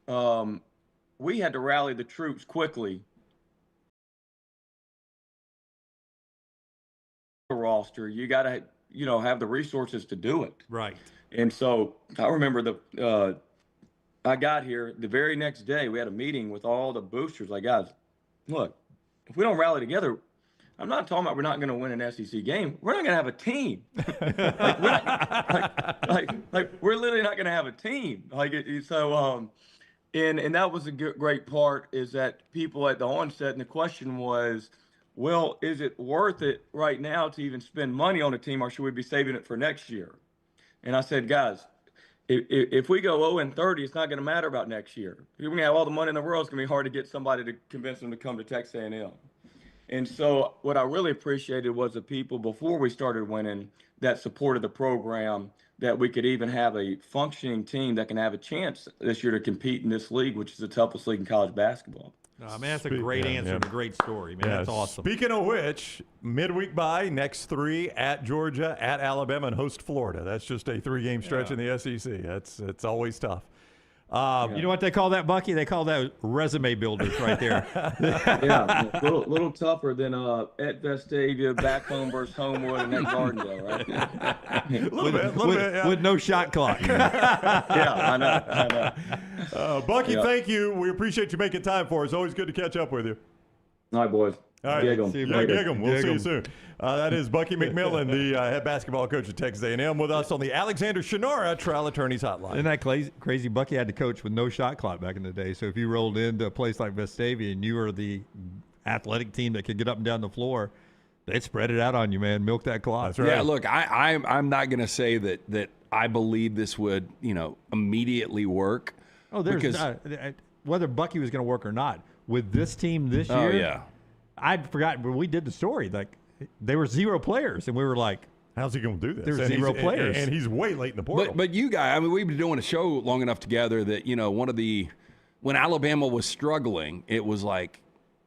we had to rally the troops quickly. Roster, you got to, have the resources to do it. Right. And so I remember I got here the very next day. We had a meeting with all the boosters. Like, guys, look, if we don't rally together, I'm not talking about we're not going to win an SEC game. We're not going to have a team. We're literally not going to have a team. And that was a great part, is that people at the onset, and the question was, well, is it worth it right now to even spend money on a team, or should we be saving it for next year? And I said, guys, if we go 0-30, it's not going to matter about next year. You're going to have all the money in the world. It's going to be hard to get somebody to convince them to come to Texas A&M. And so what I really appreciated was the people before we started winning that supported the program, that we could even have a functioning team that can have a chance this year to compete in this league, which is the toughest league in college basketball. Man, that's a great answer and a great story, man. That's awesome. Speaking of which, midweek bye, next 3 at Georgia, at Alabama, and host Florida. That's just a 3-game stretch in the SEC. It's always tough. You know what they call that, Bucky? They call that resume builders right there. Yeah, little tougher than at Vestavia, back home versus Homewood, and at Gardendale, right? little bit, with no shot clock. Yeah, I know. Bucky, thank you. We appreciate you making time for us. Always good to catch up with you. All right, boys. All right. Gig 'em. Gig 'em. We'll see you soon. That is Bucky McMillan, the head basketball coach at Texas A&M, with us on the Alexander Shinara Trial Attorneys Hotline. Isn't that crazy? Bucky had to coach with no shot clock back in the day. So if you rolled into a place like Vestavia and you were the athletic team that could get up and down the floor, they'd spread it out on you, man. Milk that clock. That's right. Yeah, look, I'm not going to say that I believe this would, immediately work. Oh, there's whether Bucky was going to work or not. With this team this year, yeah. I'd forgotten, but we did the story. Like, they were 0 players, and we were like, how's he going to do this? There's 0 players. And he's way late in the portal. But you guys, we've been doing a show long enough together that, when Alabama was struggling, it was like,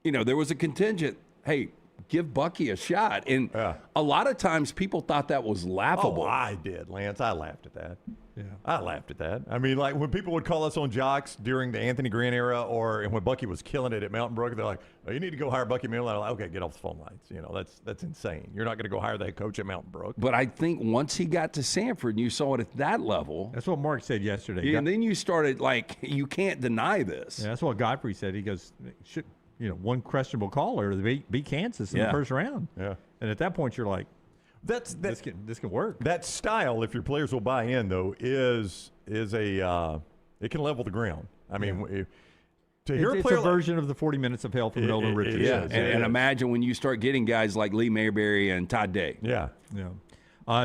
there was a contingent, hey, give Bucky a shot. And a lot of times people thought that was laughable. Oh, I did, Lance. I laughed at that. Yeah. I laughed at that. I mean, like, when people would call us on jocks during the Anthony Grant era, and when Bucky was killing it at Mountain Brook, they're like, oh, you need to go hire Bucky McMillan. I'm like, okay, get off the phone lines. That's insane. You're not going to go hire that coach at Mountain Brook. But I think once he got to Sanford and you saw it at that level. That's what Mark said yesterday. And then you started, you can't deny this. Yeah, that's what Godfrey said. He goes, one questionable caller to beat Kansas in the first round. Yeah. And at that point, you're like, this can work. That style, if your players will buy in, though, is it can level the ground. I mean, it's a version of the 40 minutes of hell from Nolan Richardson. Yeah, and imagine when you start getting guys like Lee Mayberry and Todd Day. Yeah.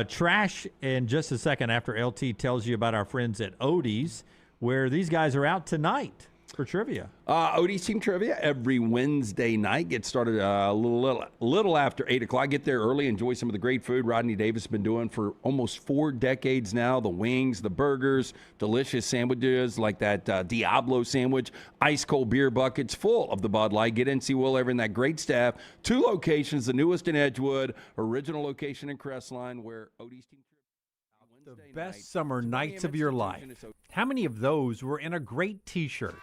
Trash in just a second after LT tells you about our friends at Odie's, where these guys are out tonight for trivia. Odie's Team Trivia every Wednesday night. Get started a little after 8 o'clock. Get there early. Enjoy some of the great food Rodney Davis has been doing for almost 4 decades now. The wings, the burgers, delicious sandwiches like that Diablo sandwich, ice cold beer buckets full of the Bud Light. Get in, see Will Ever and that great staff. 2 locations, the newest in Edgewood, original location in Crestline, where Odie's Team The best summer nights of your life. How many of those were in a great T-shirt?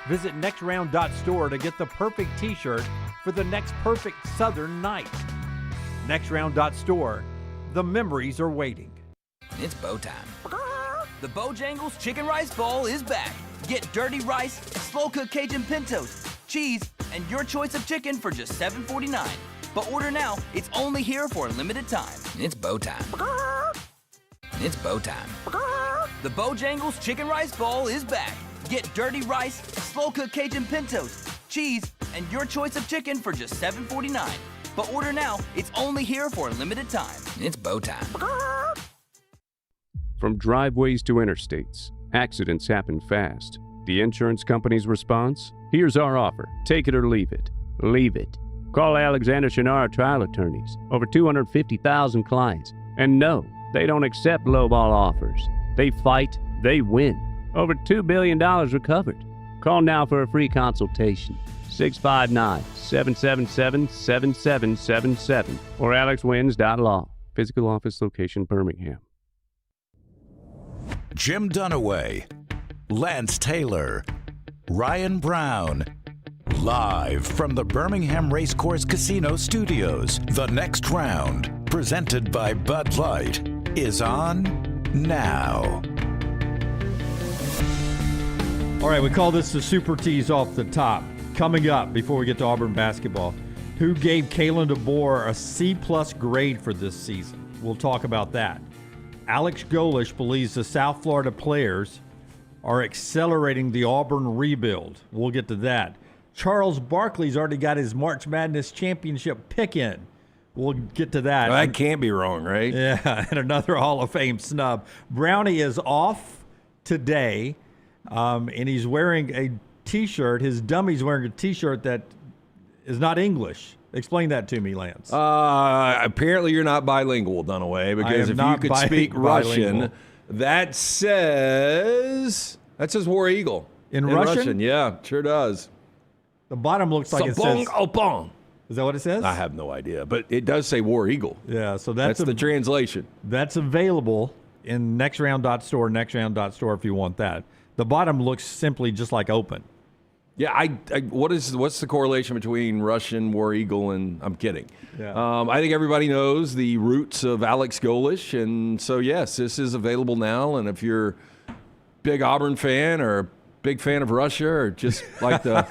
Visit nextround.store to get the perfect T-shirt for the next perfect Southern night. Nextround.store. The memories are waiting. It's bow time. The Bojangles Chicken Rice Bowl is back. Get dirty rice, slow-cooked Cajun pintos, cheese, and your choice of chicken for just $7.49. But order now. It's only here for a limited time. It's bow time. It's bow time. The Bojangles Chicken Rice Bowl is back. Get dirty rice, slow-cooked Cajun pintos, cheese, and your choice of chicken for just $7.49. But order now. It's only here for a limited time. It's bow time. From driveways to interstates, accidents happen fast. The insurance company's response? Here's our offer. Take it or leave it. Leave it. Call Alexander Shinara Trial Attorneys. Over 250,000 clients. And no, they don't accept lowball offers. They fight, they win. Over $2 billion recovered. Call now for a free consultation. 659-777-7777 or alexwins.law. Physical office location, Birmingham. Jim Dunaway, Lance Taylor, Ryan Brown. Live from the Birmingham Racecourse Casino Studios, the next round, presented by Bud Light, is on now. All right, we call this the Super Tease off the top. Coming up, before we get to Auburn basketball, who gave Kalen DeBoer a C+ grade for this season? We'll talk about that. Alex Golesh believes the South Florida players are accelerating the Auburn rebuild. We'll get to that. Charles Barkley's already got his March Madness championship pick in. We'll get to that. That can't be wrong, right? Yeah, and another Hall of Fame snub. Brownie is off today, and he's wearing a T-shirt. His dummy's wearing a T-shirt that is not English. Explain that to me, Lance. Apparently you're not bilingual, Dunaway, because if you could speak Russian, that says War Eagle. In Russian? Yeah, sure does. The bottom looks like it says... Sabong Opong. Is that what it says? I have no idea, but it does say War Eagle. Yeah, so that's the translation. That's available in nextround.store, nextround.store if you want that. The bottom looks simply just like open. Yeah, what's the correlation between Russian, War Eagle, and I'm kidding. Yeah. I think everybody knows the roots of Alex Golesh, and so yes, this is available now. And if you're a big Auburn fan or a big fan of Russia or just like the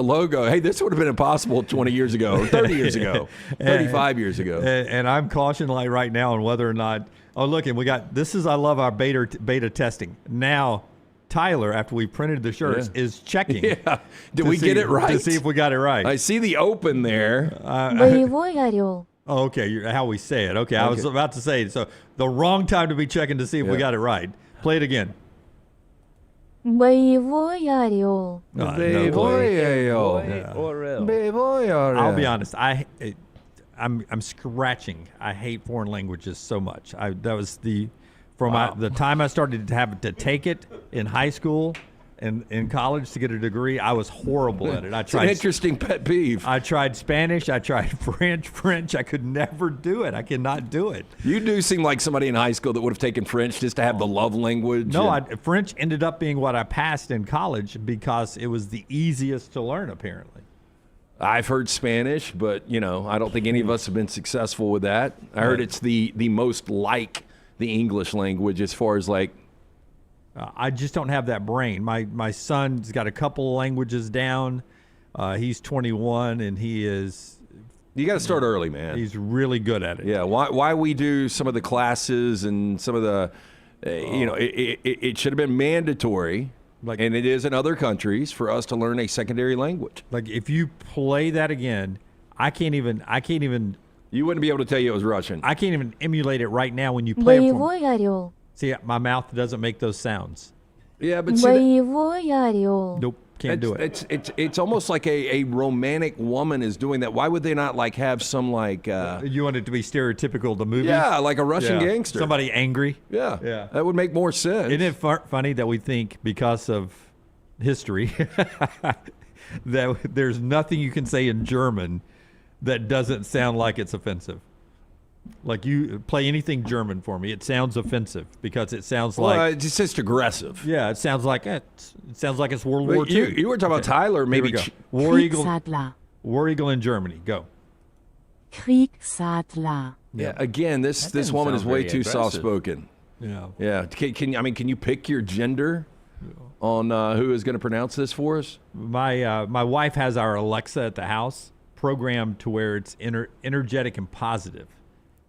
logo, hey, this would have been impossible 20 years ago, or 30 years ago, 35 years ago. And I'm cautioning right now on whether or not. Oh, look, and we got this is I love our beta testing now. Tyler, after we printed the shirts, is checking. Yeah. Did we get it right? To see if we got it right. I see the open there. Oh, okay. How we say it. Okay. I was about to say, so the wrong time to be checking to see if we got it right. Play it again. I'll be honest. I'm scratching. I hate foreign languages so much. That was the time I started to have to take it in high school and in college to get a degree. I was horrible at it. It's an interesting pet peeve. I tried Spanish. I tried French. I could never do it. I cannot do it. You do seem like somebody in high school that would have taken French just to have the love language. No, French ended up being what I passed in college because it was the easiest to learn, apparently. I've heard Spanish, but, I don't think any of us have been successful with that. I heard it's the most like the English language as far as like. I just don't have that brain. My son's got a couple of languages down. He's 21 and he is. You got to start early, man. He's really good at it. Yeah. Why we do some of the classes and some of the, it should have been mandatory. And it is in other countries for us to learn a secondary language. Like if you play that again, I can't even. You wouldn't be able to tell you it was Russian. I can't even emulate it right now when you play it. See, my mouth doesn't make those sounds. Yeah, but nope, can't do it. It's almost like a romantic woman is doing that. Why would they not have some you want it to be stereotypical the movie? Yeah, like a Russian gangster. Somebody angry. Yeah. That would make more sense. Isn't it funny that we think because of history that there's nothing you can say in German that doesn't sound like it's offensive? Like you play anything German for me, it sounds offensive because it sounds like it's just aggressive. Yeah, it sounds like it's World War II. You were talking about Tyler, maybe War Eagle in Germany. Go. Kriegsadler. Yeah. Again, this woman is way too soft spoken. Yeah. Can you pick your gender on who is going to pronounce this for us? My wife has our Alexa at the house programmed to where it's energetic and positive.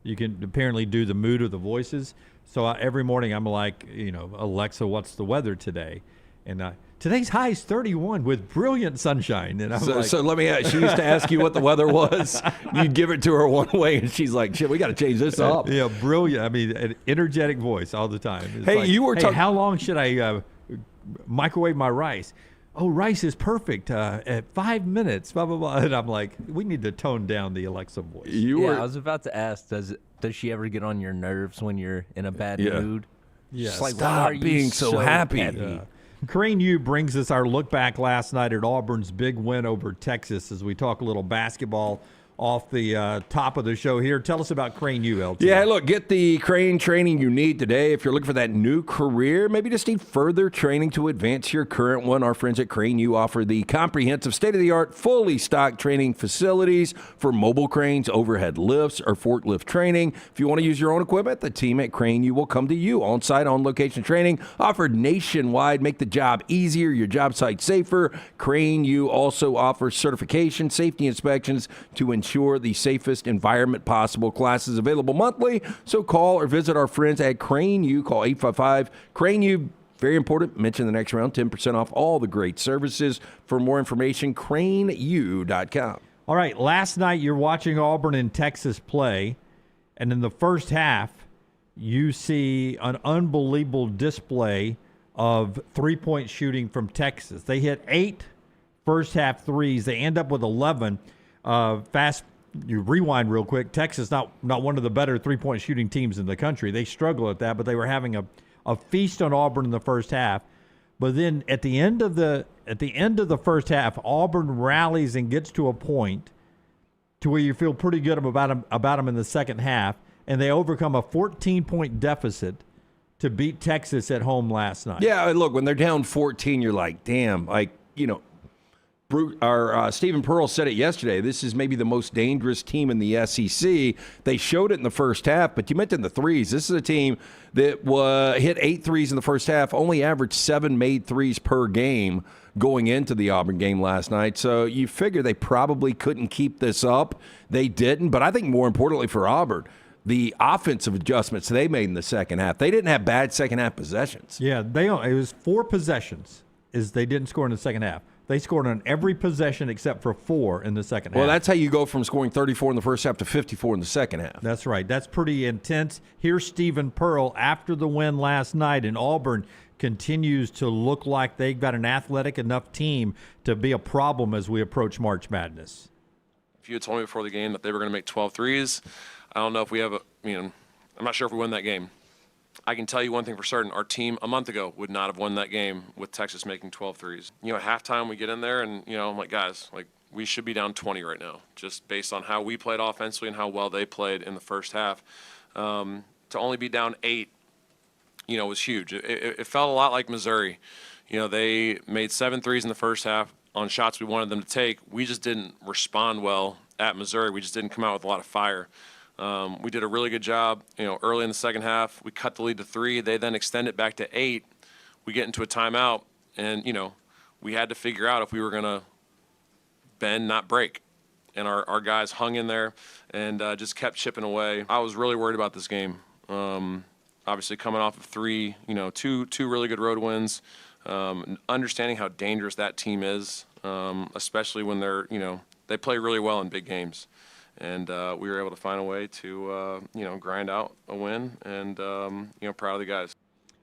You can apparently do the mood of the voices. So every morning I'm like, Alexa, what's the weather today? And today's high is 31 with brilliant sunshine. And so let me ask, she used to ask you what the weather was. You'd give it to her one way and she's like, shit, we got to change this up. Yeah, brilliant. I mean, an energetic voice all the time. It's hey, you were talking. How long should I microwave my rice? Oh, rice is perfect at 5 minutes, blah, blah, blah. And I'm like, we need to tone down the Alexa voice. I was about to ask, does she ever get on your nerves when you're in a bad mood? Yeah. Like, stop being so happy. Yeah. Crane U brings us our look back last night at Auburn's big win over Texas as we talk a little basketball. off the top of the show here. Tell us about Crane U, LT. Yeah, look, get the Crane training you need today. If you're looking for that new career, maybe just need further training to advance your current one. Our friends at Crane U offer the comprehensive, state-of-the-art, fully stocked training facilities for mobile cranes, overhead lifts, or forklift training. If you want to use your own equipment, the team at Crane U will come to you. On-site, on-location training offered nationwide. Make the job easier, your job site safer. Crane U also offers certification, safety inspections to ensure the safest environment possible. Classes available monthly, so call or visit our friends at Crane U. Call 855 Crane U. Very important. Mention the next round, 10% off all the great services. For more information, craneu.com. All right, last night you're watching Auburn and Texas play, and in the first half, you see an unbelievable display of three-point shooting from Texas. They hit 8 first-half threes. They end up with 11. You rewind real quick. Texas, not one of the better three-point shooting teams in the country. They struggle at that, but they were having a feast on Auburn in the first half. But then at the end of the first half, Auburn rallies and gets to a point to where you feel pretty good about them in the second half, and they overcome a 14-point deficit to beat Texas at home last night. Yeah, look, when they're down 14, you're like, damn, Stephen Pearl said it yesterday. This is maybe the most dangerous team in the SEC. They showed it in the first half, but you mentioned the threes. This is a team that hit 8 threes in the first half, only averaged 7 made threes per game going into the Auburn game last night. So you figure they probably couldn't keep this up. They didn't, but I think more importantly for Auburn, the offensive adjustments they made in the second half. They didn't have bad second half possessions. Yeah, it was 4 possessions is they didn't score in the second half. They scored on every possession except for 4 in the second half. Well, that's how you go from scoring 34 in the first half to 54 in the second half. That's right. That's pretty intense. Here's Stephen Pearl after the win last night, and Auburn continues to look like they've got an athletic enough team to be a problem as we approach March Madness. If you had told me before the game that they were going to make 12 threes, I don't know if we have I'm not sure if we win that game. I can tell you one thing for certain. Our team a month ago would not have won that game with Texas making 12 threes. At halftime we get in there and, I'm like, guys, we should be down 20 right now, just based on how we played offensively and how well they played in the first half. To only be down 8, was huge. It felt a lot like Missouri. They made 7 threes in the first half on shots we wanted them to take. We just didn't respond well at Missouri. We just didn't come out with a lot of fire. We did a really good job, early in the second half. We cut the lead to 3. They then extend it back to 8. We get into a timeout, and, we had to figure out if we were going to bend, not break. And our guys hung in there and just kept chipping away. I was really worried about this game. Obviously coming off of 3, two really good road wins, understanding how dangerous that team is, especially when they play really well in big games. And we were able to find a way to, grind out a win, and, proud of the guys.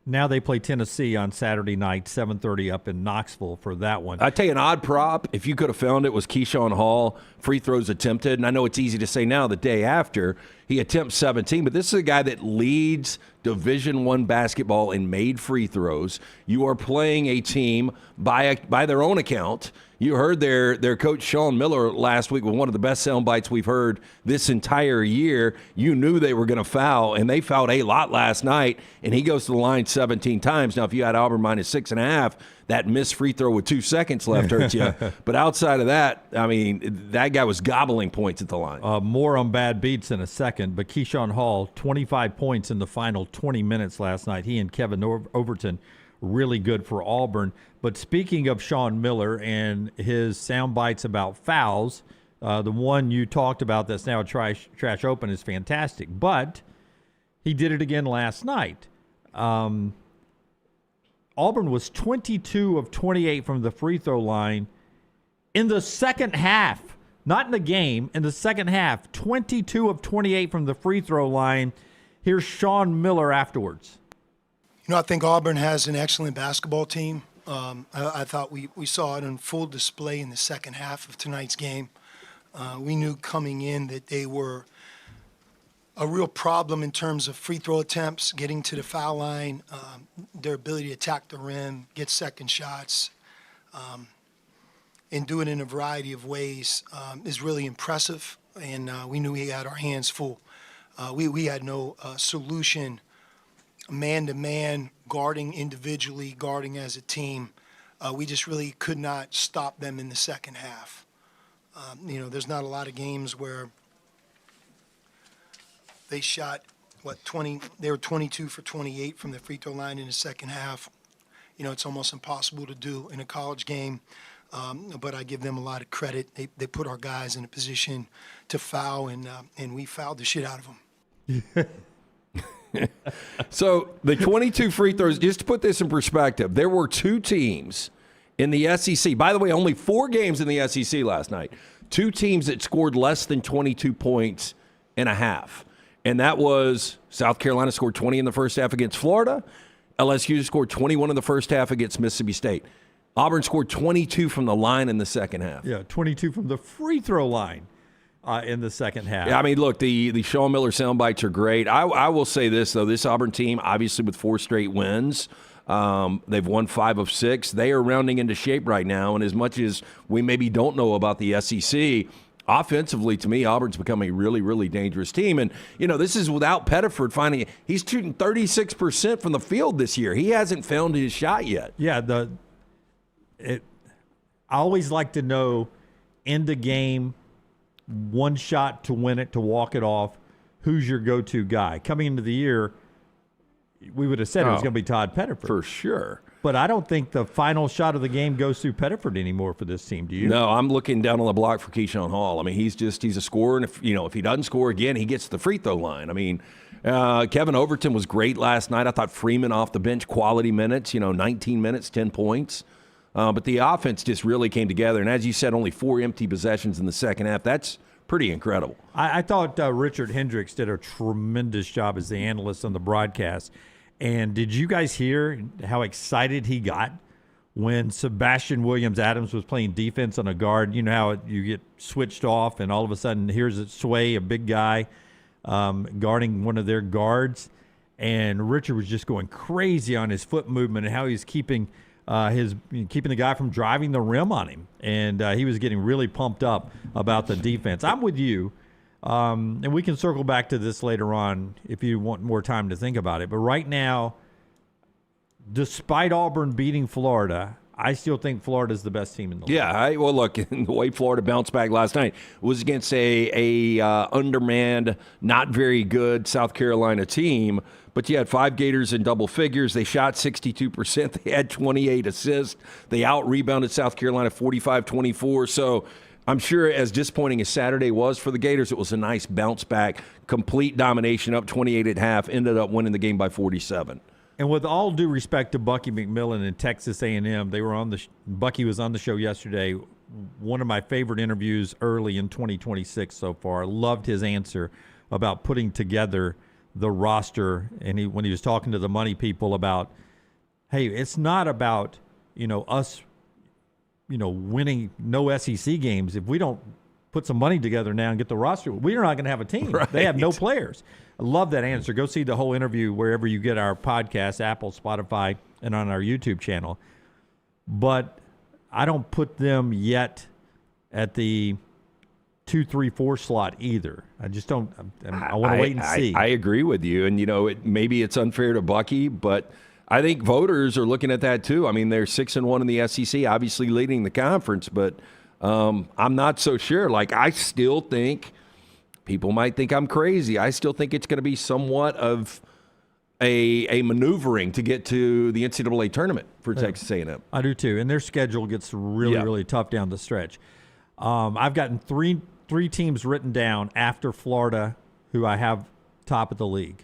Now they play Tennessee on Saturday night, 7:30 up in Knoxville for that one. I tell you an odd prop, if you could have found it, was Keyshawn Hall, free throws attempted. And I know it's easy to say now the day after. He attempts 17, but this is a guy that leads Division I basketball in made free throws. You are playing a team by their own account. You heard their coach Sean Miller last week with one of the best sound bites we've heard this entire year. You knew they were going to foul, and they fouled a lot last night, and he goes to the line 17 times. Now, if you had Auburn minus 6.5, that missed free throw with 2 seconds left hurts you. But outside of that, that guy was gobbling points at the line. More on bad beats in a second, but Keyshawn Hall, 25 points in the final 20 minutes last night. He and Kevin Overton, really good for Auburn. But speaking of Sean Miller and his sound bites about fouls, the one you talked about that's now a trash open is fantastic. But he did it again last night. Auburn was 22 of 28 from the free throw line in the second half. Not in the game, in the second half. 22 of 28 from the free throw line. Here's Sean Miller afterwards. I think Auburn has an excellent basketball team. I thought we saw it on full display in the second half of tonight's game. We knew coming in that they were a real problem in terms of free throw attempts, getting to the foul line, their ability to attack the rim, get second shots. and do it in a variety of ways is really impressive. And we knew he had our hands full. We had no solution, man-to-man, guarding individually, guarding as a team. We just really could not stop them in the second half. There's not a lot of games where they shot, 20, they were 22 for 28 from the free throw line in the second half. It's almost impossible to do in a college game. But I give them a lot of credit. They put our guys in a position to foul, and we fouled the shit out of them. So the 22 free throws, just to put this in perspective, there were 2 teams in the SEC. By the way, only 4 games in the SEC last night. 2 teams that scored less than 22 points in a half. And that was South Carolina scored 20 in the first half against Florida. LSU scored 21 in the first half against Mississippi State. Auburn scored 22 from the line in the second half. Yeah, 22 from the free throw line in the second half. Yeah, I mean, look, the Sean Miller sound bites are great. I will say this, though. This Auburn team, obviously with 4 straight wins, they've won 5 of 6. They are rounding into shape right now, and as much as we maybe don't know about the SEC, offensively, to me, Auburn's become a really, really dangerous team. And, this is without Pettiford finding – he's shooting 36% from the field this year. He hasn't found his shot yet. Yeah, I always like to know end the game, one shot to win it, to walk it off, who's your go-to guy. Coming into the year, we would have said it was going to be Todd Pettiford. For sure. But I don't think the final shot of the game goes through Pettiford anymore for this team. Do you? No, I'm looking down on the block for Keyshawn Hall. I mean, he's a scorer, and if he doesn't score again, he gets to the free throw line. I mean, Kevin Overton was great last night. I thought Freeman off the bench, quality minutes, 19 minutes, 10 points. But the offense just really came together. And as you said, only 4 empty possessions in the second half. That's pretty incredible. I thought Richard Hendricks did a tremendous job as the analyst on the broadcast. And did you guys hear how excited he got when Sebastian Williams-Adams was playing defense on a guard? You know how you get switched off and all of a sudden here's Sway, a big guy, guarding one of their guards. And Richard was just going crazy on his foot movement and how he's keeping the guy from driving the rim on him. And he was getting really pumped up about the defense. I'm with you. And we can circle back to this later on if you want more time to think about it. But right now, despite Auburn beating Florida, I still think Florida's the best team in the league. Yeah, well, look, the way Florida bounced back last night was against a undermanned, not very good South Carolina team. But you had 5 Gators in double figures. They shot 62%. They had 28 assists. They out-rebounded South Carolina 45-24. So I'm sure as disappointing as Saturday was for the Gators, it was a nice bounce back, complete domination, up 28 at half, ended up winning the game by 47. And with all due respect to Bucky McMillan and Texas A&M, they were on Bucky was on the show yesterday. One of my favorite interviews early in 2026 so far. Loved his answer about putting together the roster, and when he was talking to the money people about, hey, it's not about us winning no SEC games. If we don't put some money together now and get the roster, we're not going to have a team. Right. They have no players. I love that answer. Go see the whole interview wherever you get our podcast, Apple, Spotify, and on our YouTube channel. But I don't put them yet at the 2, 3, 4 slot either. I just don't. I want to wait and see. I agree with you, and maybe it's unfair to Bucky, but I think voters are looking at that too. I mean, they're 6-1 in the SEC, obviously leading the conference, but I'm not so sure. Like, I still think people might think I'm crazy. I still think it's going to be somewhat of a maneuvering to get to the NCAA tournament for Texas A&M. I do too, and their schedule gets really tough down the stretch. I've gotten three teams written down after Florida who I have top of the league.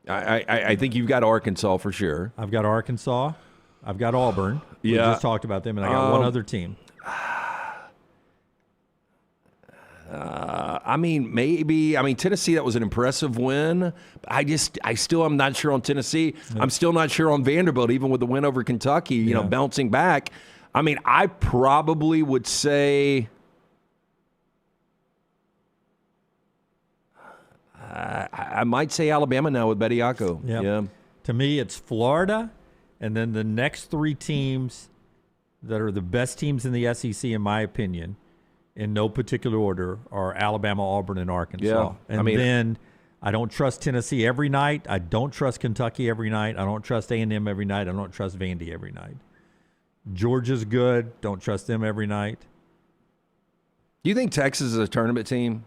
I think you've got Arkansas for sure. I've got Arkansas. I've got Auburn. We just talked about them, and I got one other team. Tennessee, that was an impressive win. I still am not sure on Tennessee. Yeah. I'm still not sure on Vanderbilt, even with the win over Kentucky, bouncing back. I mean, I probably would say I might say Alabama now with Bediako. Yep. Yeah. To me, it's Florida, and then the next 3 teams that are the best teams in the SEC, in my opinion, in no particular order, are Alabama, Auburn, and Arkansas. Yeah, And then I don't trust Tennessee every night. I don't trust Kentucky every night. I don't trust A&M every night. I don't trust Vandy every night. Georgia's good. Don't trust them every night. Do you think Texas is a tournament team?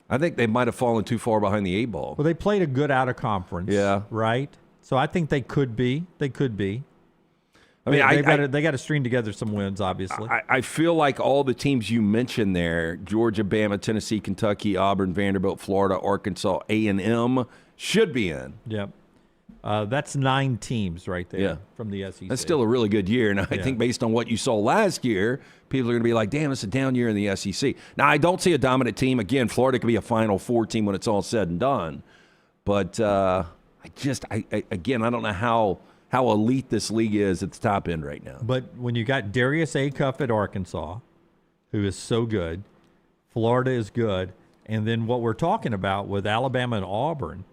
I think they might have fallen too far behind the 8 ball. Well, they played a good out-of-conference, right? So I think they could be. They could be. I mean, they got to string together some wins, obviously. I feel like all the teams you mentioned there, Georgia, Bama, Tennessee, Kentucky, Auburn, Vanderbilt, Florida, Arkansas, A&M, should be in. Yep. That's 9 teams right there from the SEC. That's still a really good year. And I think based on what you saw last year, people are going to be like, damn, it's a down year in the SEC. Now, I don't see a dominant team. Again, Florida could be a Final Four team when it's all said and done. But I don't know how elite this league is at the top end right now. But when you got Darius Acuff at Arkansas, who is so good, Florida is good, and then what we're talking about with Alabama and Auburn,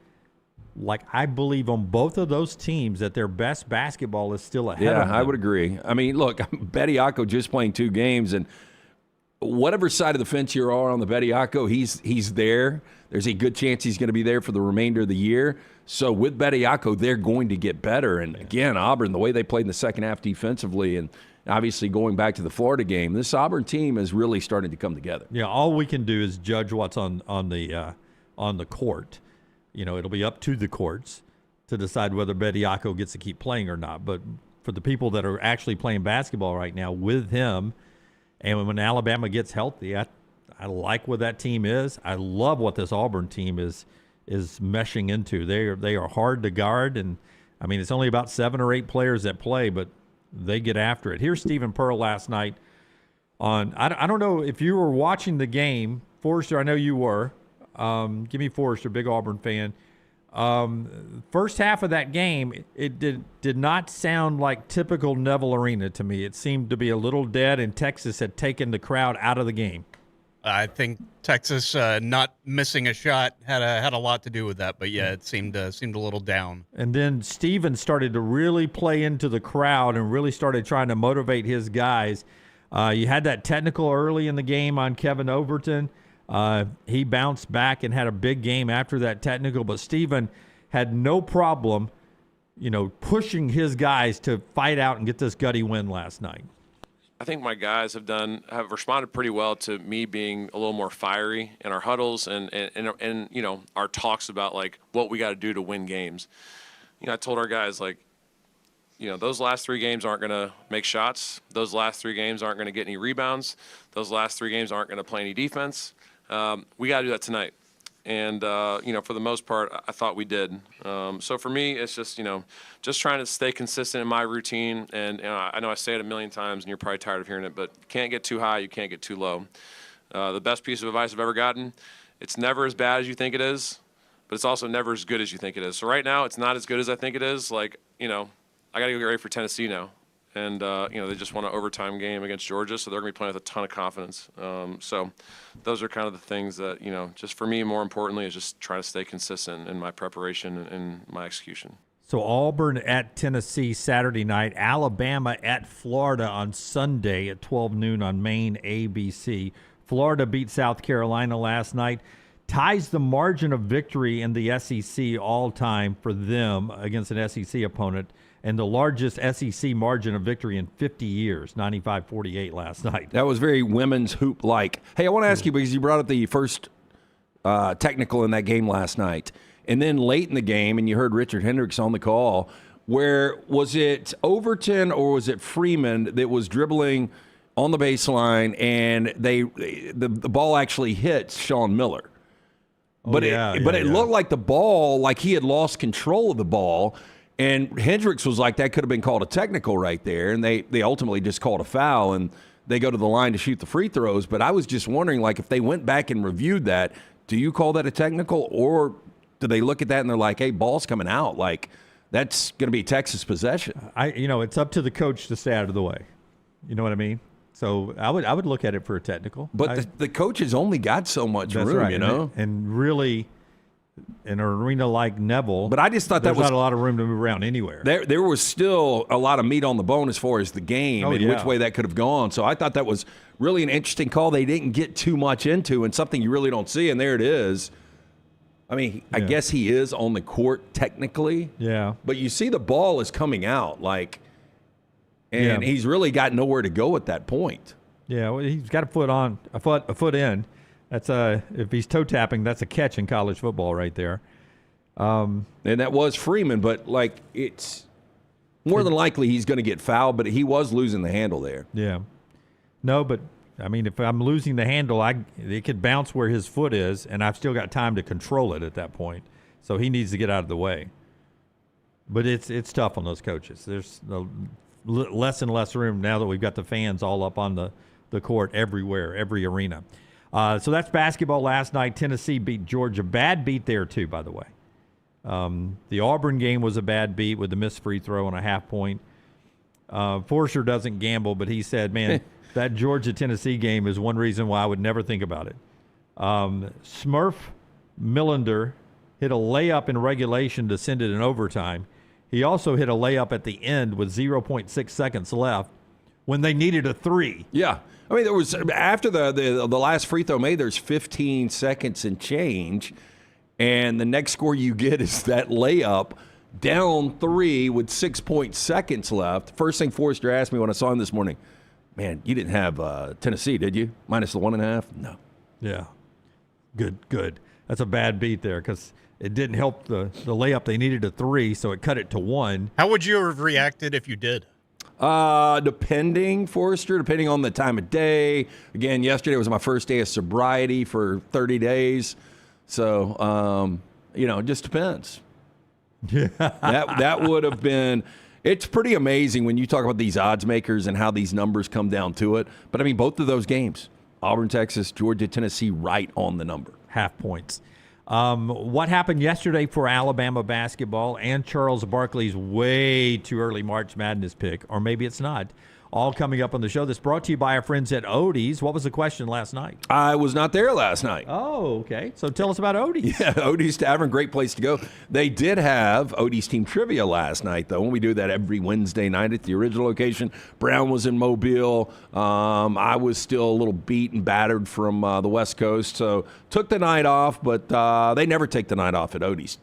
like I believe on both of those teams that their best basketball is still ahead of them. Yeah, I would agree. I mean, look, Bediako just playing 2 games, and whatever side of the fence you are on the Bediako, he's there. There's a good chance he's going to be there for the remainder of the year. So with Bediako, they're going to get better. And again, Auburn, the way they played in the second half defensively, and obviously going back to the Florida game, this Auburn team is really starting to come together. Yeah, all we can do is judge what's on the court. You know, it'll be up to the courts to decide whether Bediako gets to keep playing or not. But for the people that are actually playing basketball right now with him, and when Alabama gets healthy, I like what that team is. I love what this Auburn team is meshing into. They are hard to guard, and I mean it's only about 7 or 8 players that play, but they get after it. Here's Stephen Pearl last night on. I don't know if you were watching the game, Forrester. I know you were. Give me Forrester, big Auburn fan. First half of that game, it did not sound like typical Neville Arena to me. It seemed to be a little dead, and Texas had taken the crowd out of the game. I think Texas not missing a shot had a lot to do with that, but yeah, it seemed a little down. And then Steven started to really play into the crowd and really started trying to motivate his guys. You had that technical early in the game on Kevin Overton. He bounced back and had a big game after that technical, but Steven had no problem, pushing his guys to fight out and get this gutty win last night. I think my guys have responded pretty well to me being a little more fiery in our huddles and our talks about like what we got to do to win games. I told our guys those last 3 games aren't going to make shots. Those last 3 games aren't going to get any rebounds. Those last 3 games aren't going to play any defense. We got to do that tonight. And, for the most part, I thought we did. So for me, it's just, just trying to stay consistent in my routine. And I know I say it a million times and you're probably tired of hearing it, but you can't get too high, you can't get too low. The best piece of advice I've ever gotten, it's never as bad as you think it is, but it's also never as good as you think it is. So right now, it's not as good as I think it is. I got to get ready for Tennessee now. And, they just won an overtime game against Georgia, so they're going to be playing with a ton of confidence. So those are kind of the things that, just for me, more importantly, is just trying to stay consistent in my preparation and my execution. So Auburn at Tennessee Saturday night, Alabama at Florida on Sunday at 12 noon on Main ABC. Florida beat South Carolina last night, ties the margin of victory in the SEC all-time for them against an SEC opponent, and the largest SEC margin of victory in 50 years, 95-48 last night. That was very women's hoop-like. Hey, I want to ask you, because you brought up the first technical in that game last night, and then late in the game, and you heard Richard Hendricks on the call, where was it Overton or was it Freeman that was dribbling on the baseline, and the ball actually hits Sean Miller? But it looked like the ball, like he had lost control of the ball. And Hendricks was like, that could have been called a technical right there. And they ultimately just called a foul, and they go to the line to shoot the free throws. But I was just wondering, if they went back and reviewed that, do you call that a technical? Or do they look at that and they're like, hey, ball's coming out. That's going to be Texas possession. It's up to the coach to stay out of the way. You know what I mean? So I would look at it for a technical. But the coach has only got so much room, right. And really, in an arena like Neville. But I just thought there's that was not a lot of room to move around anywhere. There was still a lot of meat on the bone as far as the game and which way that could have gone. So I thought that was really an interesting call they didn't get too much into, and something you really don't see, and there it is. I mean, I guess he is on the court technically. Yeah. But you see the ball is coming out, and he's really got nowhere to go at that point. Yeah, well, he's got a foot in. That's if he's toe tapping, that's a catch in college football right there. And that was Freeman, but it's more than likely he's going to get fouled, but he was losing the handle there. Yeah. No, but I mean, if I'm losing the handle, it could bounce where his foot is, and I've still got time to control it at that point. So he needs to get out of the way. But it's tough on those coaches. There's less and less room now that we've got the fans all up on the court everywhere, every arena. So that's basketball last night. Tennessee beat Georgia. Bad beat there, too, by the way. The Auburn game was a bad beat with the missed free throw and a half point. Forster doesn't gamble, but he said, man, that Georgia-Tennessee game is one reason why I would never think about it. Smurf Millender hit a layup in regulation to send it in overtime. He also hit a layup at the end with 0.6 seconds left when they needed a three. Yeah. I mean, there was after the last free throw made, there's 15 seconds and change, and the next score you get is that layup down 3 with 6 seconds left. First thing Forrester asked me when I saw him this morning, man, you didn't have Tennessee, did you? Minus the 1.5? No. Yeah. Good. That's a bad beat there because it didn't help the layup. They needed a 3, so it cut it to 1. How would you have reacted if you did? Depending on the time of day. Again, yesterday was my first day of sobriety for 30 days. So, it just depends. Yeah. That would have been – it's pretty amazing when you talk about these odds makers and how these numbers come down to it. But, I mean, both of those games, Auburn, Texas, Georgia, Tennessee, right on the number. Half points. What happened yesterday for Alabama basketball and Charles Barkley's way too early March Madness pick, or maybe it's not, all coming up on the show. This brought to you by our friends at Odie's. What was the question last night? I was not there last night. Oh, okay. So tell us about Odie's. Yeah, Odie's Tavern, great place to go. They did have Odie's team trivia last night, though, and we do that every Wednesday night at the original location. Brown was in Mobile. I was still a little beat and battered from the West Coast, so took the night off, but they never take the night off at Odie's.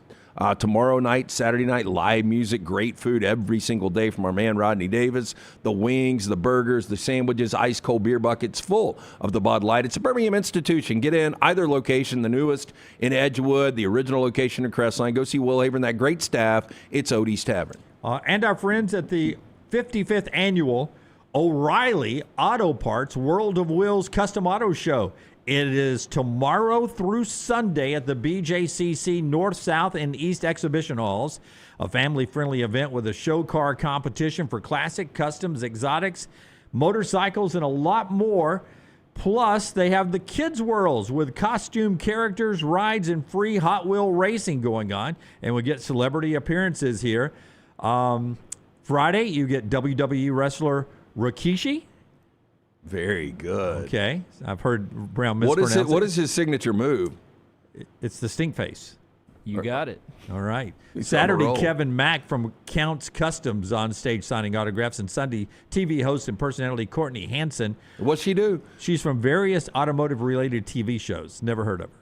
Tomorrow night, Saturday night, live music, great food every single day from our man Rodney Davis. The wings, the burgers, the sandwiches, ice cold beer buckets full of the Bud Light. It's a Birmingham institution. Get in either location, the newest in Edgewood, the original location in Crestline. Go see Will Haven, that great staff. It's Odie's Tavern. And our friends at the 55th annual O'Reilly Auto Parts World of Wheels Custom Auto Show. It is tomorrow through Sunday at the BJCC North, South, and East Exhibition Halls. A family-friendly event with a show car competition for classic, customs, exotics, motorcycles, and a lot more. Plus, they have the Kids Worlds with costume characters, rides, and free Hot Wheel racing going on. And we get celebrity appearances here. Friday, you get WWE wrestler Rikishi. Very good. Okay. I've heard Brown mispronounce it. What is his signature move? It's the stink face. You got it. All right. He's Saturday, on a roll. Kevin Mack from Counts Customs on stage signing autographs. And Sunday, TV host and personality Courtney Hansen. What's she do? She's from various automotive-related TV shows. Never heard of her.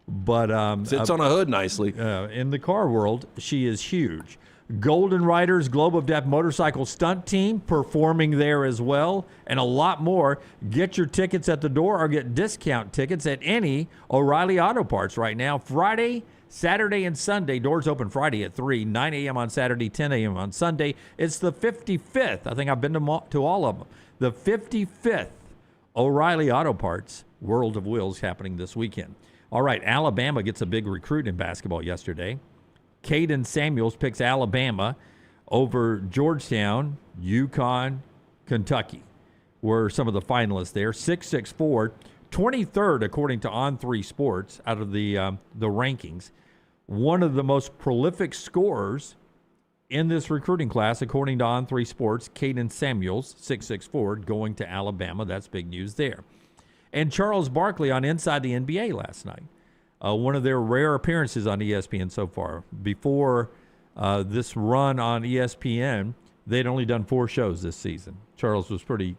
But Sits on a hood nicely. in the car world, she is huge. Golden Riders Globe of Death motorcycle stunt team performing there as well, and a lot more. Get your tickets at the door or get discount tickets at any O'Reilly Auto Parts right now. Friday, Saturday, and Sunday. Doors open Friday at 3, 9 a.m. on Saturday, 10 a.m. on Sunday. It's the 55th. I think I've been to all of them. The 55th O'Reilly Auto Parts World of Wheels happening this weekend. All right, Alabama gets a big recruit in basketball yesterday. Caden Samuels picks Alabama over Georgetown, UConn, Kentucky were some of the finalists there. 6'4", 23rd according to On3 Sports out of the rankings. One of the most prolific scorers in this recruiting class according to On3 Sports, Caden Samuels, 6'4", going to Alabama. That's big news there. And Charles Barkley on Inside the NBA last night. one of their rare appearances on ESPN so far. Before this run on ESPN, they'd only done 4 shows this season. Charles was pretty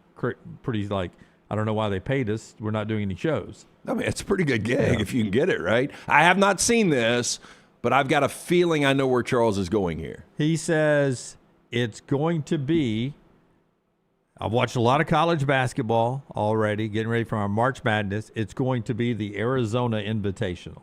like, I don't know why they paid us. We're not doing any shows. I mean, it's a pretty good gig if you can get it, right? I have not seen this, but I've got a feeling I know where Charles is going here. He says it's going to be, I've watched a lot of college basketball already, getting ready for our March Madness. It's going to be the Arizona Invitational.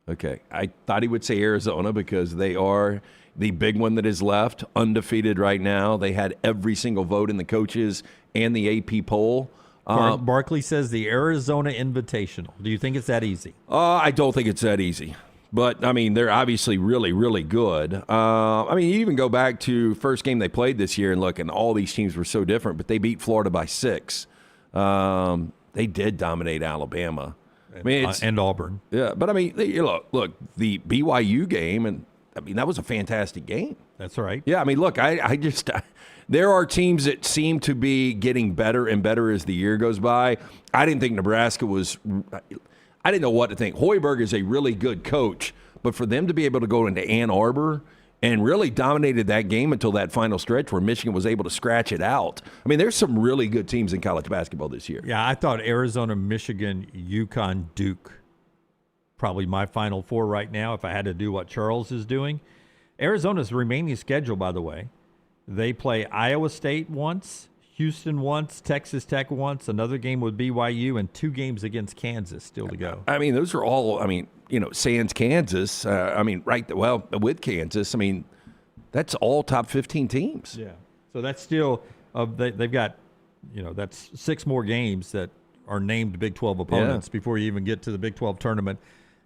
Okay. I thought he would say Arizona because they are the big one that is left, undefeated right now. They had every single vote in the coaches and the AP poll. Barkley says the Arizona Invitational. Do you think it's that easy? I don't think it's that easy. But, I mean, they're obviously really, really good. I mean, you even go back to first game they played this year and look, and all these teams were so different, but they beat Florida by 6. They did dominate Alabama. I mean, And Auburn. Yeah, but, I mean, look, the BYU game, and, I mean, that was a fantastic game. That's right. Yeah, I mean, look, I just there are teams that seem to be getting better and better as the year goes by. I didn't think Nebraska was – I didn't know what to think. Hoiberg is a really good coach, but for them to be able to go into Ann Arbor and really dominated that game until that final stretch where Michigan was able to scratch it out. I mean, there's some really good teams in college basketball this year. Yeah, I thought Arizona, Michigan, UConn, Duke, probably my Final Four right now if I had to do what Charles is doing. Arizona's remaining schedule, by the way, they play Iowa State once, Houston once, Texas Tech once, another game with BYU, and 2 games against Kansas still to go. I mean, those are all, I mean, sans Kansas. With Kansas, I mean, that's all top 15 teams. Yeah. So that's still, they've got, that's 6 more games that are named Big 12 opponents before you even get to the Big 12 tournament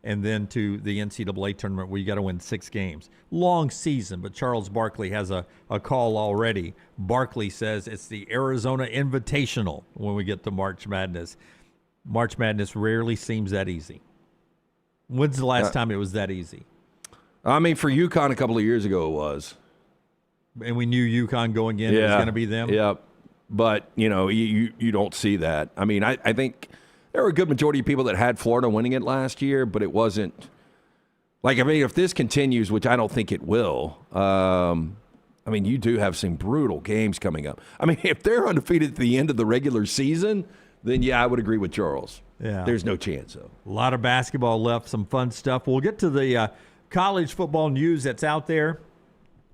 and then to the NCAA tournament where you got to win 6 games. Long season, but Charles Barkley has a call already. Barkley says it's the Arizona Invitational when we get to March Madness. March Madness rarely seems that easy. When's the last time it was that easy? I mean, for UConn a couple of years ago it was. And we knew UConn going in was going to be them? Yeah, but, you don't see that. I mean, I think there were a good majority of people that had Florida winning it last year, but it wasn't – like, I mean, if this continues, which I don't think it will, I mean, you do have some brutal games coming up. I mean, if they're undefeated at the end of the regular season, then, yeah, I would agree with Charles. Yeah. There's no chance, though. A lot of basketball left, some fun stuff. We'll get to the college football news that's out there,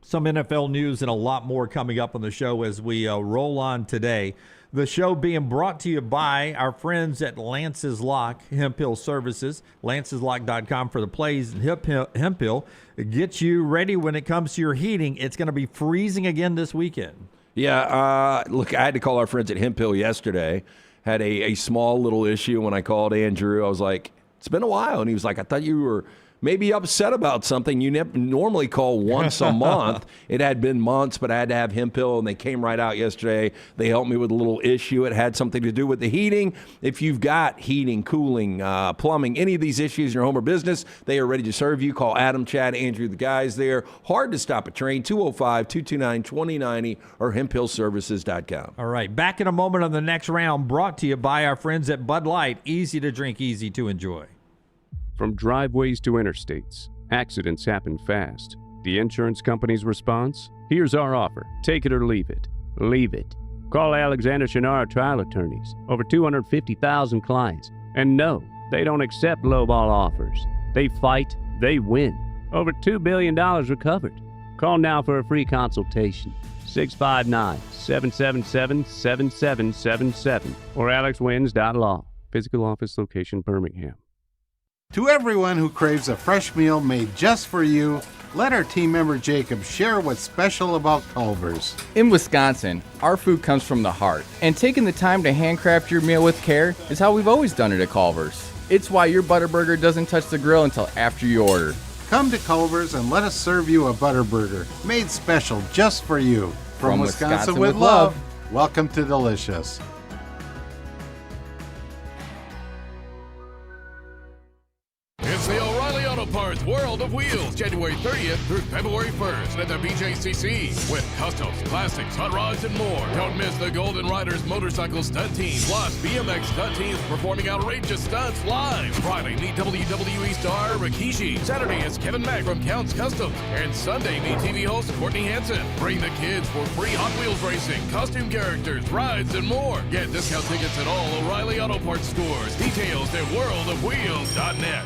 some NFL news, and a lot more coming up on the show as we roll on today. The show being brought to you by our friends at Lance's Lock, Hemp Hill Services, lanceslock.com for the plays. And Hemp Hill gets you ready when it comes to your heating. It's going to be freezing again this weekend. Yeah, look, I had to call our friends at Hemp Hill yesterday. Had a small little issue when I called Andrew. I was like, it's been a while. And he was like, I thought you were maybe upset about something. You normally call once a month. It had been months, but I had to have Hemp Hill, and they came right out yesterday. They helped me with a little issue. It had something to do with the heating. If you've got heating, cooling, plumbing, any of these issues in your home or business, they are ready to serve you. Call Adam, Chad, Andrew, the guys there. Hard to stop a train, 205-229-2090 or hemphillservices.com. All right, back in a moment on the next round, brought to you by our friends at Bud Light. Easy to drink, easy to enjoy. From driveways to interstates, accidents happen fast. The insurance company's response? Here's our offer. Take it or leave it. Leave it. Call Alexander Shinar Trial Attorneys. Over 250,000 clients. And no, they don't accept lowball offers. They fight, they win. Over $2 billion recovered. Call now for a free consultation. 659-777-7777 or alexwins.law. Physical office location, Birmingham. To everyone who craves a fresh meal made just for you, let our team member Jacob share what's special about Culver's. In Wisconsin, our food comes from the heart, and taking the time to handcraft your meal with care is how we've always done it at Culver's. It's why your Butterburger doesn't touch the grill until after you order. Come to Culver's and let us serve you a Butterburger, made special just for you. From Wisconsin with love, welcome to Delicious. It's the O'Reilly Auto Parts World World of Wheels, January 30th through February 1st at the BJCC with customs, classics, hot rods, and more. Don't miss the Golden Riders motorcycle stunt team, plus BMX stunt teams performing outrageous stunts live. Friday, meet WWE star Rikishi. Saturday is Kevin Mack from Counts Customs. And Sunday, meet TV host Courtney Hansen. Bring the kids for free Hot Wheels racing, costume characters, rides, and more. Get discount tickets at all O'Reilly Auto Parts stores. Details at worldofwheels.net.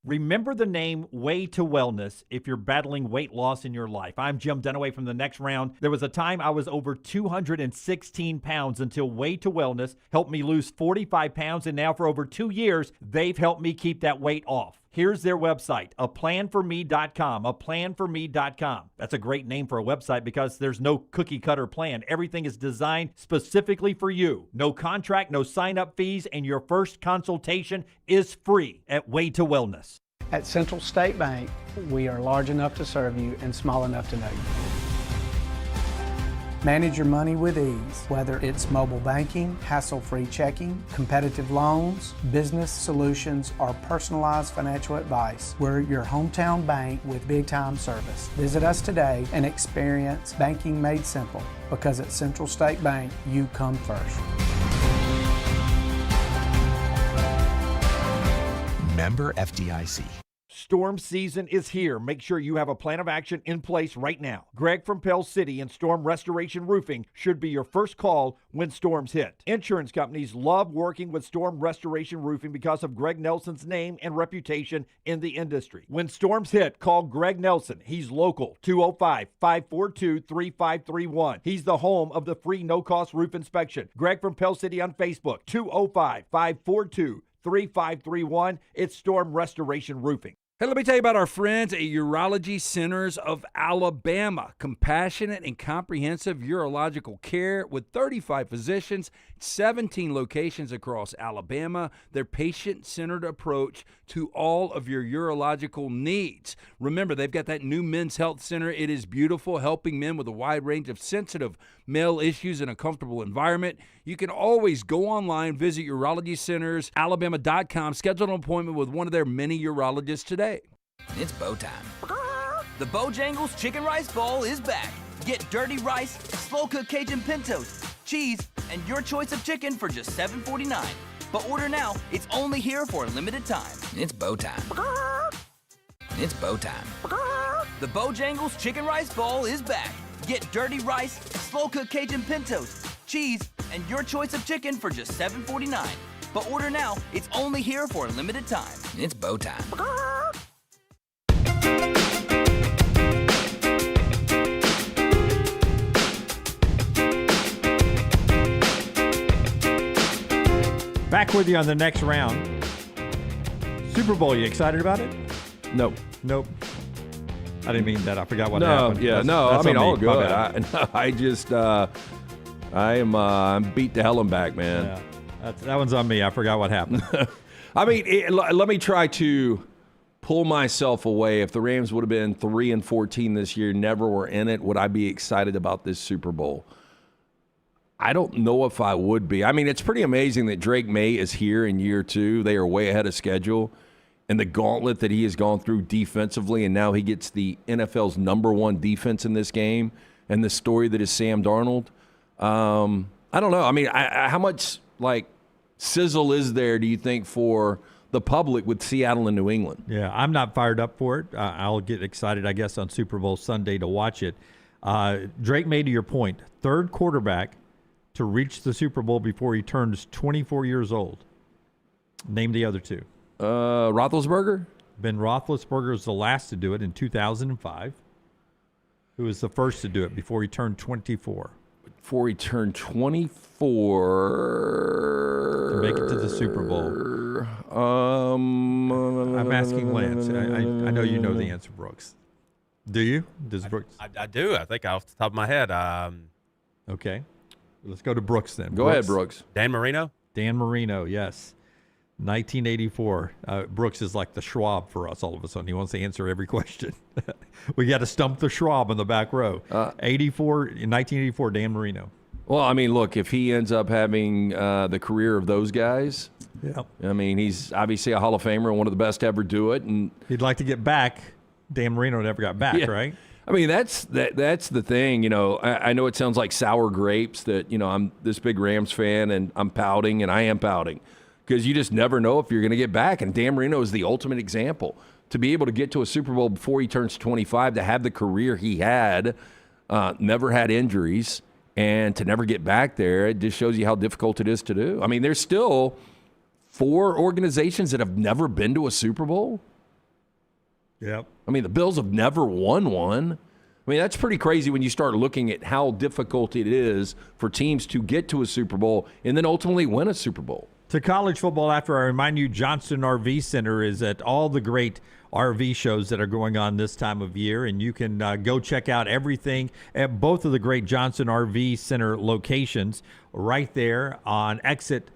Remember the name Way to Wellness if you're battling weight loss in your life. I'm Jim Dunaway from The Next Round. There was a time I was over 216 pounds until Way to Wellness helped me lose 45 pounds, and now for over 2 years, they've helped me keep that weight off. Here's their website, aplanforme.com, aplanforme.com. That's a great name for a website because there's no cookie-cutter plan. Everything is designed specifically for you. No contract, no sign-up fees, and your first consultation is free at Way to Wellness. At Central State Bank, we are large enough to serve you and small enough to know you. Manage your money with ease, whether it's mobile banking, hassle-free checking, competitive loans, business solutions, or personalized financial advice. We're your hometown bank with big-time service. Visit us today and experience banking made simple, because at Central State Bank, you come first. Member FDIC. Storm season is here. Make sure you have a plan of action in place right now. Greg from Pell City and Storm Restoration Roofing should be your first call when storms hit. Insurance companies love working with Storm Restoration Roofing because of Greg Nelson's name and reputation in the industry. When storms hit, call Greg Nelson. He's local, 205-542-3531. He's the home of the free no-cost roof inspection. Greg from Pell City on Facebook, 205-542-3531. It's Storm Restoration Roofing. Hey, let me tell you about our friends at Urology Centers of Alabama. Compassionate and comprehensive urological care with 35 physicians, 17 locations across Alabama. Their patient-centered approach to all of your urological needs. Remember, they've got that new men's health center. It is beautiful, helping men with a wide range of sensitive male issues in a comfortable environment. You can always go online, visit urologycentersalabama.com, schedule an appointment with one of their many urologists today. It's bow time. The Bojangles Chicken Rice Bowl is back. Get dirty rice, slow-cooked Cajun pintos, cheese, and your choice of chicken for just $7.49. But order now. It's only here for a limited time. It's bow time. It's bow time. The Bojangles Chicken Rice Bowl is back. Get dirty rice, slow-cooked Cajun pintos, cheese, and your choice of chicken for just $7.49. But order now. It's only here for a limited time. It's bow time. Back with you on The Next Round. Super Bowl, you excited about it? Nope. I didn't mean that. I forgot what happened. Yeah, That's I mean, on me. all good. My bad. I'm beat to hell and back, man. Yeah, that one's on me. I forgot what happened. I mean, let me try to pull myself away. If the Rams would have been 3-14 this year, never were in it, would I be excited about this Super Bowl? I don't know if I would be. I mean, it's pretty amazing that Drake May is here in year 2. They are way ahead of schedule. And the gauntlet that he has gone through defensively, and now he gets the NFL's #1 defense in this game, and the story that is Sam Darnold. I don't know. I mean, how much, sizzle is there, do you think, for the public with Seattle and New England? Yeah, I'm not fired up for it. I'll get excited, I guess, on Super Bowl Sunday to watch it. Drake May, to your point, third quarterback to reach the Super Bowl before he turns 24 years old. Name the other two. Roethlisberger? Ben Roethlisberger was the last to do it in 2005. Who was the first to do it before he turned 24? Before he turned 24. To make it to the Super Bowl. I'm asking Lance. I know you know the answer, Brooks. Do you? Does Brooks? I do. I think off the top of my head. Okay. Let's go to Brooks then. Go ahead, Brooks. Dan Marino? Dan Marino, yes. 1984. Brooks is like the Schwab for us all of a sudden. He wants to answer every question. We got to stump the Schwab in the back row. 1984, Dan Marino. Well, I mean, look, if he ends up having the career of those guys, yeah. I mean, he's obviously a Hall of Famer and one of the best to ever do it. And he'd like to get back Dan Marino never got back, right? I mean, that's the thing. You know, I know it sounds like sour grapes that, you know, I'm this big Rams fan and I'm pouting, and I am pouting because you just never know if you're going to get back. And Dan Marino is the ultimate example. To be able to get to a Super Bowl before he turns 25, to have the career he had, never had injuries, and to never get back there, it just shows you how difficult it is to do. I mean, there's still 4 organizations that have never been to a Super Bowl. Yep. I mean, the Bills have never won one. I mean, that's pretty crazy when you start looking at how difficult it is for teams to get to a Super Bowl and then ultimately win a Super Bowl. To college football, after I remind you, Johnston RV Center is at all the great RV shows that are going on this time of year, and you can go check out everything at both of the great Johnston RV Center locations right there on exit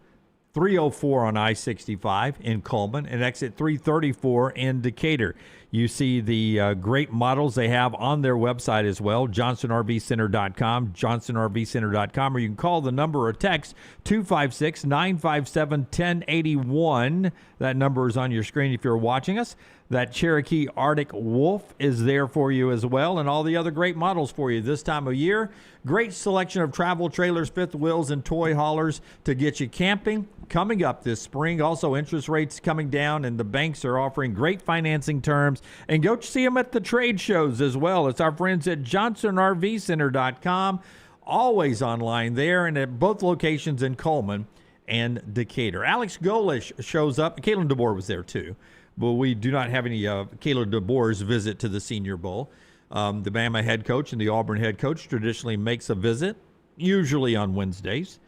304 on I-65 in Coleman and exit 334 in Decatur. You see the great models they have on their website as well, johnstonrvcenter.com, johnstonrvcenter.com, or you can call the number or text 256-957-1081. That number is on your screen if you're watching us. That Cherokee Arctic Wolf is there for you as well, and all the other great models for you this time of year. Great selection of travel trailers, fifth wheels, and toy haulers to get you camping coming up this spring. Also, interest rates coming down, and the banks are offering great financing terms. And go see them at the trade shows as well. It's our friends at johnstonrvcenter.com, always online there, and at both locations in Coleman and Decatur. Alex Golesh shows up. Kalen DeBoer was there too, but we do not have any Kalen DeBoer's visit to the Senior Bowl. The Bama head coach and the Auburn head coach traditionally makes a visit, usually on Wednesdays,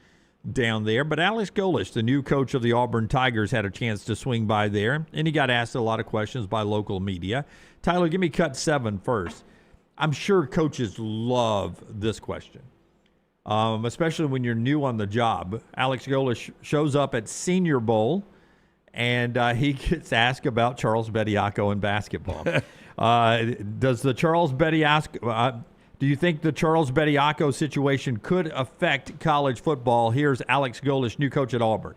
down there. But Alex Golesh, the new coach of the Auburn Tigers, had a chance to swing by there, and he got asked a lot of questions by local media. Tyler, give me cut 7 first. I'm sure coaches love this question, especially when you're new on the job. Alex Golesh shows up at Senior Bowl, and he gets asked about Charles Bediako in basketball. Does the Charles Bediako do you think the Charles Bediako situation could affect college football? Here's Alex Golesh, new coach at Auburn.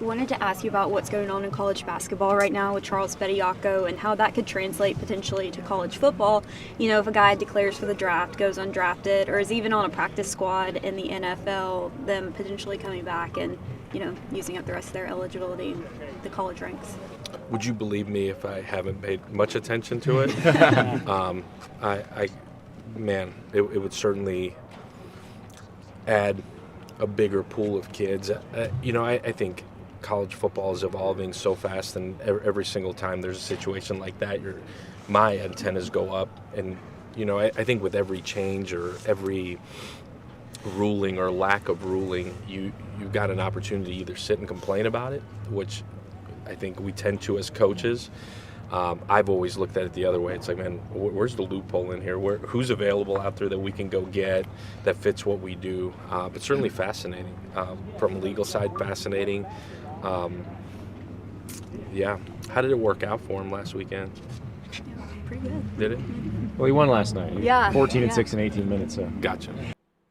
I wanted to ask you about what's going on in college basketball right now with Charles Bediako and how that could translate potentially to college football. You know, if a guy declares for the draft, goes undrafted, or is even on a practice squad in the NFL, them potentially coming back and, you know, using up the rest of their eligibility in the college ranks. Would you believe me if I haven't paid much attention to it? It would certainly add a bigger pool of kids. I think college football is evolving so fast, and every single time there's a situation like that, my antennas go up. And, I think with every change or every ruling or lack of ruling, you've got an opportunity to either sit and complain about it, which I think we tend to as coaches. I've always looked at it the other way. It's like, man, where's the loophole in here? Who's available out there that we can go get that fits what we do? But certainly fascinating. From a legal side, fascinating. How did it work out for him last weekend? Pretty good. Did it? Well, he won last night. Yeah. 14 and 6 in 18 minutes. So. Gotcha.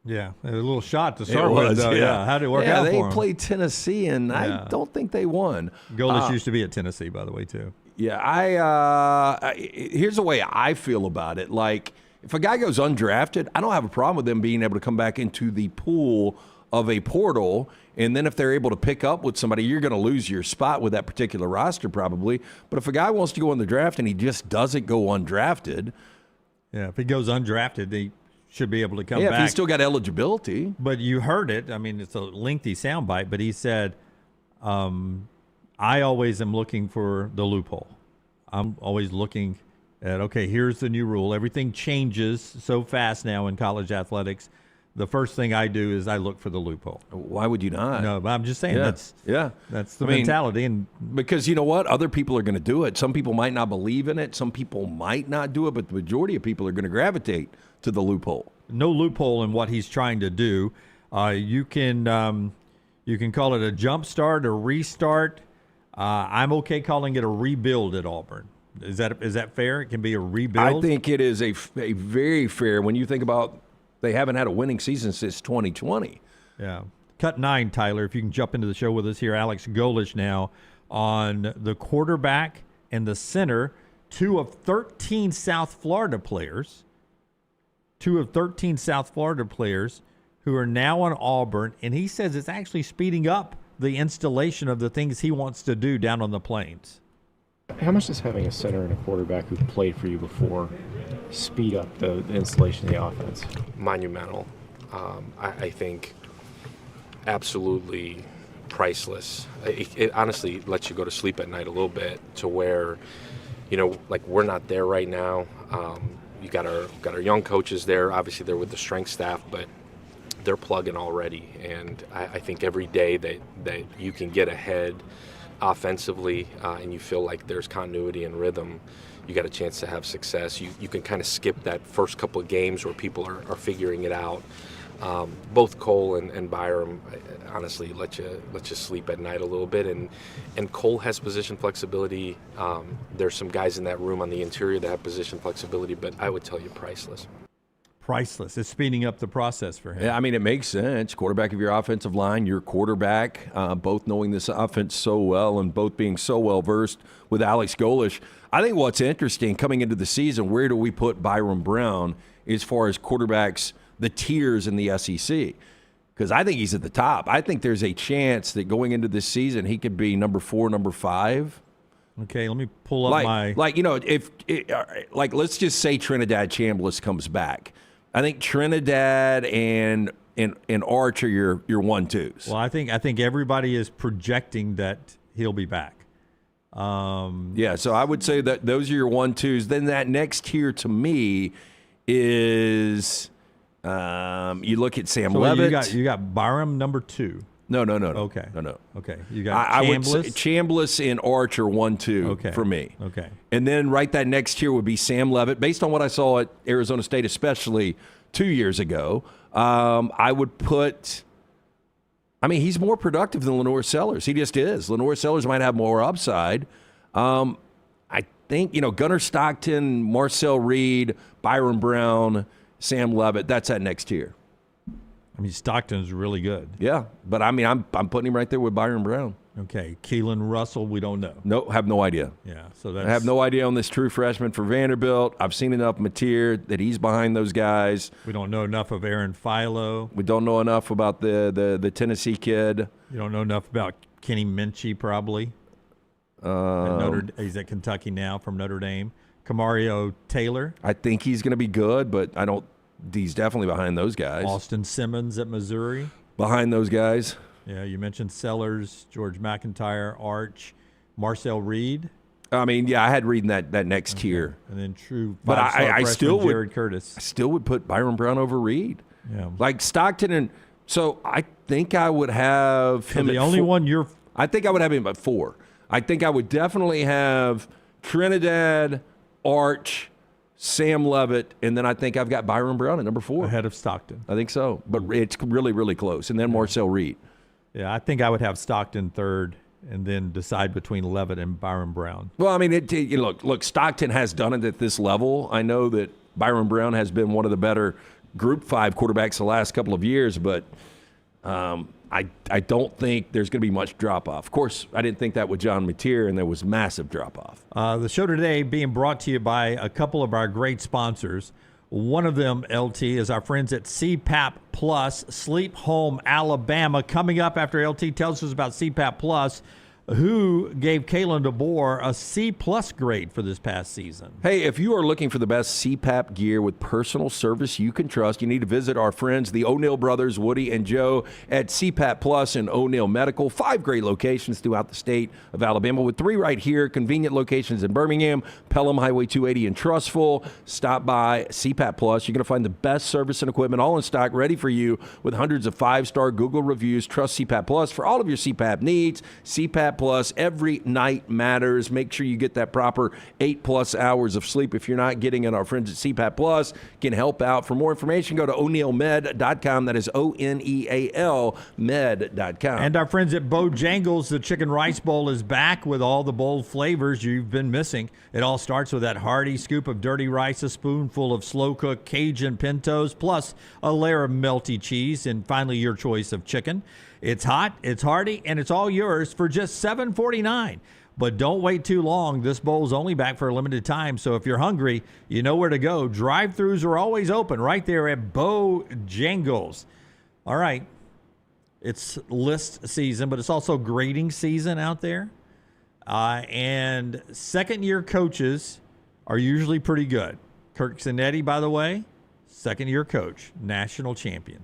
Yeah, a little shot to start with. Yeah, how did it work out for they him? played Tennessee, and I don't think they won. Golesh used to be at Tennessee, by the way, too. Yeah, here's the way I feel about it. Like, if a guy goes undrafted, I don't have a problem with them being able to come back into the pool of a portal, and then if they're able to pick up with somebody, you're going to lose your spot with that particular roster probably. But if a guy wants to go in the draft and he just doesn't go undrafted. Yeah, if he goes undrafted, he should be able to come back. Yeah, if he's still got eligibility. But you heard it. I mean, it's a lengthy soundbite, but he said, I always am looking for the loophole. I'm always looking at, okay, here's the new rule. Everything changes so fast now in college athletics. The first thing I do is I look for the loophole. Why would you not? No, but I'm just saying that's the I mean, mentality. And because you know what? Other people are going to do it. Some people might not believe in it. Some people might not do it, but the majority of people are going to gravitate to the loophole. No loophole in what he's trying to do. You can call it a jump start, a restart. I'm okay calling it a rebuild at Auburn. Is that fair? It can be a rebuild? I think it is a very fair when you think about they haven't had a winning season since 2020. Yeah. Cut 9, Tyler, if you can jump into the show with us here. Alex Golesh now on the quarterback and the center two of 13 South Florida players who are now on Auburn, and he says it's actually speeding up the installation of the things he wants to do down on the plains. How much does having a center and a quarterback who played for you before speed up the installation of the offense? Monumental. I think absolutely priceless. It honestly lets you go to sleep at night a little bit, to where, like, we're not there right now. You got our young coaches there. Obviously, they're with the strength staff, but they're plugging already. And I think every day that you can get ahead offensively and you feel like there's continuity and rhythm, you got a chance to have success. You can kind of skip that first couple of games where people are figuring it out. Both Cole and Byram honestly let you sleep at night a little bit, and Cole has position flexibility. There's some guys in that room on the interior that have position flexibility, but I would tell you priceless. Priceless. It's speeding up the process for him. Yeah, I mean, it makes sense. Quarterback of your offensive line, your quarterback, both knowing this offense so well and both being so well versed with Alex Golesh. I think what's interesting coming into the season, where do we put Byram Brown as far as quarterbacks, the tiers in the SEC? Because I think he's at the top. I think there's a chance that going into this season he could be number 4, number 5. Okay, let me pull up if let's just say Trinidad Chambliss comes back. I think Trinidad and Arch are your 1-2s. Well, I think everybody is projecting that he'll be back. So I would say that those are your 1-2s. Then that next tier to me is you look at Sam Leavitt. You got Byram number 2. No. Okay. No. Okay. You got I would Chambliss. say Chambliss and Arch are 1-2 for me. Okay. And then right that next tier would be Sam Leavitt. Based on what I saw at Arizona State, especially 2 years ago, I would put. I mean, he's more productive than Lenore Sellers. He just is. Lenore Sellers might have more upside. I think Gunnar Stockton, Marcel Reed, Byron Brown, Sam Leavitt. That's that next tier. I mean, Stockton's really good. Yeah, but I mean, I'm putting him right there with Byron Brown. Okay, Keelan Russell, we don't know. No, have no idea. Yeah, so that's... I have no idea on this true freshman for Vanderbilt. I've seen enough material that he's behind those guys. We don't know enough of Aaron Philo. We don't know enough about the Tennessee kid. You don't know enough about Kenny Minchie, probably. He's at Kentucky now from Notre Dame. Kamario Taylor. I think he's going to be good, but he's definitely behind those guys. Austin Simmons at Missouri. Behind those guys. Yeah, you mentioned Sellers, George McIntyre, Arch, Marcel Reed. I mean, yeah, I had Reed in that next tier. And then true but I still would, Jared Curtis. I still would put Byron Brown over Reed. Yeah. Like Stockton and so I think I would have him the at only 4. one you're I think I would have him at 4. I think I would definitely have Trinidad, Arch, Sam Leavitt, and then I think I've got Byron Brown at number 4. ahead of Stockton. I think so. But it's really, really close. And then Marcel Reed. Yeah, I think I would have Stockton 3rd and then decide between Leavitt and Byron Brown. Well, I mean, look, Stockton has done it at this level. I know that Byron Brown has been one of the better Group 5 quarterbacks the last couple of years, but I don't think there's going to be much drop-off. Of course, I didn't think that with John Mateer, and there was massive drop-off. The show today being brought to you by a couple of our great sponsors. One of them, LT, is our friends at CPAP Plus, Sleep Home, Alabama. Coming up after LT tells us about CPAP Plus, who gave Kalen DeBoer a C+ grade for this past season. Hey, if you are looking for the best CPAP gear with personal service you can trust, you need to visit our friends, the O'Neill brothers, Woody and Joe, at CPAP Plus and O'Neill Medical. 5 great locations throughout the state of Alabama, with 3 right here, convenient locations in Birmingham, Pelham, Highway 280 in Trussville. Stop by CPAP Plus. You're going to find the best service and equipment all in stock, ready for you, with hundreds of 5-star Google reviews. Trust CPAP Plus for all of your CPAP needs. CPAP Plus, every night matters. Make sure you get that proper 8+ hours of sleep. If you're not getting it, our friends at CPAP Plus can help out. For more information, go to o'neillmed.com. That is ONEAL med.com. And our friends at Bojangles, the Chicken Rice Bowl is back with all the bold flavors you've been missing. It all starts with that hearty scoop of dirty rice, a spoonful of slow-cooked Cajun pintos, plus a layer of melty cheese, and finally your choice of chicken. It's hot, it's hearty, and it's all yours for just $7.49. But don't wait too long. This bowl's only back for a limited time, so if you're hungry, you know where to go. Drive-thrus are always open right there at Bojangles. All right. It's list season, but it's also grading season out there. And second-year coaches are usually pretty good. Kirk Zanetti, by the way, second-year coach, national champion.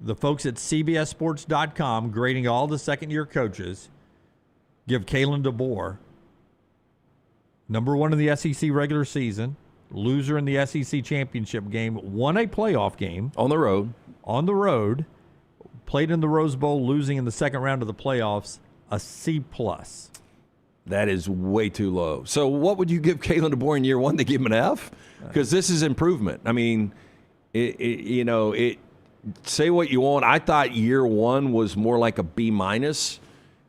The folks at CBSSports.com grading all the second-year coaches give Kalen DeBoer number 1 in the SEC regular season, loser in the SEC championship game, won a playoff game. On the road. Played in the Rose Bowl, losing in the second round of the playoffs, a C+. That is way too low. So what would you give Kalen DeBoer in year 1 to give him an F? Because this is improvement. I mean, say what you want. I thought year 1 was more like a B-.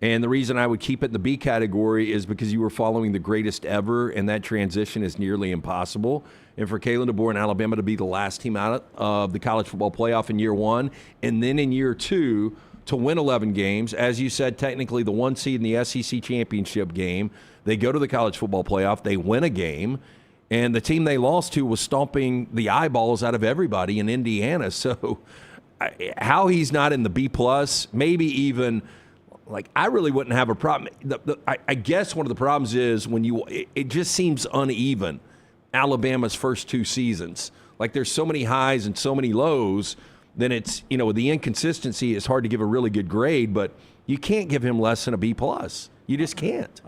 And the reason I would keep it in the B category is because you were following the greatest ever, and that transition is nearly impossible. And for Kalen DeBoer and Alabama to be the last team out of the college football playoff in year 1, and then in year 2 to win 11 games, as you said, technically the 1 seed in the SEC championship game, they go to the college football playoff, they win a game, and the team they lost to was stomping the eyeballs out of everybody in Indiana. So how he's not in the B+, maybe even – like, I really wouldn't have a problem. I guess one of the problems is when it just seems uneven, Alabama's first 2 seasons. Like, there's so many highs and so many lows, then it's, with the inconsistency, it's hard to give a really good grade, but you can't give him less than a B+. You just can't.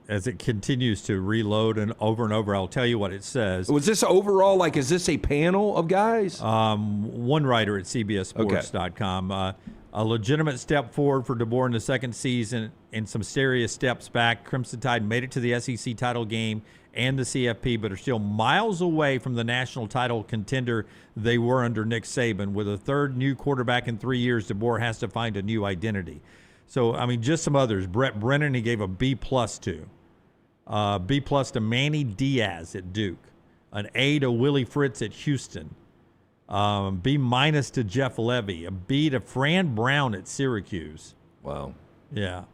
As it continues to reload and over, I'll tell you what it says. Was this overall, is this a panel of guys? One writer at CBSSports.com. A legitimate step forward for DeBoer in the second season and some serious steps back. Crimson Tide made it to the SEC title game and the CFP, but are still miles away from the national title contender they were under Nick Saban. With a third new quarterback in 3 years, DeBoer has to find a new identity. So, just some others. Brett Brennan, he gave a B+ to. B+ to Manny Diaz at Duke. An A to Willie Fritz at Houston. B- to Jeff Levy, a B to Fran Brown at Syracuse. Wow. Yeah.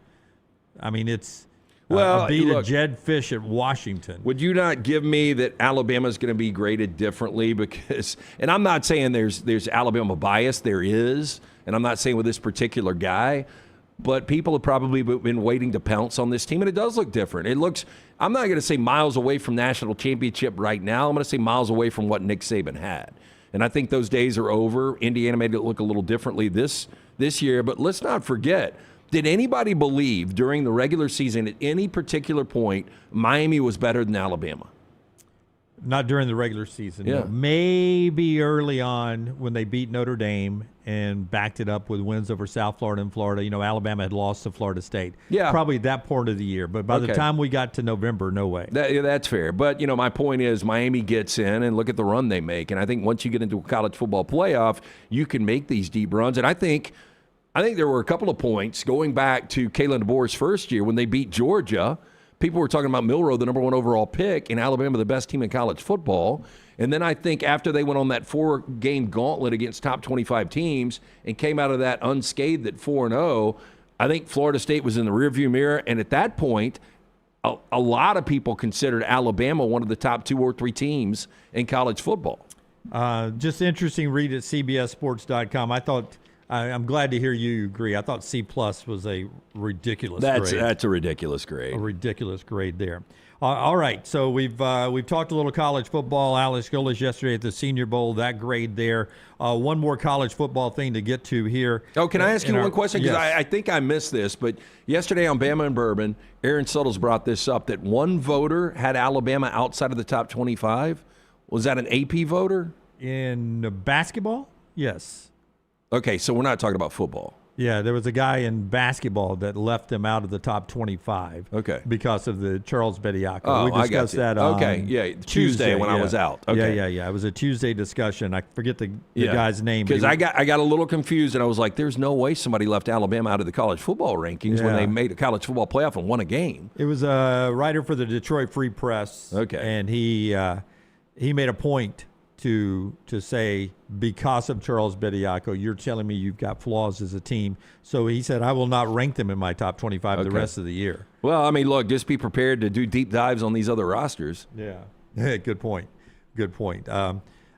It's a B to Jed Fish at Washington. Would you not give me that Alabama's going to be graded differently? Because, and I'm not saying there's Alabama bias, there is, and I'm not saying with this particular guy, but people have probably been waiting to pounce on this team, and it does look different. It looks, I'm not going to say miles away from national championship right now. I'm going to say miles away from what Nick Saban had. And I think those days are over. Indiana made it look a little differently this year. But let's not forget, did anybody believe during the regular season at any particular point Miami was better than Alabama? Not during the regular season. Yeah. No. Maybe early on when they beat Notre Dame and backed it up with wins over South Florida and Florida. Alabama had lost to Florida State. Yeah. Probably at that point of the year. But by the time we got to November, no way. That's fair. But, my point is Miami gets in and look at the run they make. And I think once you get into a college football playoff, you can make these deep runs. And I think there were a couple of points going back to Kalen DeBoer's first year when they beat Georgia. People were talking about Milroe, the number 1 overall pick, and Alabama, the best team in college football. And then I think after they went on that 4-game gauntlet against top 25 teams and came out of that unscathed at 4-0, I think Florida State was in the rearview mirror. And at that point, a lot of people considered Alabama one of the top 2 or 3 teams in college football. Just interesting read at CBSSports.com. I'm glad to hear you agree. I thought C+ was a ridiculous grade. That's a ridiculous grade. A ridiculous grade there. All right, so we've talked a little college football. Alex Golesh yesterday at the Senior Bowl, that grade there. One more college football thing to get to here. Oh, can I ask you one question? Because I think I missed this, but yesterday on Bama and Bourbon, Aaron Suttles brought this up, that one voter had Alabama outside of the top 25. Was that an AP voter? In basketball? Yes. Okay, so we're not talking about football. Yeah, there was a guy in basketball that left them out of the top 25. Okay. Because of the Charles Bediako. Oh, we discussed that on Tuesday when I was out. Okay. Yeah. It was a Tuesday discussion. I forget the guy's name. Because I got a little confused, and I was like, there's no way somebody left Alabama out of the college football rankings when they made a college football playoff and won a game. It was a writer for the Detroit Free Press. Okay. And he made a point to say, because of Charles Bediako, you're telling me you've got flaws as a team. So he said, I will not rank them in my top 25 the rest of the year. Well, I mean, look, just be prepared to do deep dives on these other rosters. Yeah. Good point. Good point.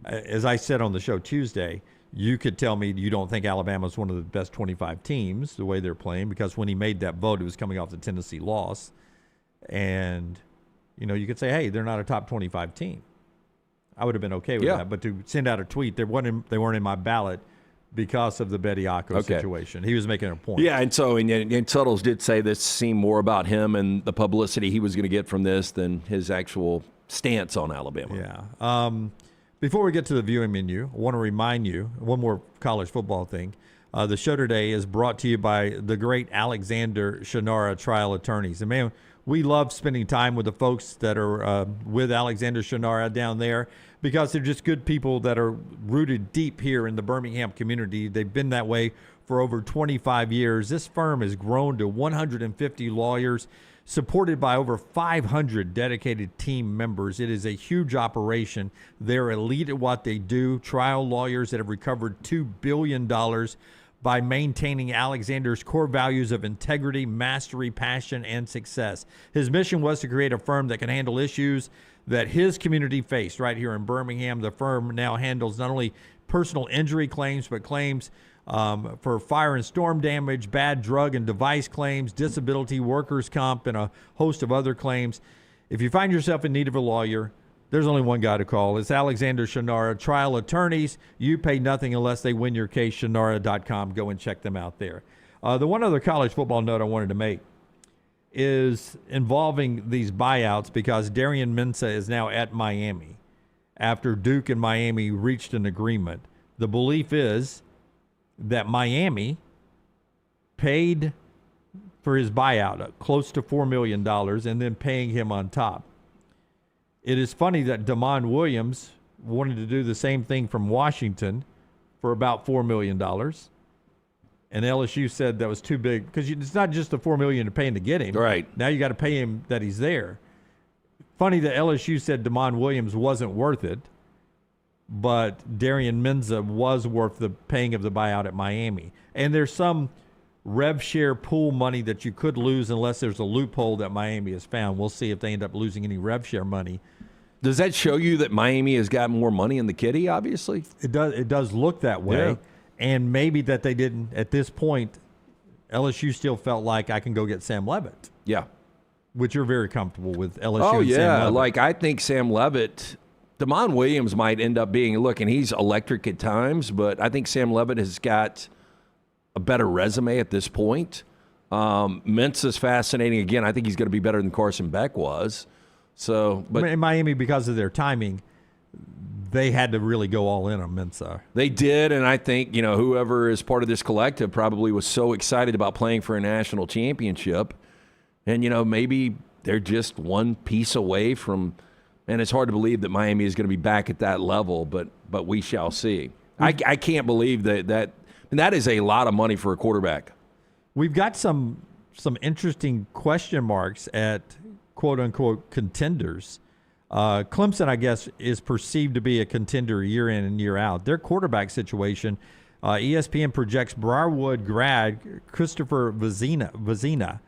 As I said on the show Tuesday, you could tell me you don't think Alabama's one of the best 25 teams the way they're playing, because when he made that vote, it was coming off the Tennessee loss. And, you could say, hey, they're not a top 25 team. I would have been okay with that. But to send out a tweet, they weren't in my ballot because of the Bediako situation. He was making a point. Yeah, and so and Suttles did say this seemed more about him and the publicity he was going to get from this than his actual stance on Alabama. Yeah. Before we get to the viewing menu, I want to remind you one more college football thing. The show today is brought to you by the great Alexander Shannara trial attorneys. And man, we love spending time with the folks that are with Alexander Shannara down there, because they're just good people that are rooted deep here in the Birmingham community. They've been that way for over 25 years. This firm has grown to 150 lawyers, supported by over 500 dedicated team members. It is a huge operation. They're elite at what they do. Trial lawyers that have recovered $2 billion by maintaining Alexander's core values of integrity, mastery, passion, and success. His mission was to create a firm that can handle issues that his community faced right here in Birmingham. The firm now handles not only personal injury claims, but claims for fire and storm damage, bad drug and device claims, disability, workers' comp, and a host of other claims. If you find yourself in need of a lawyer, there's only one guy to call. It's Alexander Shannara Trial Attorneys. You pay nothing unless they win your case. Shannara.com. Go and check them out there. The one other college football note I wanted to make is involving these buyouts, because Darian Mensah is now at Miami after Duke and Miami reached an agreement. The belief is that Miami paid for his buyout close to $4 million and then paying him on top. It is funny that Damon Williams wanted to do the same thing from Washington for about $4 million. And LSU said that was too big, because it's not just the $4 million you're paying to get him. Right. Now you got to pay him that he's there. Funny that LSU said Damon Williams wasn't worth it, but Darian Mensah was worth the paying of the buyout at Miami. And there's some rev share pool money that you could lose unless there's a loophole that Miami has found. We'll see if they end up losing any rev share money. Does that show you that Miami has got more money in the kitty, obviously? It does. It does look that way. Yeah. And maybe that they didn't, at this point, LSU still felt like I can go get Sam Levitt. Yeah. Which you're very comfortable with LSU Oh, and yeah. Sam Levitt. Like, I think Sam Levitt, Damon Williams might end up being, look, and he's electric at times, but I think Sam Levitt has got a better resume at this point. Mensah's fascinating. Again, I think he's going to be better than Carson Beck was. So, but in Miami, because of their timing, they had to really go all in on Mensah. They did, and I think, whoever is part of this collective probably was so excited about playing for a national championship. And, maybe they're just one piece away from, and it's hard to believe that Miami is going to be back at that level, but we shall see. I can't believe that is a lot of money for a quarterback. We've got some interesting question marks at quote-unquote contenders. Clemson, I guess, is perceived to be a contender year in and year out. Their quarterback situation, ESPN projects Briarwood grad Christopher Vazina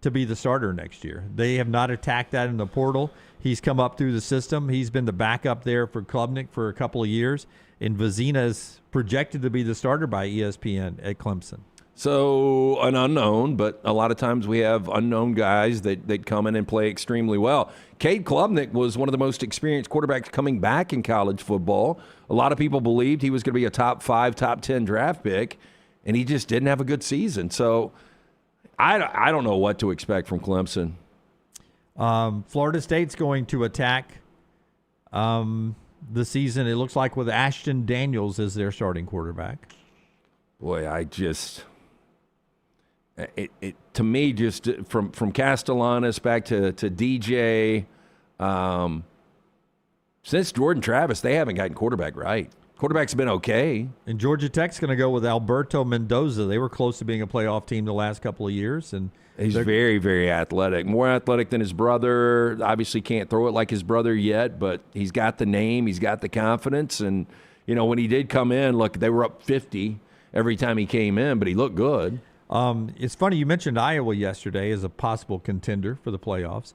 to be the starter next year. They have not attacked that in the portal. He's come up through the system. He's been the backup there for Klubnik for a couple of years, and Vazina is projected to be the starter by ESPN at Clemson. So an unknown, but a lot of times we have unknown guys that come in and play extremely well. Cade Klubnik was one of the most experienced quarterbacks coming back in college football. A lot of people believed he was going to be a top 5, top 10 draft pick, and he just didn't have a good season. So I don't know what to expect from Clemson. Florida State's going to attack the season, it looks like, with Ashton Daniels as their starting quarterback. Boy, to me, just from Castellanos back to DJ, since Jordan Travis, they haven't gotten quarterback right. Quarterback's been okay. And Georgia Tech's going to go with Alberto Mendoza. They were close to being a playoff team the last couple of years. And he's very, very athletic. More athletic than his brother. Obviously can't throw it like his brother yet, but he's got the name. He's got the confidence. And, you know, when he did come in, look, they were up 50 every time he came in, but he looked good. It's funny, you mentioned Iowa yesterday as a possible contender for the playoffs.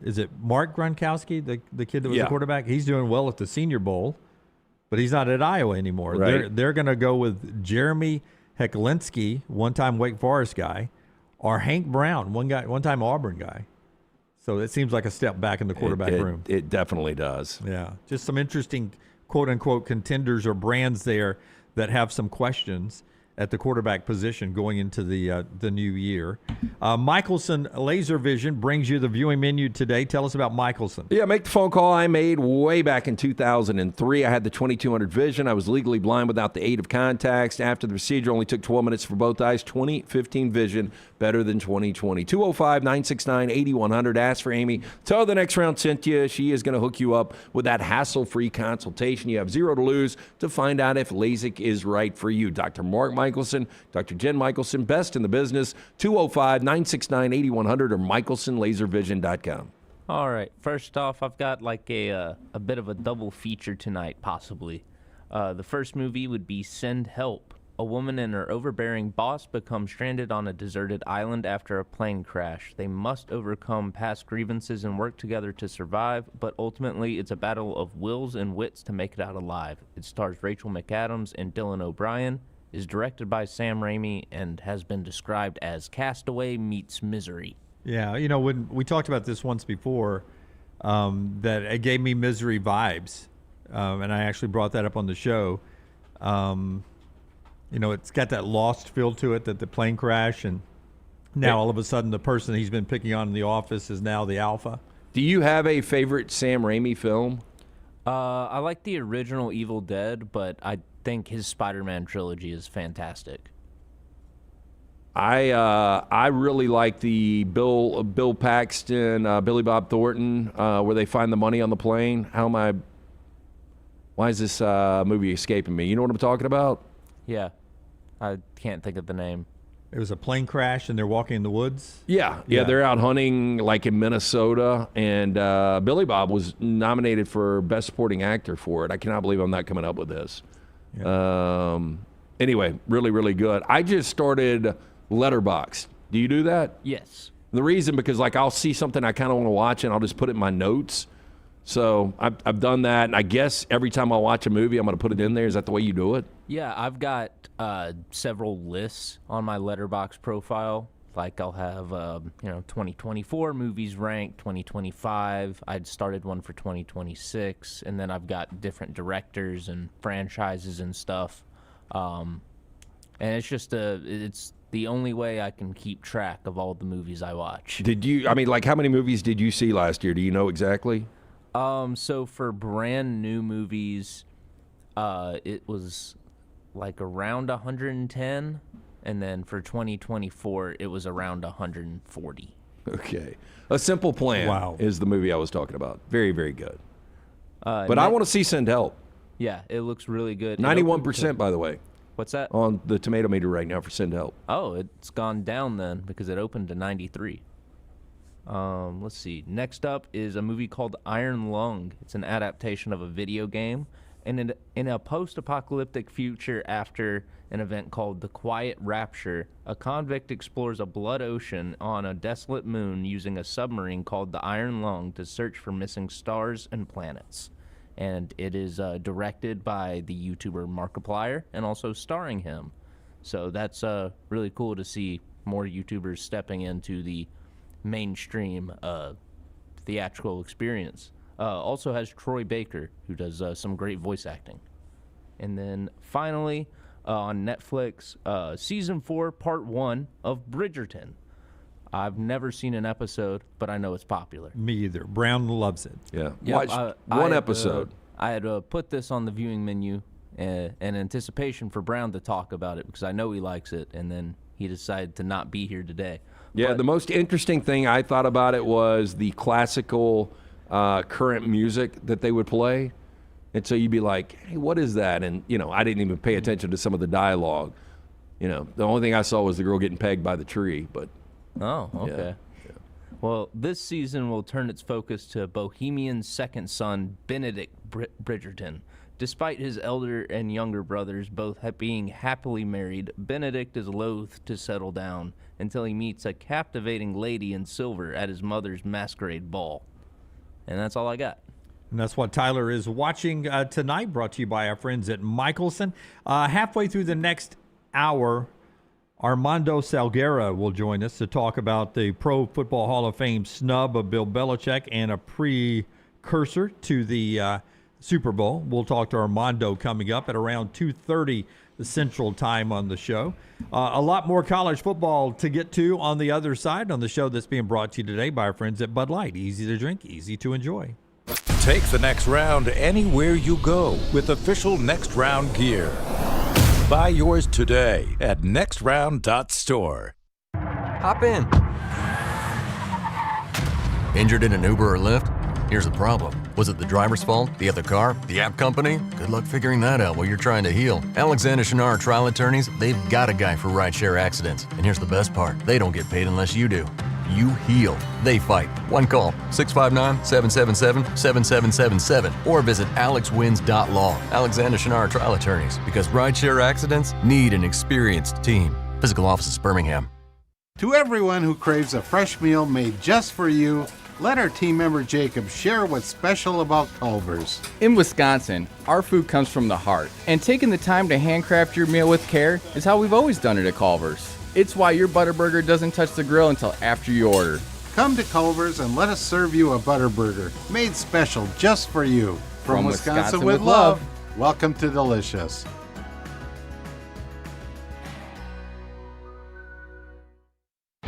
Is it Mark Gronkowski, the kid that was the quarterback? He's doing well at the Senior Bowl, but he's not at Iowa anymore. Right. They're going to go with Jeremy Hecklinski, one-time Wake Forest guy, or Hank Brown, one-time Auburn guy. So it seems like a step back in the quarterback room. It definitely does. Yeah, just some interesting quote-unquote contenders or brands there that have some questions at the quarterback position going into the new year. Michelson Laser Vision brings you the viewing menu today. Tell us about Michelson. Yeah, make the phone call I made way back in 2003. I had the 2200 vision. I was legally blind without the aid of contacts. After the procedure, only took 12 minutes for both eyes. 20/15 vision, better than 20/20. 205-969-8100. Ask for Amy. Tell her the next round sent you. She is going to hook you up with that hassle-free consultation. You have zero to lose to find out if LASIK is right for you. Dr. Mark Michelson, Dr. Jen Michelson, best in the business. 205-969-8100 or michelsonlaservision.com. All right. First off, I've got like a bit of a double feature tonight, possibly. The first movie would be Send Help. A woman and her overbearing boss become stranded on a deserted island after a plane crash. They must overcome past grievances and work together to survive, but ultimately it's a battle of wills and wits to make it out alive. It stars Rachel McAdams and Dylan O'Brien, is directed by Sam Raimi, and has been described as Castaway meets Misery. Yeah, you know, when we talked about this once before, that it gave me Misery vibes, and I actually brought that up on the show. You know, it's got that Lost feel to it, that the plane crash, and now all of a sudden the person he's been picking on in the office is now the alpha. Do you have a favorite Sam Raimi film? I like the original Evil Dead, but I think his Spider-Man trilogy is fantastic. I really like the Bill Paxton, Billy Bob Thornton, where they find the money on the plane. Why is this movie escaping me? You know what I'm talking about? Yeah, I can't think of the name. It was a plane crash and they're walking in the woods? Yeah, they're out hunting like in Minnesota, and Billy Bob was nominated for Best Supporting Actor for it. I cannot believe I'm not coming up with this. Yeah. Anyway, really, really good. I just started Letterboxd. Do you do that? Yes. The reason, because like I'll see something I kind of want to watch and I'll just put it in my notes. So I've done that, and I guess every time I watch a movie, I'm going to put it in there. Is that the way you do it? Yeah, I've got several lists on my Letterboxd profile. Like I'll have, 2024 movies ranked, 2025. I'd started one for 2026, and then I've got different directors and franchises and stuff. And it's just it's the only way I can keep track of all the movies I watch. How many movies did you see last year? Do you know exactly? So for brand new movies, it was like around 110, and then for 2024, it was around 140. Okay. A Simple Plan is the movie I was talking about. Very, very good. But I want to see Send Help. Yeah, it looks really good. 91%, by the way. What's that? On the tomato meter right now for Send Help. Oh, it's gone down then because it opened to 93. Let's see. Next up is a movie called Iron Lung. It's an adaptation of a video game. And in a post-apocalyptic future after an event called The Quiet Rapture, a convict explores a blood ocean on a desolate moon using a submarine called the Iron Lung to search for missing stars and planets. And it is directed by the YouTuber Markiplier and also starring him. So that's really cool to see more YouTubers stepping into the mainstream theatrical experience. Also has Troy Baker, who does some great voice acting. And then finally, on Netflix, Season 4, Part 1 of Bridgerton. I've never seen an episode, but I know it's popular. Me either. Brown loves it. Yeah. Watched one episode. I had put this on the viewing menu in anticipation for Brown to talk about it because I know he likes it, and then he decided to not be here today. Yeah, the most interesting thing I thought about it was the classical current music that they would play. And so you'd be like, hey, what is that? And, I didn't even pay attention to some of the dialogue. The only thing I saw was the girl getting pegged by the tree. But Oh, okay. Yeah. Well, this season will turn its focus to Bohemian's second son, Benedict Bridgerton. Despite his elder and younger brothers both being happily married, Benedict is loath to settle down until he meets a captivating lady in silver at his mother's masquerade ball. And that's all I got. And that's what Tyler is watching tonight, brought to you by our friends at Michelson. Halfway through the next hour, Armando Salguero will join us to talk about the Pro Football Hall of Fame snub of Bill Belichick and a precursor to the Super Bowl. We'll talk to Armando coming up at around 2:30 the Central Time on the show. A lot more college football to get to on the other side on the show that's being brought to you today by our friends at Bud Light. Easy to drink, easy to enjoy. Take the next round anywhere you go with official Next Round gear. Buy yours today at nextround.store. Hop in. Injured in an Uber or Lyft? Here's the problem. Was it the driver's fault? The other car? The app company? Good luck figuring that out while you're trying to heal. Alexander Shinar Trial Attorneys, they've got a guy for rideshare accidents. And here's the best part. They don't get paid unless you do. You heal. They fight. One call, 659-777-7777. Or visit alexwins.law. Alexander Shinar Trial Attorneys. Because rideshare accidents need an experienced team. Physical offices, Birmingham. To everyone who craves a fresh meal made just for you, let our team member Jacob share what's special about Culver's. In Wisconsin, our food comes from the heart, and taking the time to handcraft your meal with care is how we've always done it at Culver's. It's why your Butterburger doesn't touch the grill until after you order. Come to Culver's and let us serve you a Butterburger made special just for you. From Wisconsin with love, welcome to Delicious.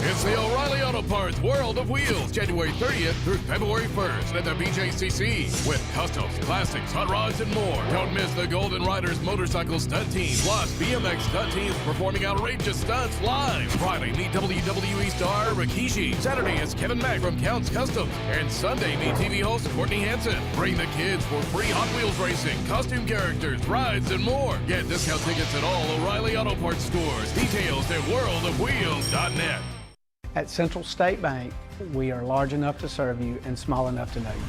It's the O'Reilly Auto Parts World of Wheels, January 30th through February 1st at the BJCC with customs, classics, hot rods, and more. Don't miss the Golden Riders motorcycle stunt team, plus BMX stunt teams performing outrageous stunts live. Friday, meet WWE star Rikishi. Saturday is Kevin Mack from Counts Customs. And Sunday, meet TV host Courtney Hansen. Bring the kids for free Hot Wheels racing, costume characters, rides, and more. Get discount tickets at all O'Reilly Auto Parts stores. Details at worldofwheels.net. At Central State Bank, we are large enough to serve you and small enough to know you.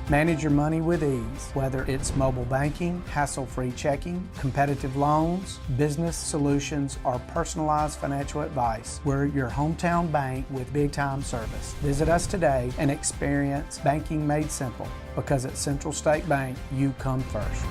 Manage your money with ease, whether it's mobile banking, hassle-free checking, competitive loans, business solutions, or personalized financial advice. We're your hometown bank with big-time service. Visit us today and experience banking made simple, because at Central State Bank, you come first.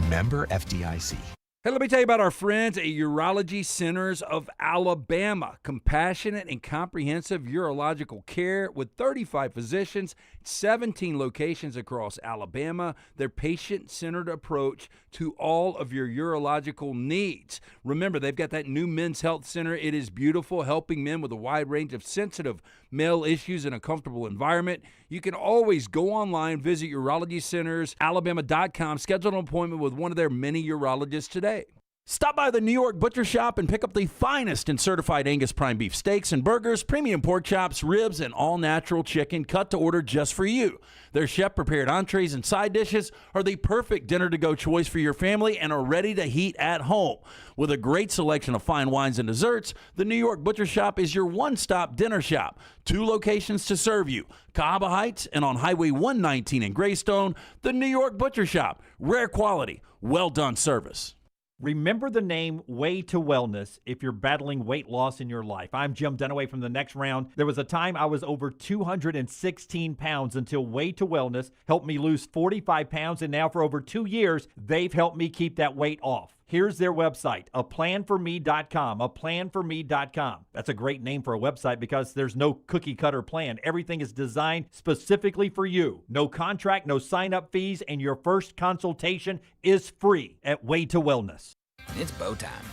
Member FDIC. Hey, let me tell you about our friends at Urology Centers of Alabama. Compassionate and comprehensive urological care with 35 physicians, 17 locations across Alabama. Their patient-centered approach to all of your urological needs. Remember, they've got that new men's health center. It is beautiful, helping men with a wide range of sensitive male issues in a comfortable environment. You can always go online, visit urologycentersalabama.com, schedule an appointment with one of their many urologists today. Stop by the New York Butcher Shop and pick up the finest in certified Angus prime beef steaks and burgers, premium pork chops, ribs, and all-natural chicken cut to order just for you. Their chef-prepared entrees and side dishes are the perfect dinner-to-go choice for your family and are ready to heat at home. With a great selection of fine wines and desserts, the New York Butcher Shop is your one-stop dinner shop. 2 locations to serve you, Cahaba Heights and on Highway 119 in Greystone. The New York Butcher Shop, rare quality, well-done service. Remember the name Way to Wellness if you're battling weight loss in your life. I'm Jim Dunaway from the Next Round. There was a time I was over 216 pounds until Way to Wellness helped me lose 45 pounds, and now for over 2 years, they've helped me keep that weight off. Here's their website, aplanforme.com, aplanforme.com. That's a great name for a website because there's no cookie-cutter plan. Everything is designed specifically for you. No contract, no sign-up fees, and your first consultation is free at Way to Wellness. It's bow time.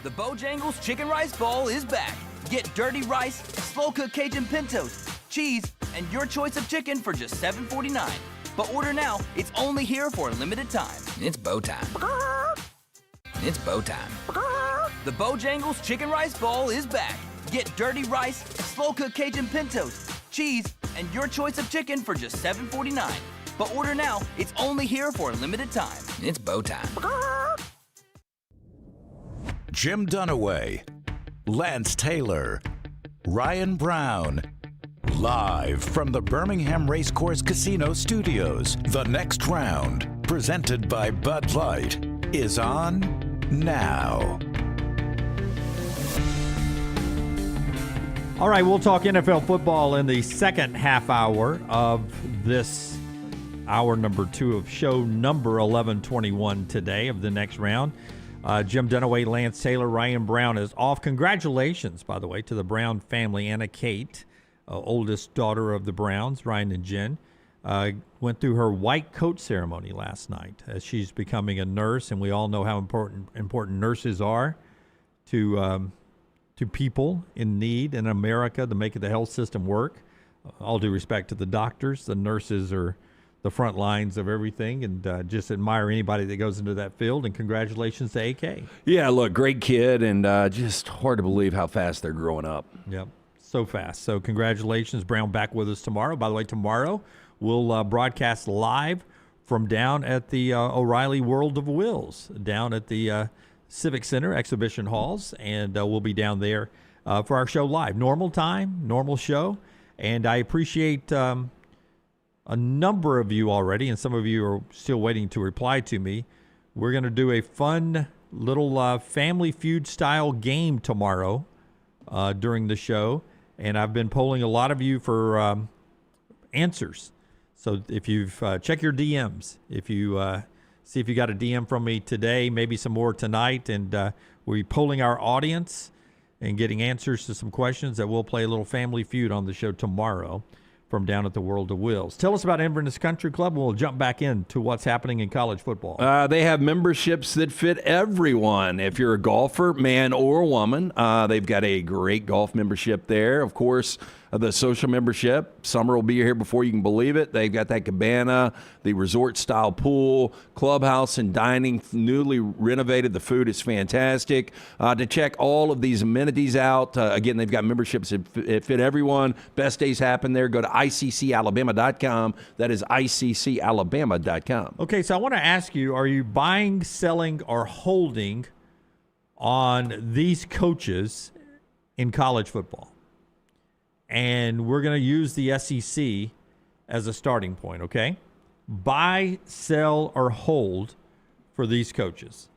The Bojangles Chicken Rice Bowl is back. Get dirty rice, slow-cooked Cajun pintos, cheese, and your choice of chicken for just $7.49. But order now. It's only here for a limited time. It's bow time. It's bow time. The Bojangles Chicken Rice Bowl is back. Get dirty rice, slow-cooked Cajun pintos, cheese, and your choice of chicken for just $7.49. But order now. It's only here for a limited time. It's bow time. Jim Dunaway, Lance Taylor, Ryan Brown. Live from the Birmingham Racecourse Casino Studios, the next round, presented by Bud Light, is on now. All right, we'll talk NFL football in the second half hour of this hour number 2 of show number 1121 today of the next round. Jim Dunaway, Lance Taylor, Ryan Brown is off. Congratulations, by the way, to the Brown family. Anna Kate, oldest daughter of the Browns, Ryan and Jen, went through her white coat ceremony last night as she's becoming a nurse, and we all know how important nurses are to people in need in America to make the health system work. All due respect to the doctors, the nurses are the front lines of everything, and just admire anybody that goes into that field, and congratulations to AK. Yeah, look, great kid, and just hard to believe how fast they're growing up. Yep, so fast. So congratulations. Brown back with us tomorrow. By the way, tomorrow we'll broadcast live from down at the O'Reilly World of Wills, down at the Civic Center Exhibition Halls, and we'll be down there for our show live. Normal time, normal show, and I appreciate a number of you already, and some of you are still waiting to reply to me. We're going to do a fun little Family Feud style game tomorrow during the show, and I've been polling a lot of you for answers. So if you've check your DMs, if you see if you got a DM from me today, maybe some more tonight, and we're polling our audience and getting answers to some questions that we'll play a little Family Feud on the show tomorrow from down at the World of Wills. Tell us about Inverness Country Club, and we'll jump back into what's happening in college football. They have memberships that fit everyone. If you're a golfer, man or woman, they've got a great golf membership there. Of course, the social membership. Summer will be here before you can believe it. They've got that cabana, the resort-style pool, clubhouse and dining, newly renovated. The food is fantastic. To check all of these amenities out, again, they've got memberships that fit everyone. Best days happen there. Go to iccalabama.com. That is iccalabama.com. Okay, so I want to ask you, are you buying, selling, or holding on these coaches in college football? And we're going to use the SEC as a starting point, okay? Buy, sell, or hold for these coaches.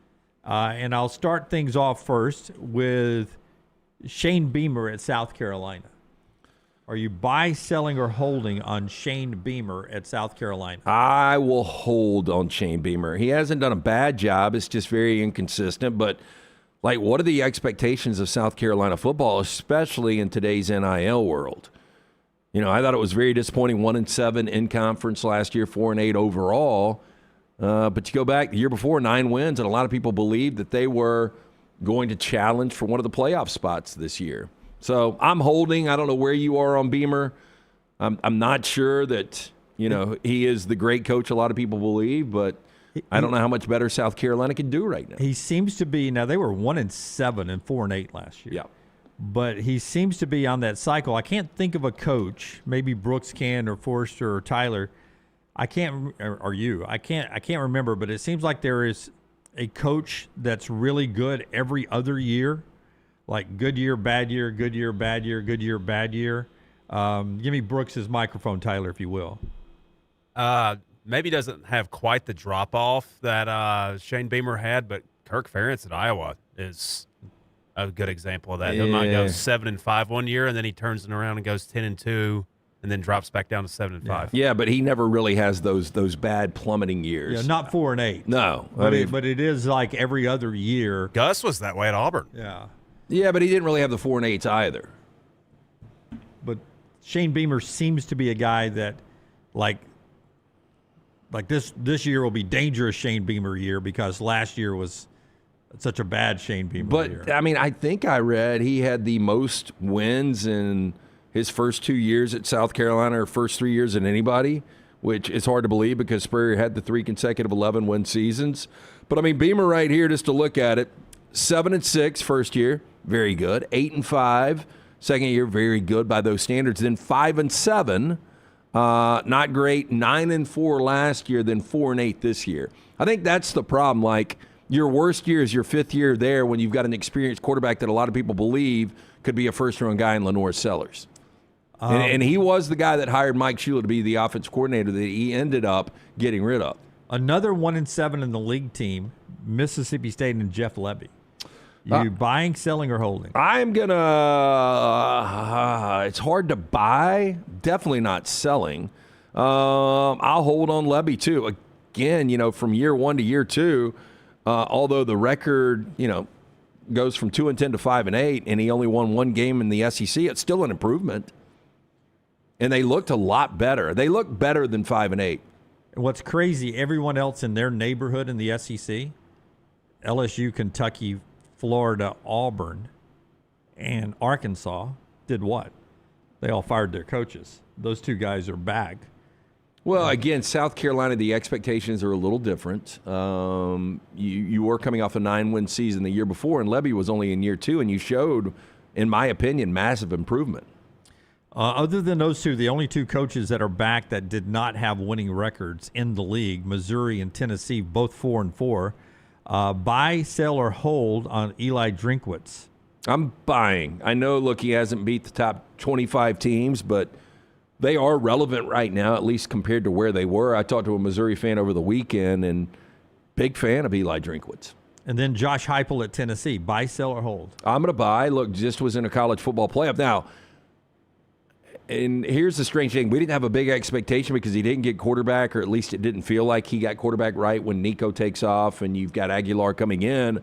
And I'll start things off first with Shane Beamer at South Carolina. Are you buy, selling, or holding on Shane Beamer at South Carolina? I will hold on Shane Beamer. He hasn't done a bad job. It's just very inconsistent, but like, what are the expectations of South Carolina football, especially in today's NIL world? You know, I thought it was very disappointing, 1-7 in conference last year, 4-8 overall. But you go back the year before, 9 wins, and a lot of people believed that they were going to challenge for one of the playoff spots this year. So I'm holding. I don't know where you are on Beamer. I'm not sure that, you know, he is the great coach a lot of people believe, but I don't know how much better South Carolina can do right now. He seems to be, now they were 1-7 and 4-8 last year. Yeah. But he seems to be on that cycle. I can't think of a coach, maybe Brooks can, or Forrester, or Tyler. I can't remember, but it seems like there is a coach that's really good every other year, like good year, bad year, good year, bad year, good year, bad year. Give me Brooks's microphone, Tyler, if you will. Maybe doesn't have quite the drop-off that Shane Beamer had, but Kirk Ferentz at Iowa is a good example of that. He might go 7-5 one year, and then he turns it around and goes 10-2, and then drops back down to 7-5. Yeah, but he never really has those bad plummeting years. Yeah, not 4-8. No. But it is like every other year. Gus was that way at Auburn. Yeah. Yeah, but he didn't really have the 4-8s either. But Shane Beamer seems to be a guy that, like this year will be dangerous Shane Beamer year because last year was such a bad Shane Beamer year. But, I mean, I think I read he had the most wins in his first 2 years at South Carolina, or first 3 years than anybody, which is hard to believe because Spurrier had the 3 consecutive 11-win seasons. But, I mean, Beamer right here, just to look at it, 7-6 first year, very good. 8-5, second year, very good by those standards. Then 5-7, not great. 9-4 last year, then 4-8 this year. I think that's the problem. Like, your worst year is your fifth year there when you've got an experienced quarterback that a lot of people believe could be a first-round guy in Lenore Sellers. And he was the guy that hired Mike Shula to be the offensive coordinator that he ended up getting rid of. Another 1-7 in the league team, Mississippi State and Jeff Levy. You buying, selling, or holding? I'm going to it's hard to buy. Definitely not selling. I'll hold on Levy, too. Again, from year one to year two, although the record, goes from 2-10 to 5-8, and he only won one game in the SEC, it's still an improvement. And they looked a lot better. They look better than 5-8. What's crazy, everyone else in their neighborhood in the SEC, LSU, Kentucky, Florida, Auburn, and Arkansas, did what? They all fired their coaches. Those two guys are back. Well, again, South Carolina, the expectations are a little different. You were coming off a 9-win season the year before, and Levy was only in year two, and you showed, in my opinion, massive improvement. Other than those two, the only two coaches that are back that did not have winning records in the league, Missouri and Tennessee, both 4-4. Buy, sell, or hold on Eli Drinkwitz? I'm buying. I know, look, he hasn't beat the top 25 teams, but they are relevant right now, at least compared to where they were. I talked to a Missouri fan over the weekend, and big fan of Eli Drinkwitz. And then Josh Heupel at Tennessee. Buy, sell, or hold? I'm going to buy. Look, just was in a college football playoff. Now, and here's the strange thing. We didn't have a big expectation because he didn't get quarterback, or at least it didn't feel like he got quarterback right when Nico takes off and you've got Aguilar coming in.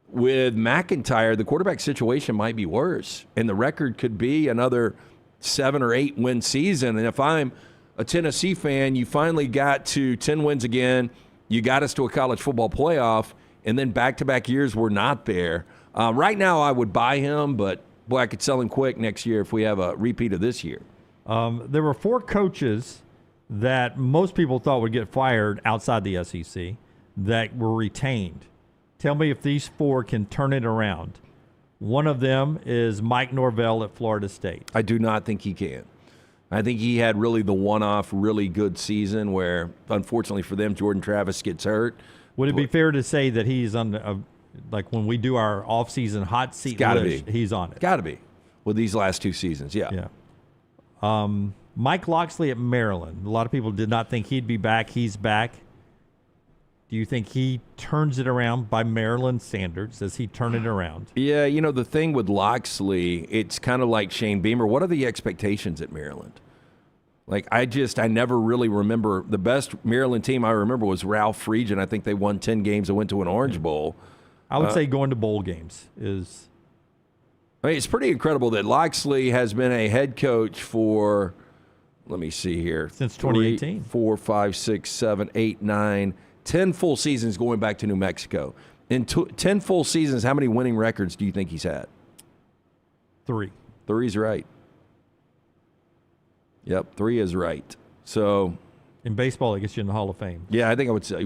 With McIntyre, the quarterback situation might be worse, and the record could be another 7 or 8 win season. And if I'm a Tennessee fan, you finally got to 10 wins again. You got us to a college football playoff, and then back-to-back years we're not there. Right now I would buy him, but boy, I could sell him quick next year if we have a repeat of this year. There were 4 coaches that most people thought would get fired outside the SEC that were retained. Tell me if these 4 can turn it around. One of them is Mike Norvell at Florida State. I do not think he can. I think he had really the one-off really good season where, unfortunately for them, Jordan Travis gets hurt. Would it be fair to say that he's on like when we do our off-season hot seat list, he's on it? Got to be. With these last 2 seasons, yeah. Mike Locksley at Maryland. A lot of people did not think he'd be back. He's back. Do you think he turns it around by Maryland standards? Does he turn it around? Yeah, the thing with Locksley, it's kind of like Shane Beamer. What are the expectations at Maryland? Like, I never really remember. The best Maryland team I remember was Ralph Friedgen. I think they won 10 games and went to an Orange Bowl. I would say going to bowl games is. I mean, it's pretty incredible that Locksley has been a head coach for, let me see here. Since 2018. 3, 4, 5, 6, 7, 8, 9, 10 full seasons going back to New Mexico. In 10 full seasons, how many winning records do you think he's had? 3. 3's right. Yep, 3 is right. So in baseball, it gets you in the Hall of Fame. Yeah, I think I would say,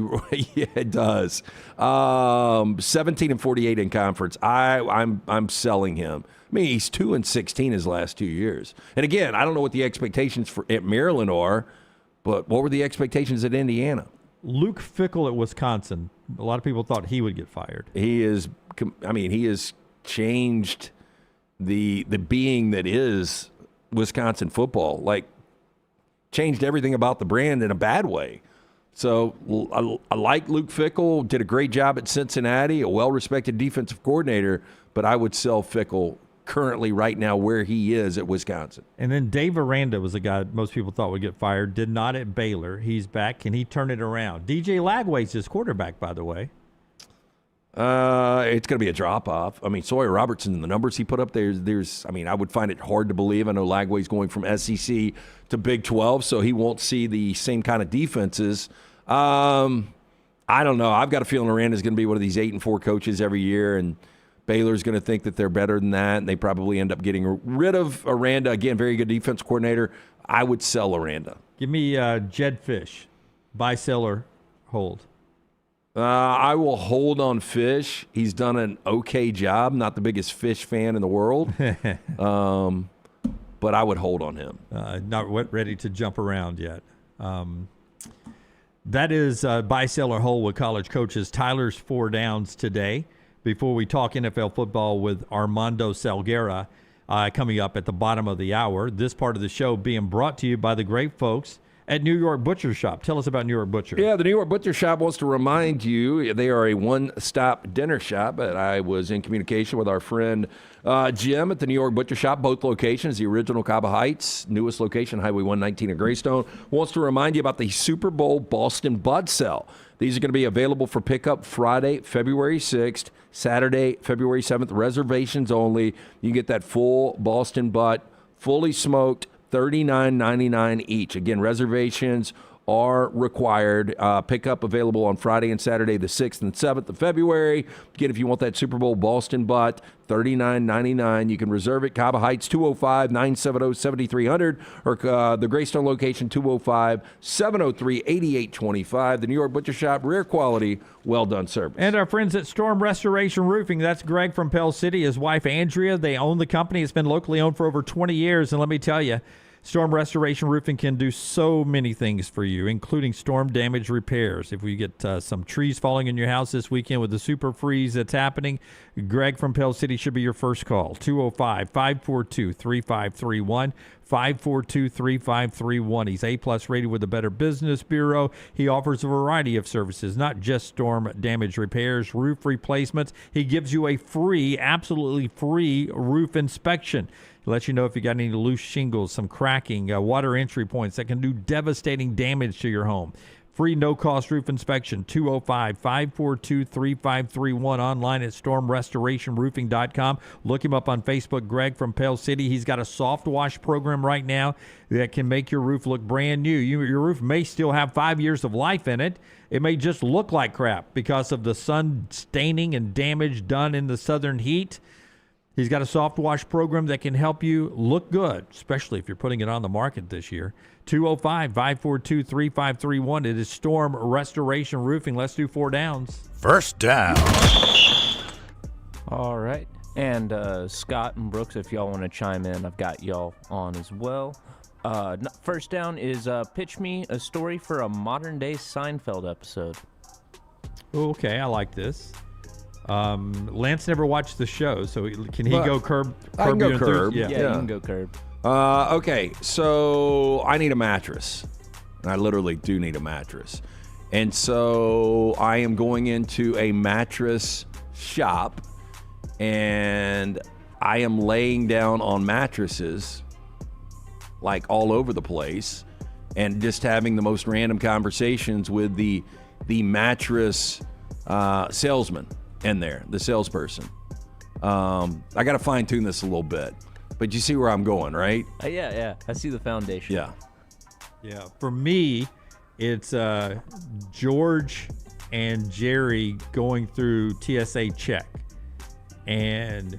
yeah, it does. 17-48 in conference. I'm selling him. I mean, he's 2-16 his last 2 years. And again, I don't know what the expectations at Maryland are, but what were the expectations at Indiana? Luke Fickell at Wisconsin. A lot of people thought he would get fired. He has changed the being that is Wisconsin football. Like, changed everything about the brand in a bad way. So I like Luke Fickell, did a great job at Cincinnati, a well-respected defensive coordinator, but I would sell Fickell currently right now where he is at Wisconsin. And then Dave Aranda was a guy most people thought would get fired, did not at Baylor. He's back. Can he turn it around? DJ Lagway's his quarterback, by the way. It's going to be a drop-off. I mean, Sawyer Robertson, the numbers he put up there, I would find it hard to believe. I know Lagway's going from SEC to Big 12, so he won't see the same kind of defenses. I don't know. I've got a feeling Aranda's going to be one of these 8-4 coaches every year, and Baylor's going to think that they're better than that, and they probably end up getting rid of Aranda. Again, very good defense coordinator. I would sell Aranda. Give me Jed Fish. Buy, sell, or hold. I will hold on Fish. He's done an okay job. Not the biggest Fish fan in the world, but I would hold on him. Not ready to jump around yet. That is Buy, Sell, or Hold with college coaches Tyler's 4 Downs today. Before we talk NFL football with Armando Salguero coming up at the bottom of the hour. This part of the show being brought to you by the great folks at New York Butcher Shop. Tell us about New York Butcher. Yeah, the New York Butcher Shop wants to remind you they are a one-stop dinner shop. But I was in communication with our friend Jim at the New York Butcher Shop. Both locations, the original Cabo Heights, newest location, Highway 119 in Greystone. Wants to remind you about the Super Bowl Boston Butt Sale. These are going to be available for pickup Friday, February 6th, Saturday, February 7th. Reservations only. You can get that full Boston butt, fully smoked, $39.99 each. Again, reservations are required. Pickup available on Friday and Saturday, the 6th and 7th of February. Again, if you want that Super Bowl Boston butt, $39.99. You can reserve it. Cabo Heights, 205-970-7300, or the Greystone location, 205-703-8825. The New York Butcher Shop, rare quality, well-done service. And our friends at Storm Restoration Roofing. That's Greg from Pell City, his wife Andrea. They own the company. It's been locally owned for over 20 years. And let me tell you, Storm Restoration Roofing can do so many things for you, including storm damage repairs. If we get some trees falling in your house this weekend with the super freeze that's happening, Greg from Pell City should be your first call. 205-542-3531. 542-3531. He's A-plus rated with the Better Business Bureau. He offers a variety of services, not just storm damage repairs, roof replacements. He gives you a free, absolutely free roof inspection. He lets you know if you got any loose shingles, some cracking, water entry points that can do devastating damage to your home. Free no-cost roof inspection, 205-542-3531, online at stormrestorationroofing.com. Look him up on Facebook, Greg from Pell City. He's got a soft wash program right now that can make your roof look brand new. Your roof may still have 5 years of life in it. It may just look like crap because of the sun staining and damage done in the southern heat. He's got a soft wash program that can help you look good, especially if you're putting it on the market this year. 205-542-3531. It is Storm Restoration Roofing. Let's do 4 Downs. First down. All right. And Scott and Brooks, if y'all want to chime in, I've got y'all on as well. First down is pitch me a story for a modern-day Seinfeld episode. Okay, I like this. Lance never watched the show, so can he go curb? I can go curb. Yeah, you can go curb. Okay, so I need a mattress. I literally do need a mattress. And so I am going into a mattress shop, and I am laying down on mattresses like all over the place and just having the most random conversations with the mattress salesman in there, the salesperson. I got to fine tune this a little bit, but you see where I'm going, right? Yeah. I see the foundation. Yeah. For me, it's George and Jerry going through TSA check, and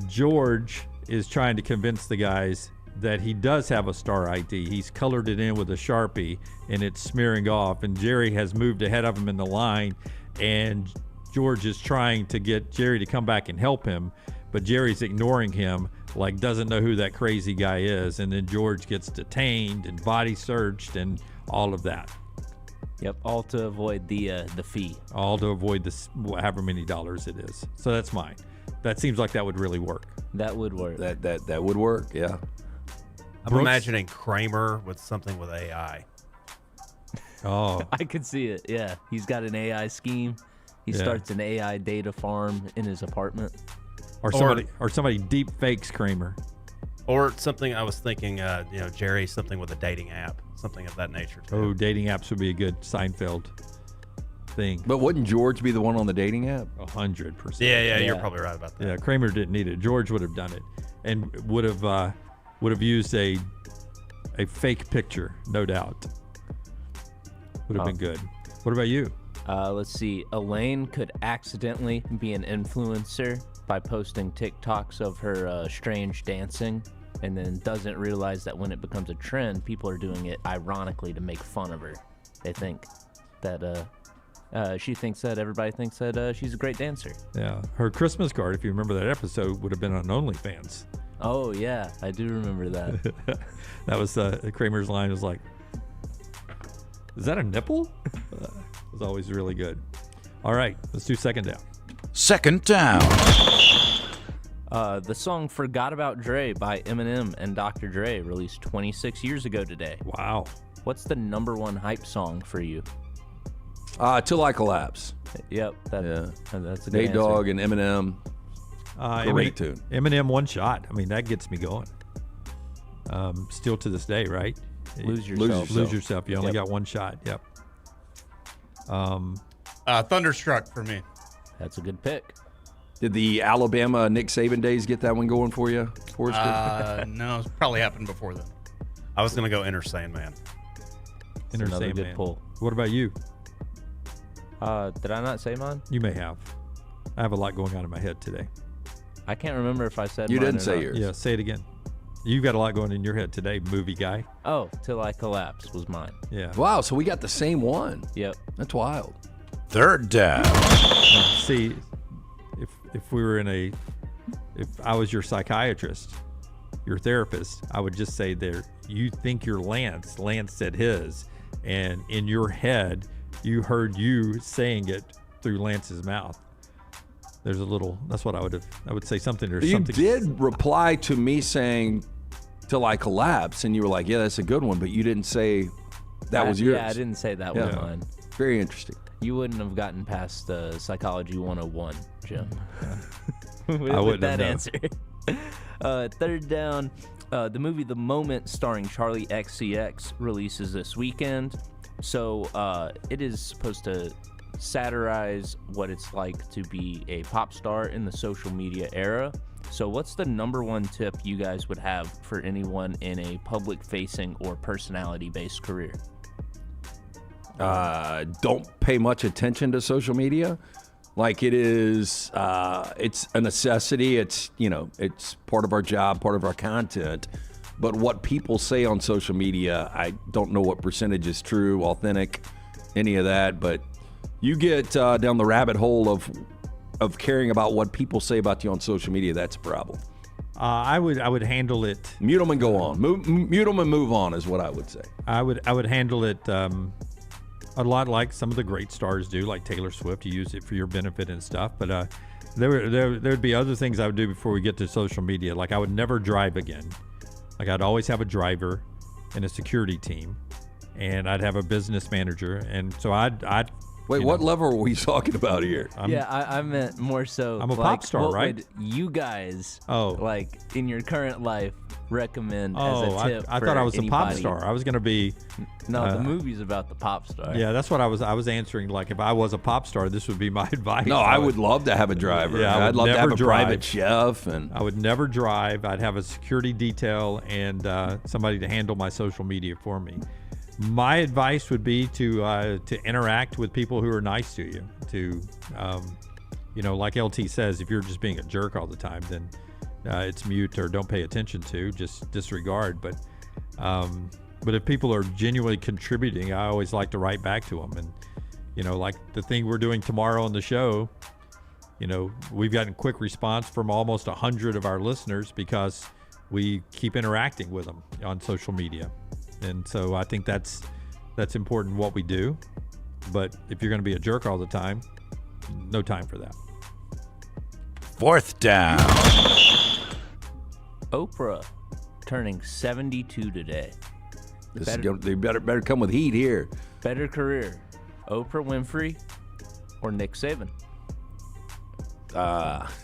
George is trying to convince the guys that he does have a star ID. He's colored it in with a Sharpie, and it's smearing off, and Jerry has moved ahead of him in the line, and George is trying to get Jerry to come back and help him, but Jerry's ignoring him, like doesn't know who that crazy guy is, and then George gets detained and body searched and all of that. Yep, all to avoid the fee. All to avoid this, however many dollars it is. So that's mine. That seems like that would really work. That would work. That would work, yeah. I'm imagining Kramer with something with AI. Oh. I could see it, yeah. He's got an AI scheme. He starts an AI data farm in his apartment. Or somebody deep fakes Kramer. Or something I was thinking, Jerry, something with a dating app, something of that nature too. Oh, dating apps would be a good Seinfeld thing. But wouldn't George be the one on the dating app? 100%. Yeah, you're probably right about that. Yeah, Kramer didn't need it. George would have done it, and would have used a fake picture, no doubt. Would have been good. What about you? Let's see. Elaine could accidentally be an influencer by posting TikToks of her strange dancing, and then doesn't realize that when it becomes a trend, people are doing it ironically to make fun of her. They think that She thinks that everybody thinks that she's a great dancer. Yeah. Her Christmas card, if you remember that episode, would have been on OnlyFans. Oh, yeah. I do remember that. That was Kramer's line was like, is that a nipple? It was always really good. All right. Let's do second down. Second down. The song Forgot About Dre by Eminem and Dr. Dre released 26 years ago today. Wow. What's the number one hype song for you? Till I Collapse. Yep. That's a good Nate answer. Dogg and Eminem. Great tune. Eminem One Shot. I mean, that gets me going. Still to this day, right? Lose Yourself. Lose yourself. You only got one shot. Yep. Thunderstruck for me. That's a good pick. Did the Alabama Nick Saban days get that one going for you, Forrester? No, it's probably happened before then. I was going to go Enter Sandman. Enter another good Sandman. pull. What about you? Did I not say mine? You may have. I have a lot going on in my head today. I can't remember if I said You mine didn't or say not. yours. Yeah, say it again. You've got a lot going in your head today, movie guy. Oh, Till I Collapse was mine. Yeah. Wow, so we got the same one. Yep. That's wild. Third down. See, if we were if I was your psychiatrist, your therapist, I would just say there, you think you're Lance. Lance said his. And in your head, you heard you saying it through Lance's mouth. There's a little, that's what I would say something. There's You something. did reply to me saying Till I Collapse, and you were like, yeah, that's a good one, but you didn't say that was yours. Yeah, I didn't say that was mine. Very interesting. You wouldn't have gotten past Psychology 101, Jim. with I wouldn't that have answer. Third down, the movie The Moment starring Charlie XCX releases this weekend. So it is supposed to satirize what it's like to be a pop star in the social media era. So what's the number one tip you guys would have for anyone in a public-facing or personality-based career? Don't pay much attention to social media. Like it is, it's a necessity. It's, it's part of our job, part of our content. But what people say on social media, I don't know what percentage is true, authentic, any of that. But you get down the rabbit hole of caring about what people say about you on social media, that's a problem. I would handle it. Mute them and go on. Mute them and move on is what I would say. I would handle it a lot like some of the great stars do, like Taylor Swift. You use it for your benefit and stuff. But there'd be other things I would do before we get to social media. Like I would never drive again. Like I'd always have a driver and a security team, and I'd have a business manager. And so I'd Wait, what level are we talking about here? I meant more so. I'm a pop star, what right? Would you guys, like in your current life, recommend as a tip? I for thought I was a pop anybody? star. I was going to be. No, the movie's about the pop star. Yeah, that's what I was answering. Like if I was a pop star, this would be my advice. No, I would love to have a driver. Yeah, I'd love to have a private chef, and I would never drive. I'd have a security detail and somebody to handle my social media for me. My advice would be to interact with people who are nice to you. Like LT says, if you're just being a jerk all the time, then it's mute or don't pay attention to, just disregard. But if people are genuinely contributing, I always like to write back to them. And like the thing we're doing tomorrow on the show, we've gotten quick response from almost 100 of our listeners because we keep interacting with them on social media. And so I think that's important what we do. But if you're going to be a jerk all the time, no time for that. Fourth down. Oprah turning 72 today. They better come with heat here. Better career, Oprah Winfrey or Nick Saban?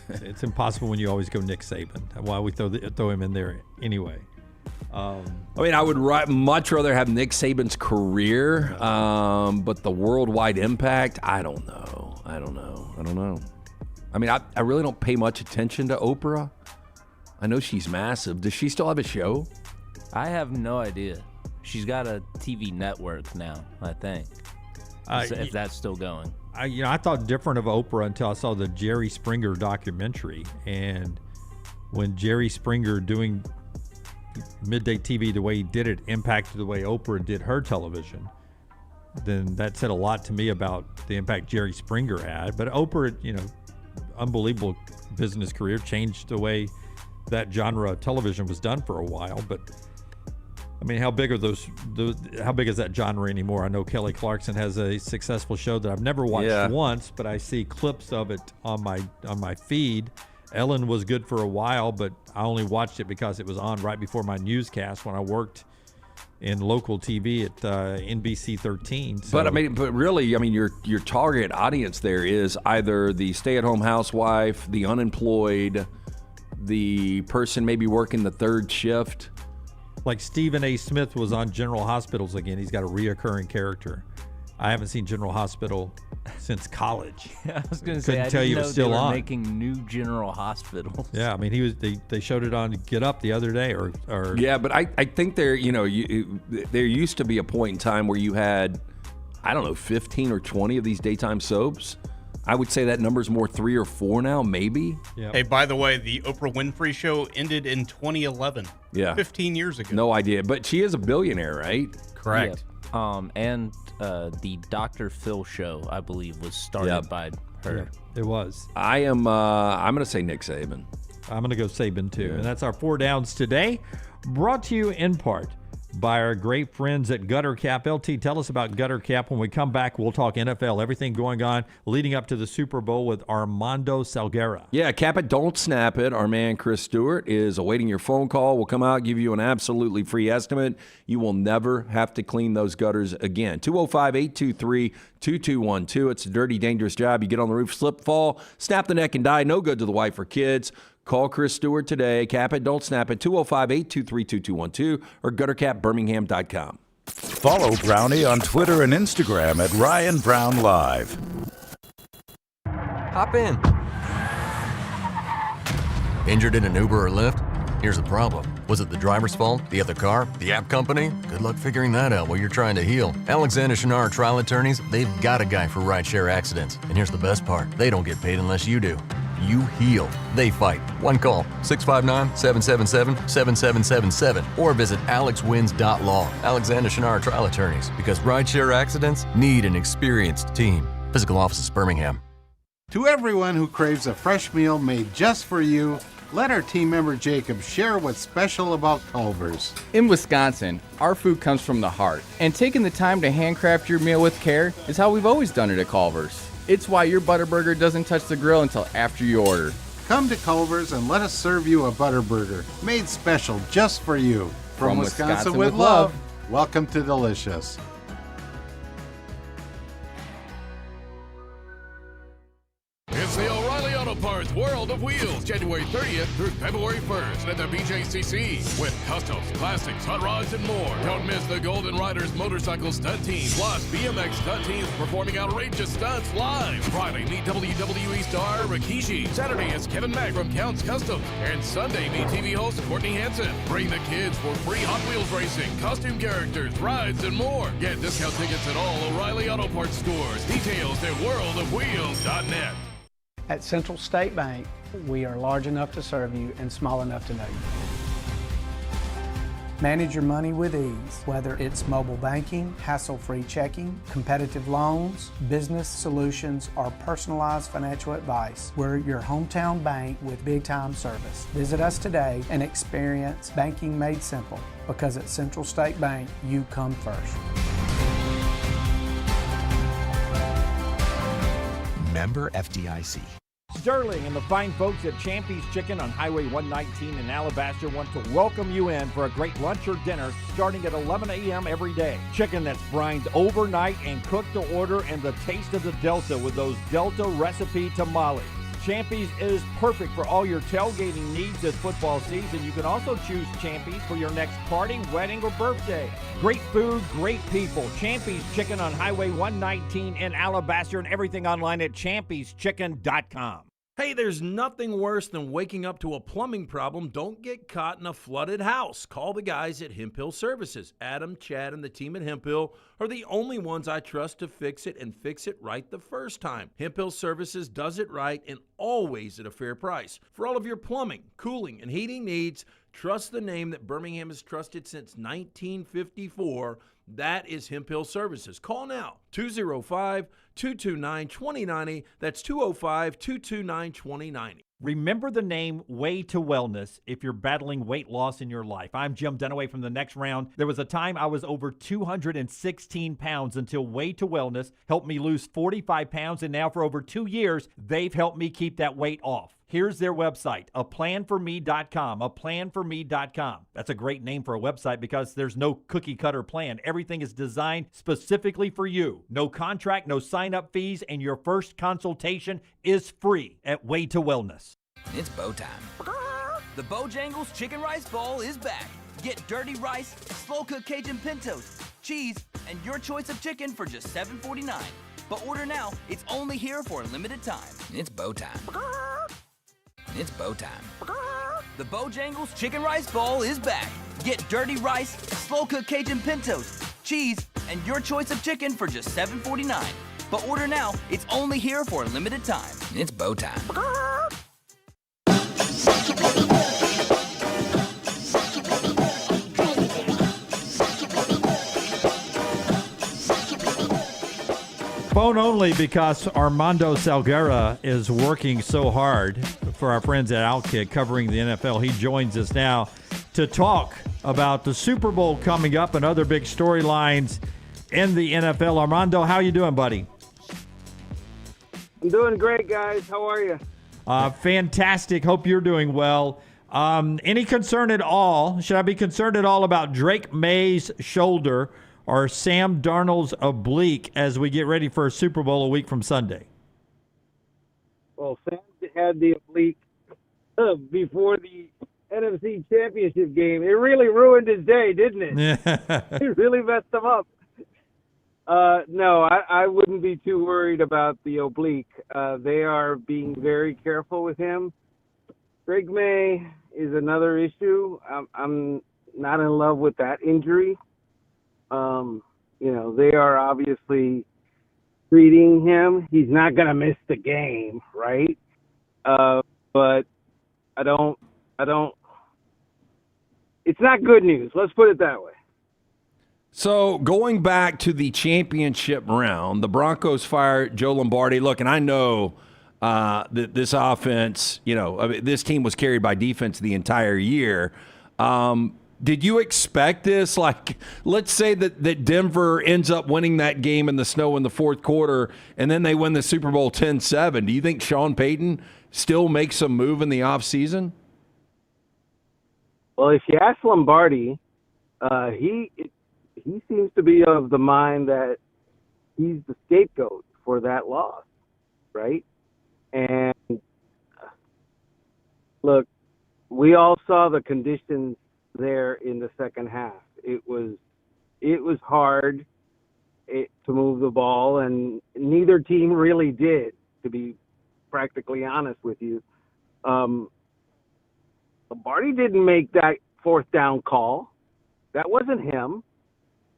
It's impossible when you always go Nick Saban. Why we throw him in there anyway? I mean, I would much rather have Nick Saban's career, but the worldwide impact, I don't know. I mean, I really don't pay much attention to Oprah. I know she's massive. Does she still have a show? I have no idea. She's got a TV network now, I think, if that's still going. I thought different of Oprah until I saw the Jerry Springer documentary. And when Jerry Springer doing midday TV the way he did it impacted the way Oprah did her television. then that said a lot to me about the impact Jerry Springer had. But Oprah, unbelievable business career, changed the way that genre of television was done for a while. But I mean, how big are how big is that genre anymore? I know Kelly Clarkson has a successful show that I've never watched once, but I see clips of it on my feed. Ellen was good for a while, but I only watched it because it was on right before my newscast when I worked in local TV at NBC 13. So. But really, your target audience there is either the stay-at-home housewife, the unemployed, the person maybe working the third shift. Like Stephen A. Smith was on General Hospitals again. He's got a reoccurring character. I haven't seen General Hospital since college. I was going to say, I tell didn't you know it was still they were on. making new General Hospitals. Yeah, I mean, they showed it on Get Up the other day, or yeah, but I think there used to be a point in time where you had, 15 or 20 of these daytime soaps. I would say that number's more 3 or 4 now, maybe. Yep. Hey, by the way, the Oprah Winfrey Show ended in 2011. Yeah, 15 years ago. No idea, but she is a billionaire, right? Correct. Yeah. And the Dr. Phil Show, I believe, was started by her. Yeah, it was. I'm going to say Nick Saban. I'm going to go Saban too. And that's our 4 downs today, brought to you in part by our great friends at Gutter Cap. LT, tell us about Gutter Cap. When we come back, we'll talk NFL, everything going on leading up to the Super Bowl with Armando Salguero. Yeah, cap it, don't snap it. Our man Chris Stewart is awaiting your phone call. We'll come out, give you an absolutely free estimate. You will never have to clean those gutters again. 205-823-2212. It's a dirty, dangerous job. You get on the roof, slip, fall, snap the neck, and die. No good to the wife or kids. Call Chris Stewart today. Cap it, don't snap it. 205-823-2212 or guttercapbirmingham.com. Follow Brownie on Twitter and Instagram at Ryan Brown Live. Hop in. Injured in an Uber or Lyft? Here's the problem. Was it the driver's fault? The other car? The app company? Good luck figuring that out while you're trying to heal. Alexander Shinar Trial Attorneys, they've got a guy for rideshare accidents. And here's the best part. They don't get paid unless you do. You heal. They fight. One call, 659-777-7777, or visit alexwins.law. Alexander Shinar Trial Attorneys, because rideshare accidents need an experienced team. Physical offices, Birmingham. To everyone who craves a fresh meal made just for you, let our team member Jacob share what's special about Culver's. In Wisconsin, our food comes from the heart, and taking the time to handcraft your meal with care is how we've always done it at Culver's. It's why your Butterburger doesn't touch the grill until after you order. Come to Culver's and let us serve you a Butterburger made special just for you. From Wisconsin with love, welcome to Delicious. It's the O'Reilly Auto Parts World of Wheels, January 30th through February 1st at the BJCC. With customs, classics, hot rods, and more. Don't miss the Golden Riders motorcycle stunt team, plus BMX stunt teams performing outrageous stunts live. Friday, meet WWE star Rikishi. Saturday is Kevin Mack from Counts Customs. And Sunday, meet TV host Courtney Hansen. Bring the kids for free Hot Wheels racing, costume characters, rides, and more. Get discount tickets at all O'Reilly Auto Parts stores. Details at worldofwheels.net. At Central State Bank, we are large enough to serve you and small enough to know you. Manage your money with ease, whether it's mobile banking, hassle-free checking, competitive loans, business solutions, or personalized financial advice. We're your hometown bank with big-time service. Visit us today and experience banking made simple, because at Central State Bank, you come first. Member FDIC. Sterling and the fine folks at Champy's Chicken on Highway 119 in Alabaster want to welcome you in for a great lunch or dinner starting at 11 a.m. every day. Chicken that's brined overnight and cooked to order, and the taste of the Delta with those Delta recipe tamales. Champy's is perfect for all your tailgating needs this football season. You can also choose Champy's for your next party, wedding, or birthday. Great food, great people. Champy's Chicken on Highway 119 in Alabaster, and everything online at champyschicken.com. Hey, there's nothing worse than waking up to a plumbing problem. Don't get caught in a flooded house. Call the guys at Hemp Hill Services. Adam, Chad, and the team at Hemp Hill are the only ones I trust to fix it, and fix it right the first time. Hemp Hill Services does it right and always at a fair price. For all of your plumbing, cooling, and heating needs, trust the name that Birmingham has trusted since 1954. That is Hemp Hill Services. Call now, 205-229-2090. That's 205-229-2090. Remember the name Way to Wellness if you're battling weight loss in your life. I'm Jim Dunaway from The Next Round. There was a time I was over 216 pounds until Way to Wellness helped me lose 45 pounds, and now for over 2 years, they've helped me keep that weight off. Here's their website, aplanforme.com, aplanforme.com. That's a great name for a website because there's no cookie-cutter plan. Everything is designed specifically for you. No contract, no sign-up fees, and your first consultation is free at Way to Wellness. It's bow time. The Bojangles Chicken Rice Bowl is back. Get dirty rice, slow-cooked Cajun pintos, cheese, and your choice of chicken for just $7.49. But order now. It's only here for a limited time. It's bow time. It's bow time. The Bojangles Chicken Rice Bowl is back. Get dirty rice, slow-cooked Cajun pintos, cheese, and your choice of chicken for just $7.49. But order now. It's only here for a limited time. It's bow time. Phone only because Armando Salguero is working so hard for our friends at Outkick covering the NFL. He joins us now to talk about the Super Bowl coming up and other big storylines in the NFL. Armando, how you doing, buddy? I'm doing great, guys. How are you? Fantastic. Hope you're doing well. Any concern at all? Should I be concerned at all about Drake May's shoulder or Sam Darnold's oblique as we get ready for a Super Bowl a week from Sunday? Well, Sam had the oblique before the NFC Championship game. It really ruined his day, didn't it? It really messed him up. No, I wouldn't be too worried about the oblique. They are being very careful with him. Drake May is another issue. I'm not in love with that injury. They are obviously treating him. He's not going to miss the game, right? But I don't, it's not good news. Let's put it that way. So going back to the championship round, the Broncos fired Joe Lombardi. Look, and I know that this offense, this team was carried by defense the entire year. Did you expect this? Like, let's say that Denver ends up winning that game in the snow in the fourth quarter, and then they win the Super Bowl 10-7. Do you think Sean Payton still makes a move in the offseason? Well, if you ask Lombardi, he seems to be of the mind that he's the scapegoat for that loss, right? And look, we all saw the conditions there in the second half. It was hard to move the ball, and neither team really did, to be practically honest with you. Lombardi didn't make that fourth down call. That wasn't him.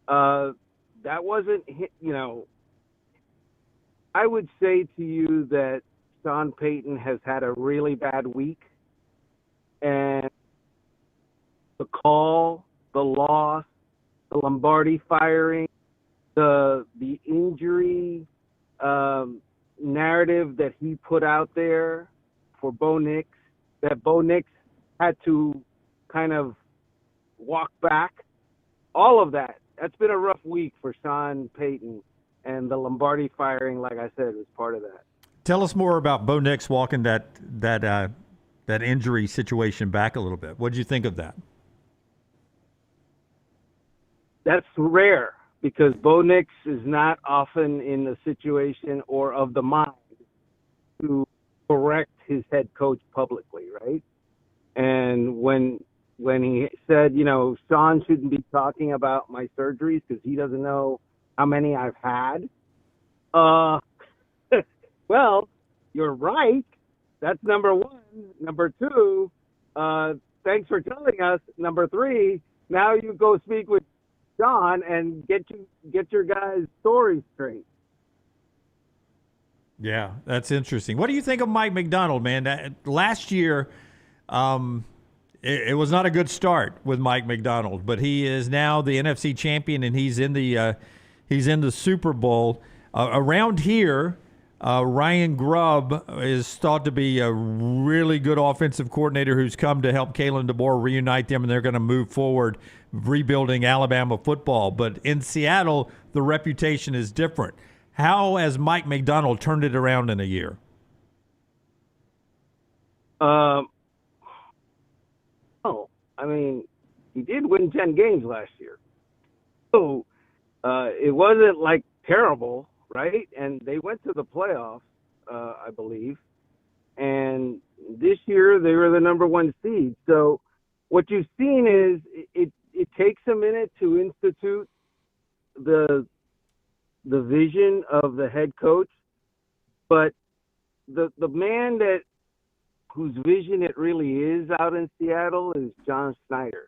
That wasn't, I would say to you that Sean Payton has had a really bad week, and the call, the loss, the Lombardi firing, the injury narrative that he put out there for Bo Nix, that Bo Nix had to kind of walk back, all of that. That's been a rough week for Sean Payton, and the Lombardi firing, like I said, was part of that. Tell us more about Bo Nix walking that injury situation back a little bit. What did you think of that? That's rare because Bo Nix is not often in the situation or of the mind to correct his head coach publicly, right? And when he said, Sean shouldn't be talking about my surgeries because he doesn't know how many I've had. Well, you're right. That's number one. Number two, thanks for telling us. Number three, now you go speak with Sean and get your guys' story straight. Yeah, that's interesting. What do you think of Mike McDonald, man? Last year, it was not a good start with Mike Macdonald, but he is now the NFC champion, and he's in the Super Bowl. Around here, Ryan Grubb is thought to be a really good offensive coordinator who's come to help Kalen DeBoer reunite them, and they're going to move forward, rebuilding Alabama football. But in Seattle, the reputation is different. How has Mike Macdonald turned it around in a year? I mean, he did win 10 games last year. So it wasn't like terrible, right? And they went to the playoffs, I believe. And this year they were the number 1 seed. So what you've seen is it takes a minute to institute the vision of the head coach, but the man whose vision it really is out in Seattle is John Schneider.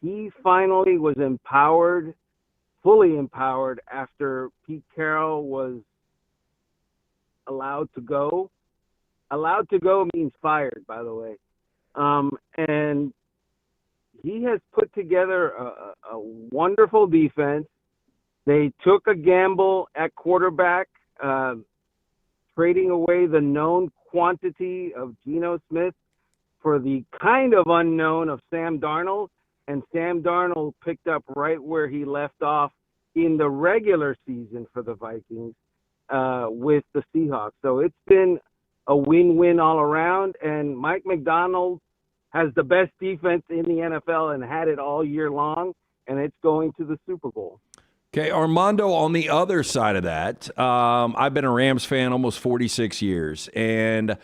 He finally was fully empowered after Pete Carroll was allowed to go. Allowed to go means fired, by the way. And he has put together a wonderful defense. They took a gamble at quarterback, trading away the known quantity of Geno Smith for the kind of unknown of Sam Darnold, and Sam Darnold picked up right where he left off in the regular season for the Vikings with the Seahawks. So it's been a win-win all around, and Mike Macdonald has the best defense in the NFL and had it all year long, and it's going to the Super Bowl. Okay, Armando, on the other side of that, I've been a Rams fan almost 46 years, and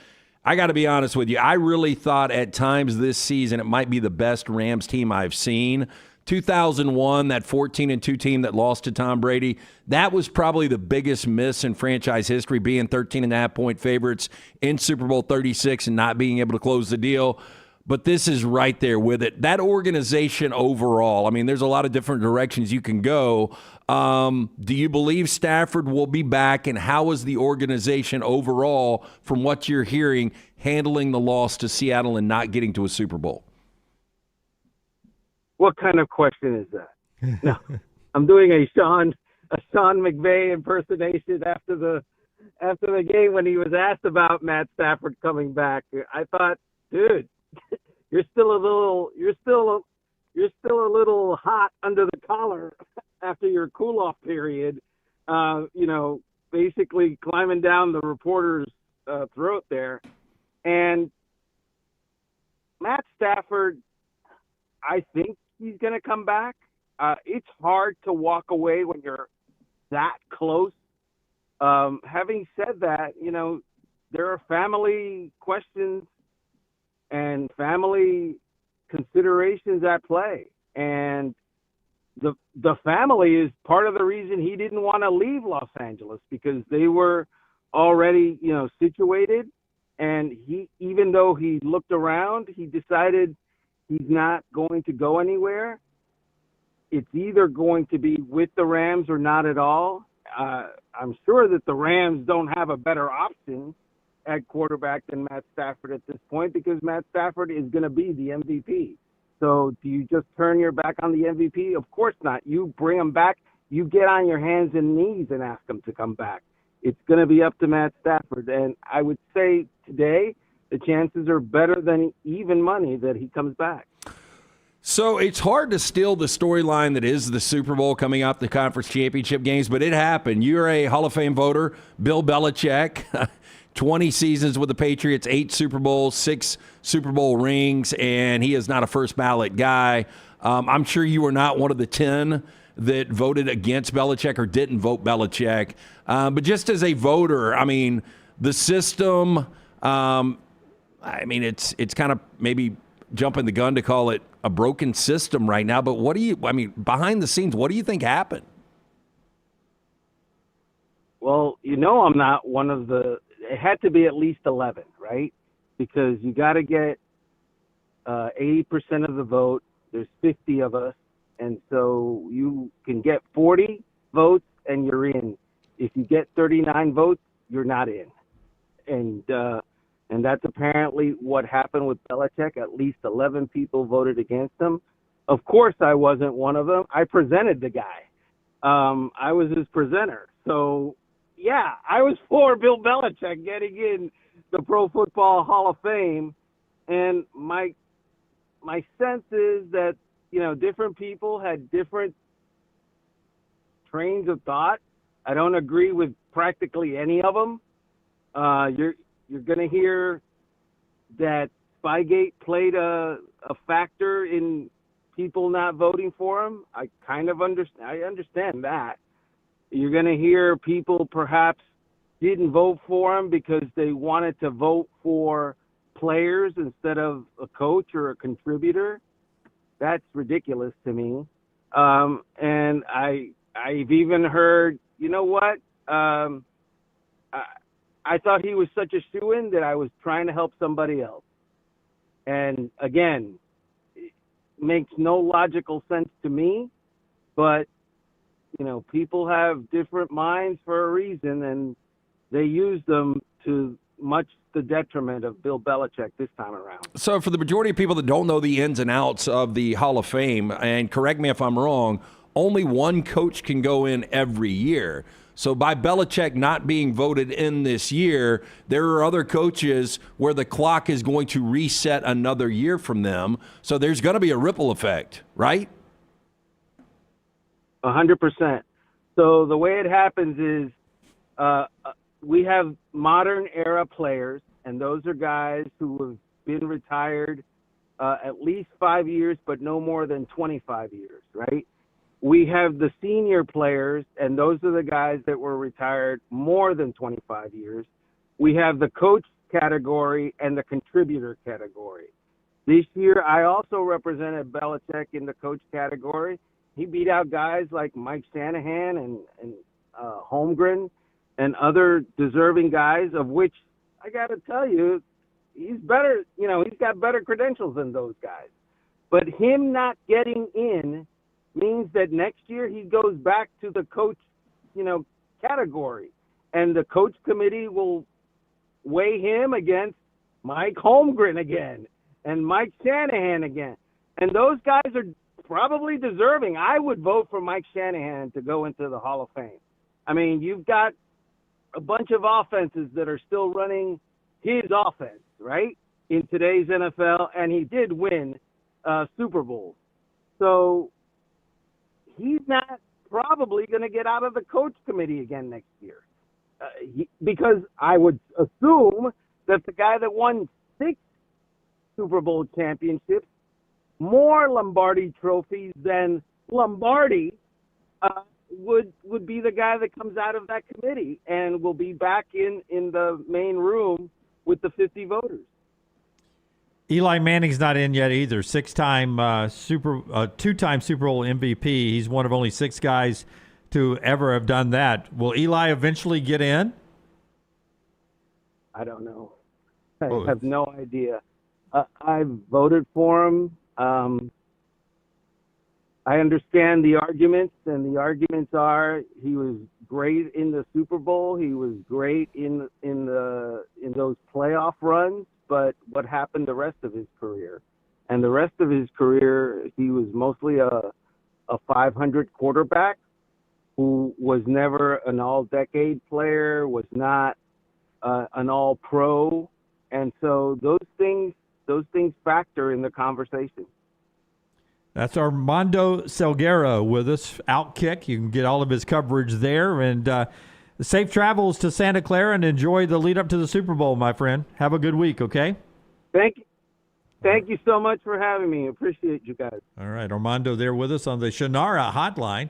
I got to be honest with you, I really thought at times this season it might be the best Rams team I've seen. 2001, that 14-2 team that lost to Tom Brady, that was probably the biggest miss in franchise history, being 13.5-point favorites in Super Bowl 36 and not being able to close the deal. But this is right there with it. That organization overall, I mean, there's a lot of different directions you can go. Do you believe Stafford will be back, and how is the organization overall, from what you're hearing, handling the loss to Seattle and not getting to a Super Bowl? What kind of question is that? No, I'm doing a Sean McVay impersonation after the game when he was asked about Matt Stafford coming back. I thought, dude, you're still a little hot under the collar after your cool off period. Basically climbing down the reporter's throat there. And Matt Stafford, I think he's going to come back. It's hard to walk away when you're that close. Having said that, there are family questions and family considerations at play. And the family is part of the reason he didn't want to leave Los Angeles, because they were already, situated. And even though he looked around, he decided he's not going to go anywhere. It's either going to be with the Rams or not at all. I'm sure that the Rams don't have a better option at quarterback than Matt Stafford at this point, because Matt Stafford is going to be the MVP. So do you just turn your back on the MVP? Of course not. You bring him back. You get on your hands and knees and ask him to come back. It's going to be up to Matt Stafford. And I would say today the chances are better than even money that he comes back. So it's hard to steal the storyline that is the Super Bowl coming up, the conference championship games, but it happened. You're a Hall of Fame voter, Bill Belichick, 20 seasons with the Patriots, 8 Super Bowls, 6 Super Bowl rings, and he is not a first ballot guy. I'm sure you were not one of the 10 that voted against Belichick or didn't vote Belichick. But just as a voter, I mean, the system, it's kind of maybe jumping the gun to call it a broken system right now. But behind the scenes, what do you think happened? Well, I'm not one of it had to be at least 11, right? Because you got to get 80% of the vote. There's 50 of us. And so you can get 40 votes and you're in. If you get 39 votes, you're not in. And And that's apparently what happened with Belichick. At least 11 people voted against him. Of course, I wasn't one of them. I presented the guy. I was his presenter. So, yeah, I was for Bill Belichick getting in the Pro Football Hall of Fame. And my sense is that, different people had different trains of thought. I don't agree with practically any of them. You're going to hear that Spygate played a factor in people not voting for him. I understand that. You're going to hear people perhaps didn't vote for him because they wanted to vote for players instead of a coach or a contributor. That's ridiculous to me. And I've even heard, you know what? I thought he was such a shoo-in that I was trying to help somebody else. And again, it makes no logical sense to me, but, people have different minds for a reason, and they use them to much the detriment of Bill Belichick this time around. So for the majority of people that don't know the ins and outs of the Hall of Fame, and correct me if I'm wrong, only one coach can go in every year. So by Belichick not being voted in this year, there are other coaches where the clock is going to reset another year from them. So there's going to be a ripple effect, right? 100%. So the way it happens is we have modern era players, and those are guys who have been retired at least 5 years, but no more than 25 years, right? We have the senior players, and those are the guys that were retired more than 25 years. We have the coach category and the contributor category. This year, I also represented Belichick in the coach category. He beat out guys like Mike Shanahan and Holmgren and other deserving guys, of which I got to tell you, he's better. He's got better credentials than those guys. But him not getting in means that next year he goes back to the coach, category. And the coach committee will weigh him against Mike Holmgren again and Mike Shanahan again. And those guys are probably deserving. I would vote for Mike Shanahan to go into the Hall of Fame. I mean, you've got a bunch of offenses that are still running his offense, right, in today's NFL, and he did win Super Bowls. So he's not probably going to get out of the coach committee again next year because I would assume that the guy that won 6 Super Bowl championships, more Lombardi trophies than Lombardi, would be the guy that comes out of that committee and will be back in the main room with the 50 voters. Eli Manning's not in yet either. 2-time Super Bowl MVP. He's one of only 6 guys to ever have done that. Will Eli eventually get in? I don't know. I have no idea. I've voted for him. I understand the arguments, and the arguments are he was great in the Super Bowl. He was great in those playoff runs. But what happened the rest of his career? And the rest of his career, he was mostly a 500 quarterback who was never an all-decade player, was not an all-pro. And so those things factor in the conversation. That's Armando Salguero with us, Outkick. You can get all of his coverage there. And safe travels to Santa Clara and enjoy the lead up to the Super Bowl, my friend. Have a good week, okay? Thank you. Thank you so much for having me. Appreciate you guys. All right, Armando there with us on the Shannara hotline.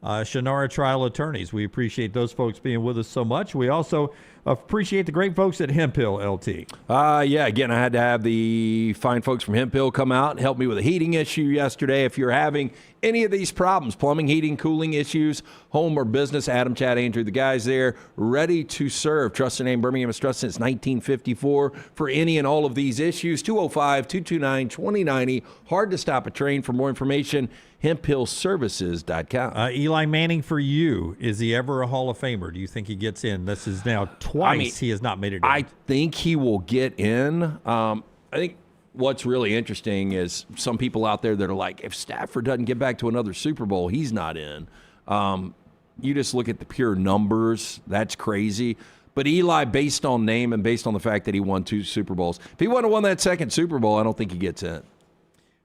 Shannara Trial Attorneys. We appreciate those folks being with us so much. We also appreciate the great folks at Hemp Hill, LT. Again, I had to have the fine folks from Hemp Hill come out and help me with a heating issue yesterday. If you're having any of these problems, plumbing, heating, cooling issues, home or business, Adam, Chad, Andrew, the guys there, ready to serve. Trust the name Birmingham has trusted since 1954 for any and all of these issues. 205-229-2090. Hard to stop a train. For more information, hemphillservices.com. Eli Manning for you. Is he ever a Hall of Famer? Do you think he gets in? This is now Twice he has not made it in. I think he will get in. I think what's really interesting is some people out there that are like, if Stafford doesn't get back to another Super Bowl, he's not in. You just look at the pure numbers. That's crazy. But Eli, based on name and based on the fact that he won 2 Super Bowls, if he wouldn't have won that second Super Bowl, I don't think he gets in.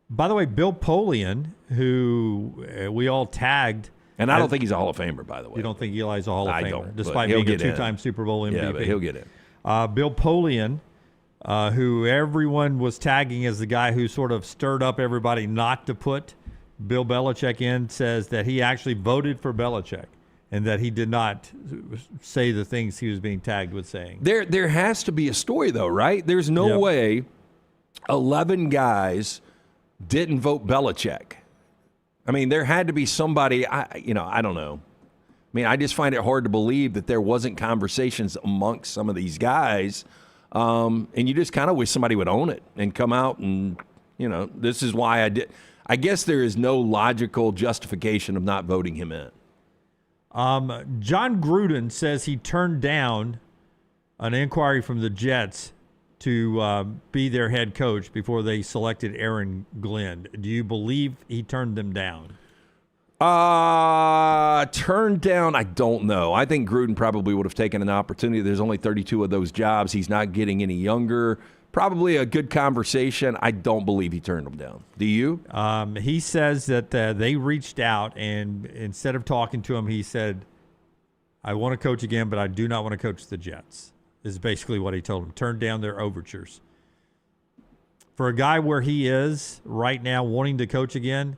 By the way, Bill Polian, who we all tagged. And I don't think he's a Hall of Famer, by the way. You don't think Eli's a Hall of Famer? Don't, despite being a 2-time Super Bowl MVP. Yeah, but he'll get in. Bill Polian, who everyone was tagging as the guy who sort of stirred up everybody not to put Bill Belichick in, says that he actually voted for Belichick and that he did not say the things he was being tagged with saying. There has to be a story, though, right? There's no way 11 guys didn't vote Belichick. I mean, there had to be somebody, I don't know. I mean, I just find it hard to believe that there wasn't conversations amongst some of these guys. And you just kind of wish somebody would own it and come out and, this is why I did. I guess there is no logical justification of not voting him in. John Gruden says he turned down an inquiry from the Jets to be their head coach before they selected Aaron Glenn. Do you believe he turned them down? Turned down, I don't know. I think Gruden probably would have taken an opportunity. There's only 32 of those jobs. He's not getting any younger. Probably a good conversation. I don't believe he turned them down. Do you? He says that they reached out, and instead of talking to him, he said, I want to coach again, but I do not want to coach the Jets, is basically what he told him. Turned down their overtures. For a guy where he is right now wanting to coach again,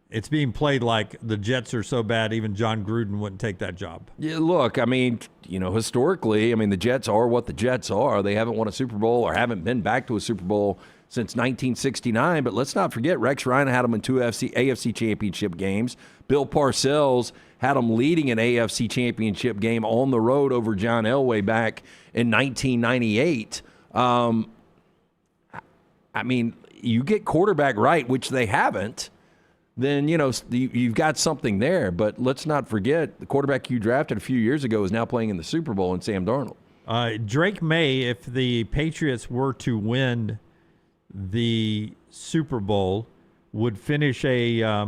it's being played like the Jets are so bad even John Gruden wouldn't take that job. Yeah, look, I mean, historically, the Jets are what the Jets are. They haven't won a Super Bowl or haven't been back to a Super Bowl since 1969. But let's not forget, Rex Ryan had them in 2 AFC championship games. Bill Parcells had them leading an AFC championship game on the road over John Elway back in 1998. You get quarterback right, which they haven't, then, you've got something there. But let's not forget, the quarterback you drafted a few years ago is now playing in the Super Bowl in Sam Darnold. Drake May, if the Patriots were to win the Super Bowl, would finish a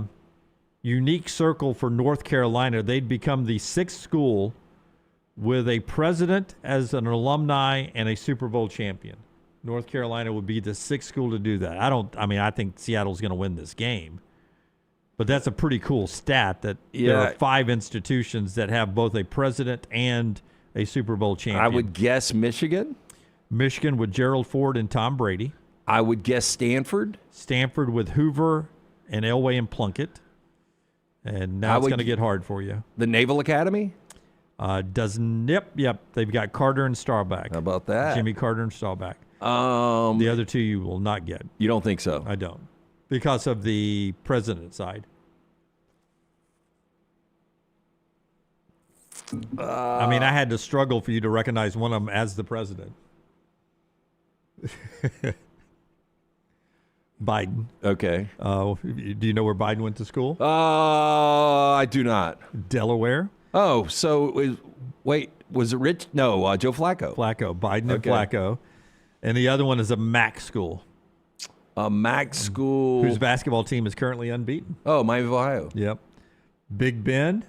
unique circle for North Carolina. They'd become the 6th school with a president as an alumni and a Super Bowl champion. North Carolina would be the 6th school to do that. I think Seattle's going to win this game. But that's a pretty cool stat that there are 5 institutions that have both a president and a Super Bowl champion. I would guess Michigan. Michigan with Gerald Ford and Tom Brady. I would guess Stanford. Stanford with Hoover and Elway and Plunkett. And now it's going to get hard for you. The Naval Academy? Yep. They've got Carter and Staubach. How about that? Jimmy Carter and Staubach. The other 2 you will not get. You don't think so? I don't. Because of the president side. I had to struggle for you to recognize one of them as the president. Biden. Okay. Do you know where Biden went to school? I do not. Delaware. Oh, so was it Rich? No, Joe Flacco. Biden and Flacco. And the other one is a MAC school. A MAC school. Whose basketball team is currently unbeaten. Oh, Miami of Ohio. Yep. Big Ben,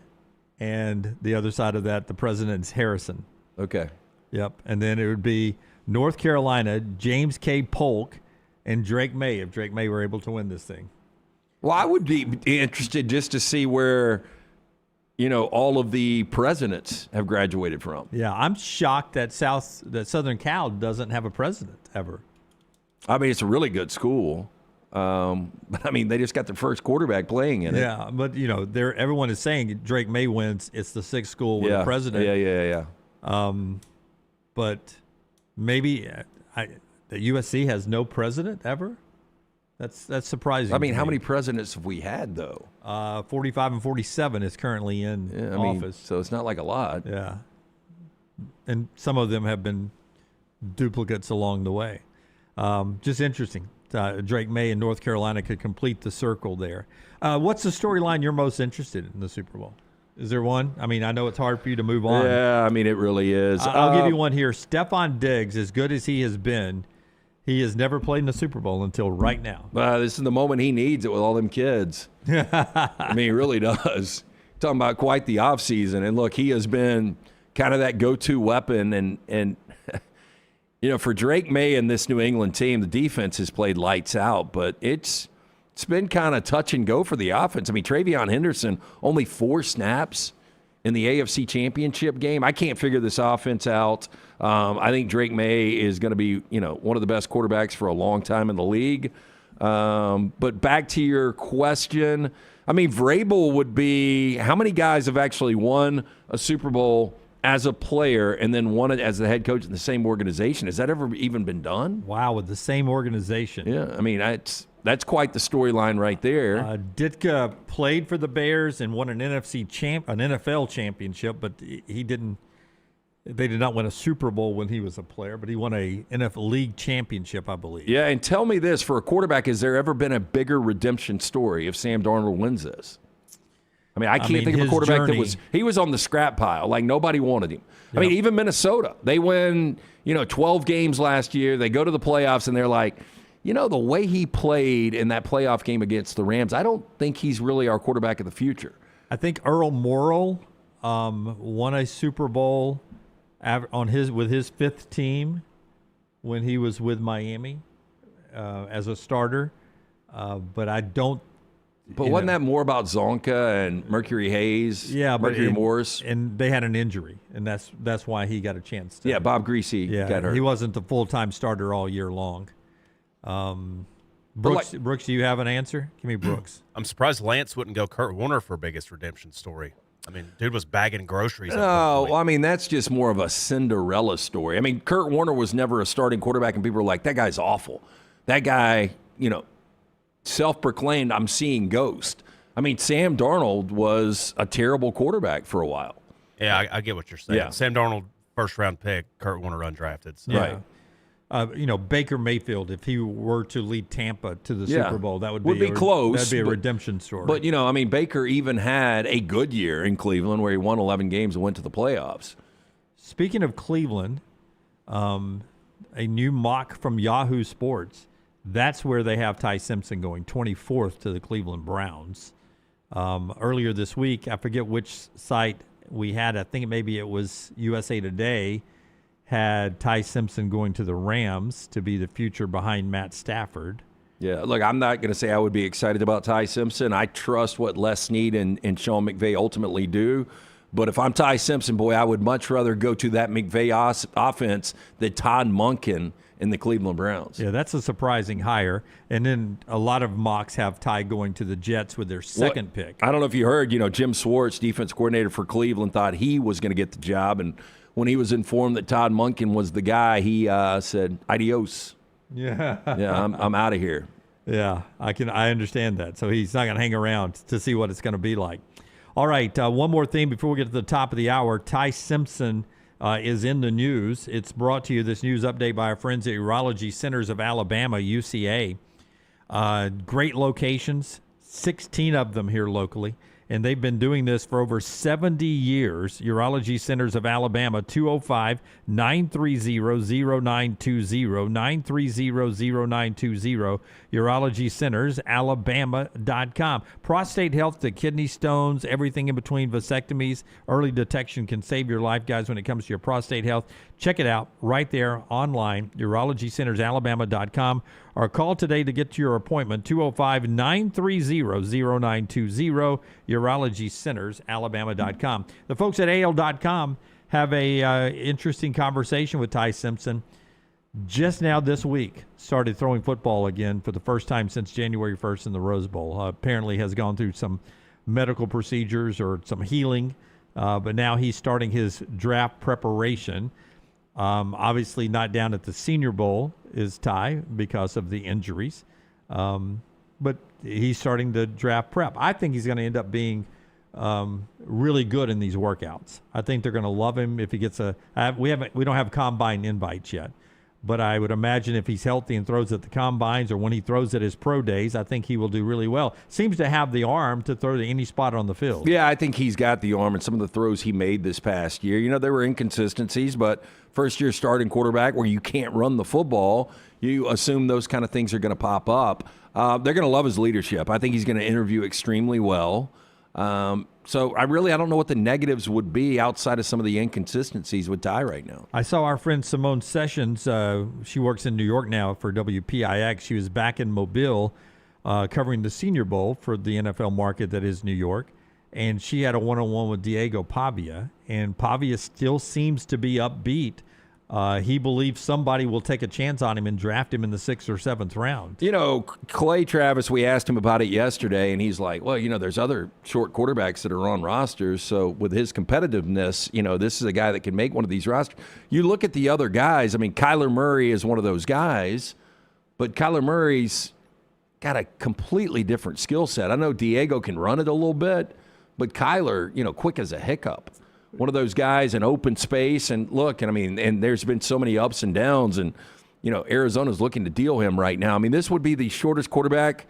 and the other side of that, the president's Harrison. Okay. Yep. And then it would be North Carolina, James K. Polk, and Drake May, if Drake May were able to win this thing. Well, I would be interested just to see where, all of the presidents have graduated from. Yeah, I'm shocked that Southern Cal doesn't have a president ever. It's a really good school. But, they just got their first quarterback playing in it. Yeah, but, everyone is saying Drake May wins. It's the 6th school with a president. Yeah. But maybe the USC has no president ever? That's surprising. How many presidents have we had, though? 45 and 47 is currently in office. So it's not like a lot. Yeah. And some of them have been duplicates along the way. Just interesting. Drake May in North Carolina could complete the circle there. What's the storyline you're most interested in the Super Bowl? Is there one? I mean, I know it's hard for you to move on. Yeah, I mean, it really is. I'll give you one here. Stephon Diggs, as good as he has been, he has never played in the Super Bowl until right now. This is the moment he needs it with all them kids. I mean, he really does. Talking about quite the offseason. And look, he has been kind of that go-to weapon. And you know, for Drake May and this New England team, the defense has played lights out, but it's been kind of touch and go for the offense. I mean, Travion Henderson, only 4 snaps in the AFC Championship game. I can't figure this offense out. I think Drake May is going to be, you know, one of the best quarterbacks for a long time in the league. But back to your question, I mean, Vrabel would be, how many guys have actually won a Super Bowl as a player and then won it as the head coach in the same organization? Has that ever even been done? Wow, with the same organization. Yeah, I mean, that's quite the storyline right there. Ditka played for the Bears and won an NFL championship, but he didn't. They did not win a Super Bowl when he was a player, but he won a NFL league championship, I believe. Yeah, and tell me this, for a quarterback, has there ever been a bigger redemption story if Sam Darnold wins this? I mean, I can't think of a quarterback he was on the scrap pile. Like, nobody wanted him. Yep. I mean, even Minnesota, they win, 12 games last year. They go to the playoffs, and they're like, the way he played in that playoff game against the Rams, I don't think he's really our quarterback of the future. I think Earl Morrall won a Super Bowl with his 5th team when he was with Miami as a starter, but I don't. But wasn't that more about Zonka and Mercury Hayes? Yeah, Mercury Morris, and they had an injury, and that's why he got a chance to. Yeah, Bob Greasy got hurt. He wasn't the full-time starter all year long. Brooks, do you have an answer? Give me Brooks. I'm surprised Lance wouldn't go Kurt Warner for biggest redemption story. I mean, dude was bagging groceries. No, well, I mean, that's just more of a Cinderella story. I mean, Kurt Warner was never a starting quarterback, and people were like, that guy's awful. That guy, self-proclaimed, I'm seeing ghost. I mean, Sam Darnold was a terrible quarterback for a while. Yeah, I get what you're saying. Yeah. Sam Darnold, first-round pick, Kurt Warner undrafted. So. Yeah. Right. Baker Mayfield, if he were to lead Tampa to the Super Bowl, that would be close. That'd be a redemption story. But, Baker even had a good year in Cleveland where he won 11 games and went to the playoffs. Speaking of Cleveland, a new mock from Yahoo Sports, that's where they have Ty Simpson going 24th to the Cleveland Browns. Earlier this week, I forget which site we had. I think maybe it was USA Today, had Ty Simpson going to the Rams to be the future behind Matt Stafford. Yeah, look, I'm not going to say I would be excited about Ty Simpson. I trust what Les Snead and Sean McVay ultimately do. But if I'm Ty Simpson, boy, I would much rather go to that McVay offense than Todd Monken in the Cleveland Browns. Yeah, that's a surprising hire. And then a lot of mocks have Ty going to the Jets with their second pick. I don't know if you heard, Jim Schwartz, defense coordinator for Cleveland, thought he was going to get the job. And when he was informed that Todd Monken was the guy, he said, adios. Yeah. Yeah, I'm out of here. Yeah, I understand that. So he's not going to hang around to see what it's going to be like. All right, one more thing before we get to the top of the hour. Ty Simpson is in the news. It's brought to you, this news update, by our friends at Urology Centers of Alabama, UCA. Great locations, 16 of them here locally. And they've been doing this for over 70 years. Urology Centers of Alabama, 205-930-0920, 930-0920, urologycentersalabama.com. Prostate health to kidney stones, everything in between, vasectomies, early detection can save your life, guys, when it comes to your prostate health. Check it out right there online, urologycentersalabama.com, or call today to get to your appointment, 205-930-0920, urologycentersalabama.com. The folks at AL.com have a interesting conversation with Ty Simpson. Just now this week, started throwing football again for the first time since January 1st in the Rose Bowl. Apparently has gone through some medical procedures or some healing, but now he's starting his draft preparation. Obviously not down at the Senior Bowl is Ty because of the injuries, but he's starting to draft prep. I think he's going to end up being really good in these workouts. I think they're going to love him if he gets we don't have combine invites yet, But I would imagine if he's healthy and throws at the combines or when he throws at his pro days, I think he will do really well. Seems to have the arm to throw to any spot on the field. Yeah, I think he's got the arm, and some of the throws he made this past year, there were inconsistencies, but first-year starting quarterback where you can't run the football, you assume those kind of things are going to pop up. They're going to love his leadership. I think he's going to interview extremely well. So I don't know what the negatives would be outside of some of the inconsistencies with Ty right now. I saw our friend Simone Sessions. She works in New York now for WPIX. She was back in Mobile covering the Senior Bowl for the NFL market that is New York. And she had a one-on-one with Diego Pavia. And Pavia still seems to be upbeat. He believes somebody will take a chance on him and draft him in the 6th or 7th round. Clay Travis, we asked him about it yesterday, and he's like, well, there's other short quarterbacks that are on rosters. So with his competitiveness, this is a guy that can make one of these rosters. You look at the other guys. I mean, Kyler Murray is one of those guys, but Kyler Murray's got a completely different skill set. I know Diego can run it a little bit, but Kyler, quick as a hiccup. One of those guys in open space, and look, and there's been so many ups and downs, and Arizona's looking to deal him right now. I mean, this would be the shortest quarterback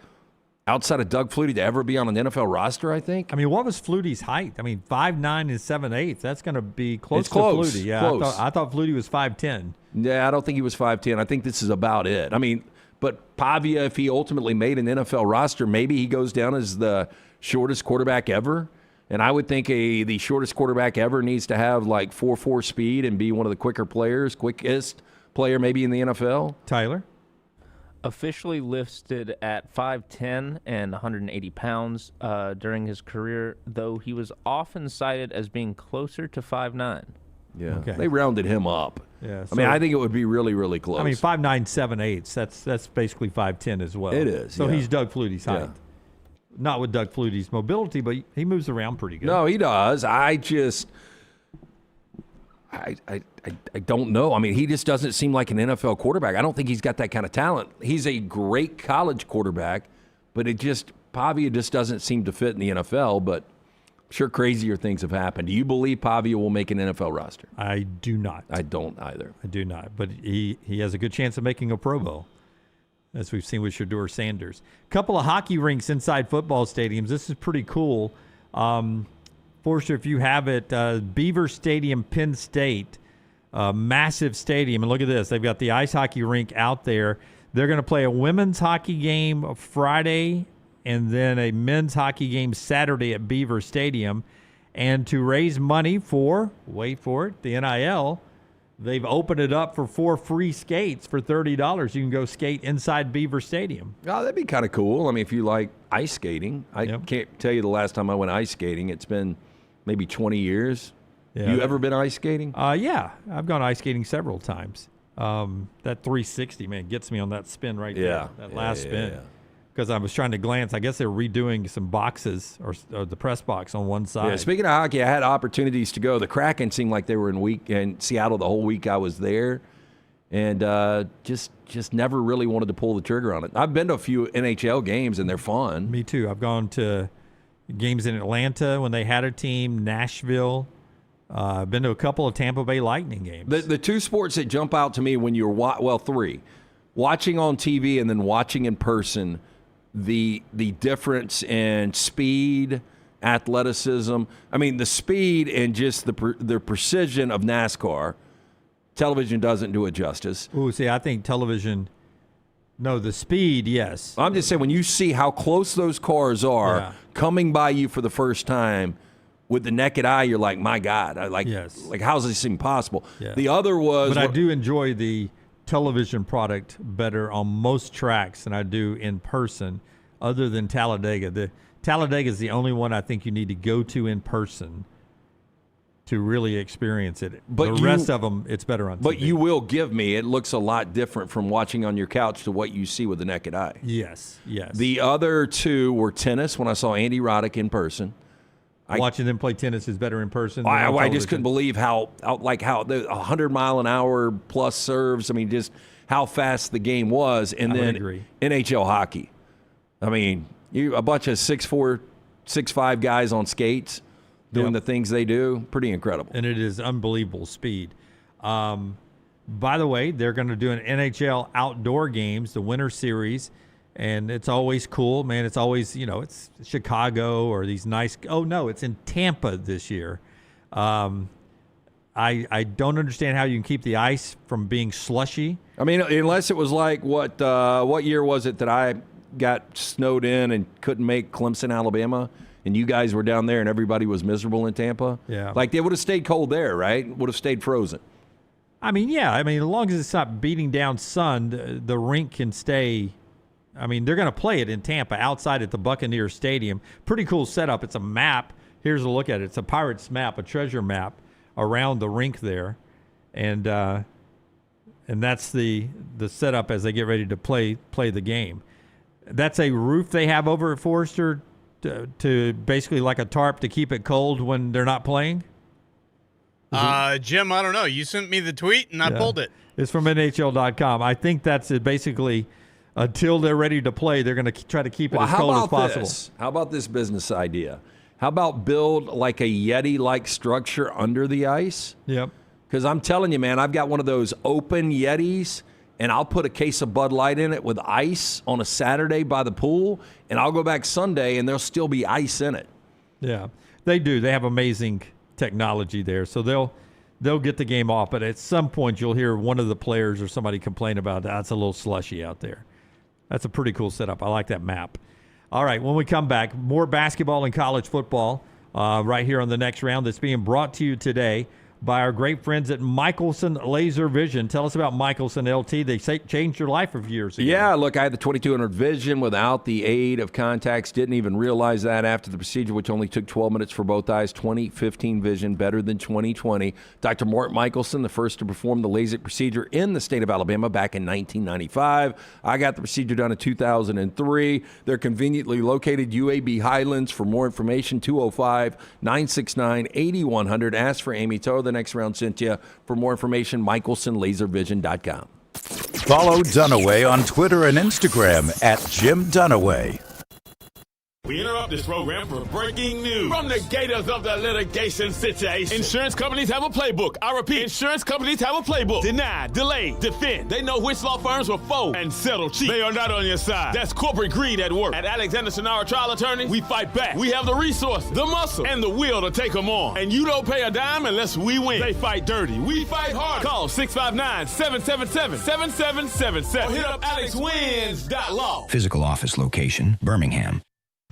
outside of Doug Flutie to ever be on an NFL roster, I think. I mean, what was Flutie's height? I mean, 5'9" and 7'8". That's going to be close to close. Flutie. Yeah, Close. I thought Flutie was 5'10". Yeah, I don't think he was 5'10". I think this is about it. I mean, but Pavia, if he ultimately made an NFL roster, maybe he goes down as the shortest quarterback ever. And I would think the shortest quarterback ever needs to have like 4.4 speed and be one of the quickest player maybe in the NFL. Tyler? Officially listed at 5'10" and 180 pounds during his career, though he was often cited as being closer to 5'9". Yeah, okay. They rounded him up. Yeah, I mean, I think it would be really, really close. I mean, 5'9", 7'8". That's basically 5'10" as well. It is. So yeah. he's Doug Flutie's height. Yeah. Not with Doug Flutie's mobility, but he moves around pretty good. No, he does. I don't know. I mean, he just doesn't seem like an NFL quarterback. I don't think he's got that kind of talent. He's a great college quarterback, but Pavia just doesn't seem to fit in the NFL, but I'm sure crazier things have happened. Do you believe Pavia will make an NFL roster? I do not. I don't either. I do not, but he has a good chance of making a Pro Bowl, as we've seen with Shedeur Sanders. Couple of hockey rinks inside football stadiums. This is pretty cool. Forster, if you have it, Beaver Stadium, Penn State, massive stadium. And look at this. They've got the ice hockey rink out there. They're going to play a women's hockey game Friday and then a men's hockey game Saturday at Beaver Stadium. And to raise money for, wait for it, the NIL, they've opened it up for 4 free skates for $30. You can go skate inside Beaver Stadium. Oh, that'd be kind of cool. I mean, if you like ice skating. I can't tell you the last time I went ice skating. It's been maybe 20 years. Yeah. You ever been ice skating? Yeah, I've gone ice skating several times. That 360, man, gets me on that spin right there, that last spin. Because I was trying to glance. I guess they're redoing some boxes or the press box on one side. Yeah, speaking of hockey, I had opportunities to go. The Kraken seemed like they were in Seattle the whole week I was there, and just never really wanted to pull the trigger on it. I've been to a few NHL games, and they're fun. Me too. I've gone to games in Atlanta when they had a team, Nashville. I've been to a couple of Tampa Bay Lightning games. The two sports that jump out to me when you're three, watching on TV and then watching in person. The difference in speed, athleticism. I mean, the speed and just the precision of NASCAR. Television doesn't do it justice. Ooh, see, I think television. No, the speed, yes. I'm just saying when you see how close those cars are coming by you for the first time with the naked eye, you're like, my God, like how is this even possible? Yeah. The other was, but I do enjoy the television product better on most tracks than I do in person, other than Talladega. Talladega is the only one I think you need to go to in person to really experience it. But the rest of them, it's better on TV. But you will give me, it looks a lot different from watching on your couch to what you see with the naked eye. Yes. The other two were tennis when I saw Andy Roddick in person. Watching them play tennis is better in person. I just couldn't believe how the 100-mile-an-hour plus serves. I mean, just how fast the game was. And then NHL hockey. I mean, a bunch of 6'4", 6'5" guys on skates doing the things they do. Pretty incredible. And it is unbelievable speed. by the way, they're going to do an NHL outdoor games, the Winter Series, and it's always cool, man. It's always, it's Chicago or these nice – oh, no, it's in Tampa this year. I don't understand how you can keep the ice from being slushy. I mean, unless it was like what year was it that I got snowed in and couldn't make Clemson, Alabama, and you guys were down there and everybody was miserable in Tampa? Yeah. Like they would have stayed cold there, right? Would have stayed frozen. I mean, yeah. I mean, as long as it's not beating down sun, the rink can stay. I mean, they're going to play it in Tampa outside at the Buccaneer Stadium. Pretty cool setup. It's a map. Here's a look at it. It's a Pirates map, a treasure map around the rink there. And that's the setup as they get ready to play the game. That's a roof they have over at Forrester to basically like a tarp to keep it cold when they're not playing. Jim, I don't know. You sent me the tweet, and I pulled it. It's from NHL.com. I think that's it basically until they're ready to play, they're going to try to keep it as cold as possible. How about this business idea? How about build like a Yeti-like structure under the ice? Yep. Because I'm telling you, man, I've got one of those open Yetis, and I'll put a case of Bud Light in it with ice on a Saturday by the pool, and I'll go back Sunday, and there'll still be ice in it. Yeah, they do. They have amazing technology there, so they'll get the game off. But at some point, you'll hear one of the players or somebody complain about that's a little slushy out there. That's a pretty cool setup. I like that map. All right, when we come back, more basketball and college football right here on the next round that's being brought to you today by our great friends at Michelson Laser Vision. Tell us about Michelson LT. They changed your life a few years ago. Yeah, look, I had the 2200 vision without the aid of contacts. Didn't even realize that after the procedure, which only took 12 minutes for both eyes. 2015 vision, better than 2020. Dr. Mort Michelson, the first to perform the LASIK procedure in the state of Alabama back in 1995. I got the procedure done in 2003. They're conveniently located UAB Highlands. For more information, 205-969-8100. Ask for Amy Toe. The next round, Cynthia. For more information, michelsonlaservision.com. Follow Dunaway on Twitter and Instagram at Jim Dunaway. We interrupt this program for breaking news. From the gators of the litigation situation. Insurance companies have a playbook. I repeat, insurance companies have a playbook. Deny, delay, defend. They know which law firms will fold and settle cheap. They are not on your side. That's corporate greed at work. At Alexander Sonara Trial Attorneys, we fight back. We have the resources, the muscle, and the will to take them on. And you don't pay a dime unless we win. They fight dirty. We fight hard. Call 659-777-7777. Or hit up alexwins.law. Physical office location, Birmingham.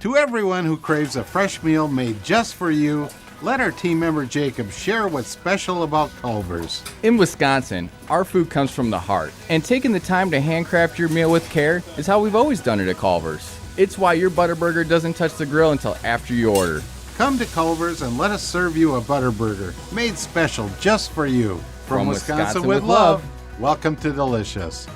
To everyone who craves a fresh meal made just for you, let our team member Jacob share what's special about Culver's. In Wisconsin, our food comes from the heart, and taking the time to handcraft your meal with care is how we've always done it at Culver's. It's why your Butterburger doesn't touch the grill until after you order. Come to Culver's and let us serve you a Butterburger made special just for you. From Wisconsin with love, welcome to Delicious.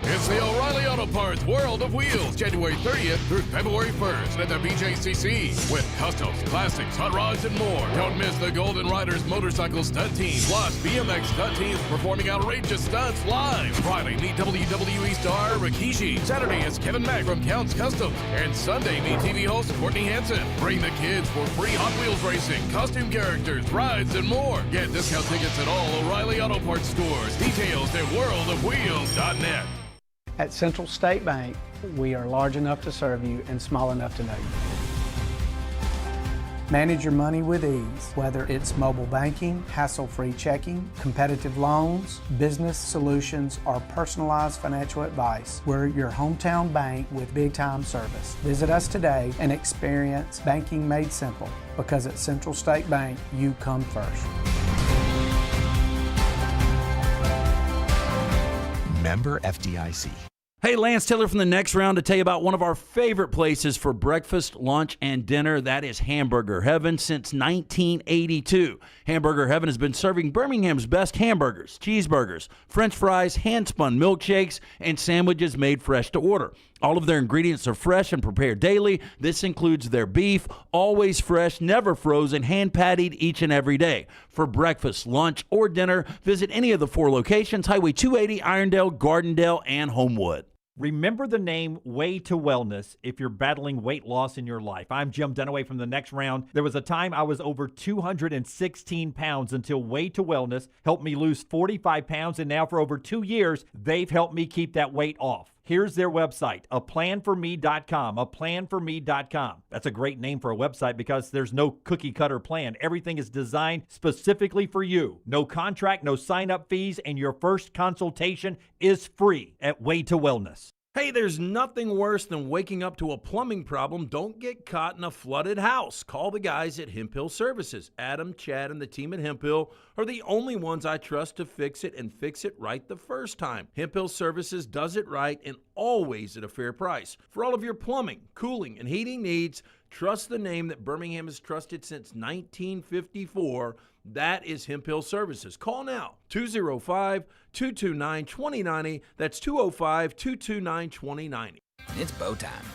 It's the O'Reilly Auto Parts World of Wheels, January 30th through February 1st at the BJCC with customs, classics, hot rods, and more. Don't miss the Golden Riders motorcycle stunt team, plus BMX stunt teams performing outrageous stunts live. Friday, meet WWE star Rikishi. Saturday is Kevin Mack from Counts Customs. And Sunday, meet TV host Courtney Hansen. Bring the kids for free Hot Wheels racing, costume characters, rides, and more. Get discount tickets at all O'Reilly Auto Parts stores. Details at worldofwheels.net. At Central State Bank, we are large enough to serve you and small enough to know you. Manage your money with ease, whether it's mobile banking, hassle-free checking, competitive loans, business solutions, or personalized financial advice. We're your hometown bank with big-time service. Visit us today and experience banking made simple, because at Central State Bank, you come first. Member FDIC. Hey, Lance Taylor from the next round to tell you about one of our favorite places for breakfast, lunch, and dinner. That is Hamburger Heaven since 1982. Hamburger Heaven has been serving Birmingham's best hamburgers, cheeseburgers, French fries, hand-spun milkshakes, and sandwiches made fresh to order. All of their ingredients are fresh and prepared daily. This includes their beef, always fresh, never frozen, hand-pattied each and every day. For breakfast, lunch, or dinner, visit any of the 4 locations, Highway 280, Irondale, Gardendale, and Homewood. Remember the name Way to Wellness if you're battling weight loss in your life. I'm Jim Dunaway from The Next Round. There was a time I was over 216 pounds until Way to Wellness helped me lose 45 pounds, and now for over 2 years, they've helped me keep that weight off. Here's their website, aplanforme.com, aplanforme.com. That's a great name for a website because there's no cookie-cutter plan. Everything is designed specifically for you. No contract, no sign-up fees, and your first consultation is free at Way to Wellness. Hey, there's nothing worse than waking up to a plumbing problem. Don't get caught in a flooded house. Call the guys at Hemp Hill Services. Adam, Chad, and the team at Hemp Hill are the only ones I trust to fix it and fix it right the first time. Hemp Hill Services does it right and always at a fair price. For all of your plumbing, cooling, and heating needs, trust the name that Birmingham has trusted since 1954. That is Hemp Hill Services. Call now, 205-229-2090. That's 205-229-2090. It's bow time.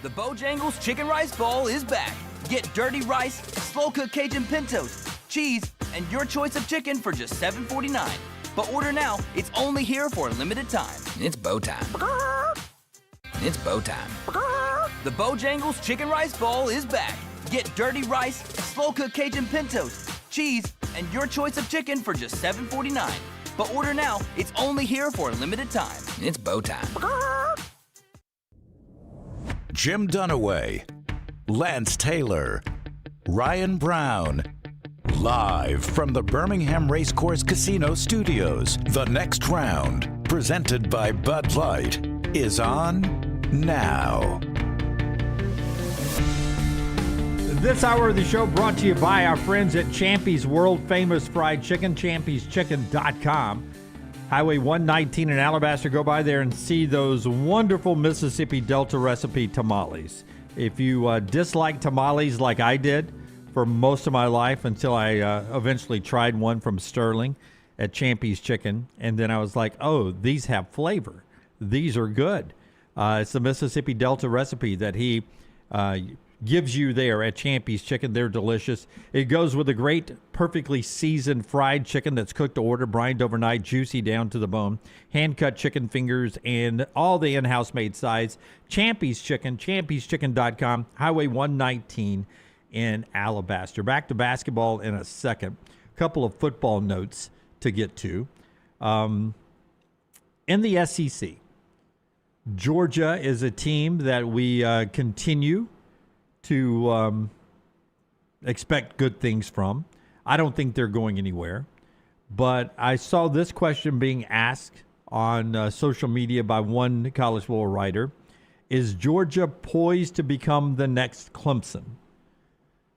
The Bojangles Chicken Rice Bowl is back. Get dirty rice, slow-cooked Cajun pintos, cheese, and your choice of chicken for just $7.49. But order now. It's only here for a limited time. It's bow time. It's bow time. The Bojangles Chicken Rice Bowl is back. Get dirty rice, slow-cooked Cajun pintos, cheese, and your choice of chicken for just $7.49. But order now. It's only here for a limited time. It's bow time. Jim Dunaway, Lance Taylor, Ryan Brown. Live from the Birmingham Racecourse Casino Studios, The Next Round, presented by Bud Light, is on now. This hour of the show brought to you by our friends at Champy's World Famous Fried Chicken, champyschicken.com. Highway 119 in Alabaster. Go by there and see those wonderful Mississippi Delta recipe tamales. If you dislike tamales like I did for most of my life until I eventually tried one from Sterling at Champy's Chicken, and then I was like, oh, these have flavor. These are good. It's the Mississippi Delta recipe that he gives you there at Champy's Chicken. They're delicious. It goes with a great, perfectly seasoned fried chicken that's cooked to order, brined overnight, juicy down to the bone, hand-cut chicken fingers, and all the in-house made sides. Champy's Chicken, champyschicken.com, Highway 119 in Alabaster. Back to basketball in a second. A couple of football notes to get to. In the SEC, Georgia is a team that we continue to expect good things from. I don't think they're going anywhere. But I saw this question being asked on social media by one college football writer. Is Georgia poised to become the next Clemson?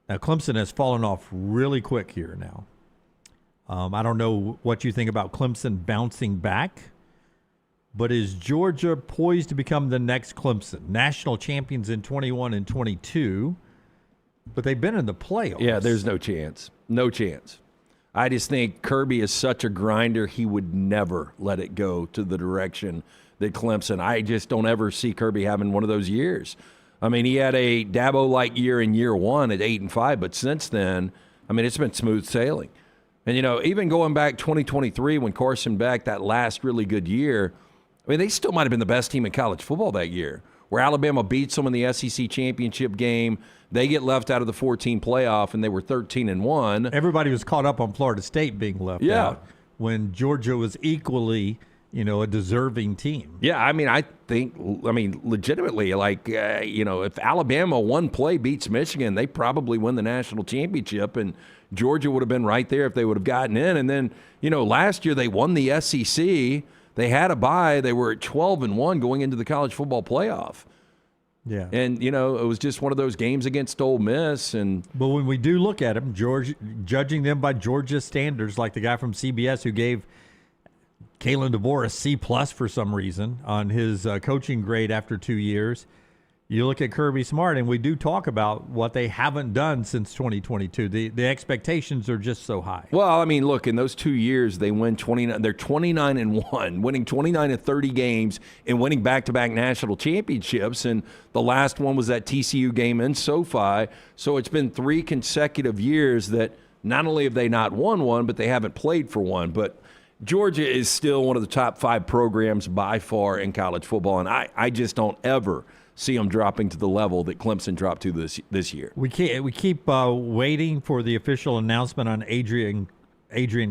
Now, Clemson has fallen off really quick here now. I don't know what you think about Clemson bouncing back, but is Georgia poised to become the next Clemson? National champions in 21 and 22, but they've been in the playoffs. Yeah, there's no chance. No chance. I just think Kirby is such a grinder, he would never let it go to the direction that Clemson. I just don't ever see Kirby having one of those years. I mean, he had a Dabo-like year in year one at 8-5, but since then, I mean, it's been smooth sailing. And, you know, even going back 2023 when Carson Beck, that last really good year, I mean, they still might have been the best team in college football that year, where Alabama beats them in the SEC championship game. They get left out of the 14 playoff, and they were 13-1. Everybody was caught up on Florida State being left out when Georgia was equally, you know, a deserving team. Yeah, I mean, legitimately, like, if Alabama one play beats Michigan, they probably win the national championship, and Georgia would have been right there if they would have gotten in. And then, last year they won the SEC. They had a bye. They were at 12-1 going into the college football playoff. Yeah. And, it was just one of those games against Ole Miss. But when we do look at them, judging them by Georgia standards, like the guy from CBS who gave Kalen DeBoer a C+ for some reason on his coaching grade after 2 years, you look at Kirby Smart, and we do talk about what they haven't done since 2022. The expectations are just so high. Well, I mean, look, in those 2 years, they win 29. They're 29-1, winning 29 of 30 games and winning back-to-back national championships. And the last one was that TCU game in SoFi. So it's been 3 consecutive years that not only have they not won one, but they haven't played for one. But Georgia is still one of the top 5 programs by far in college football, and I just don't ever see them dropping to the level that Clemson dropped to this year. We keep waiting for the official announcement on Adrian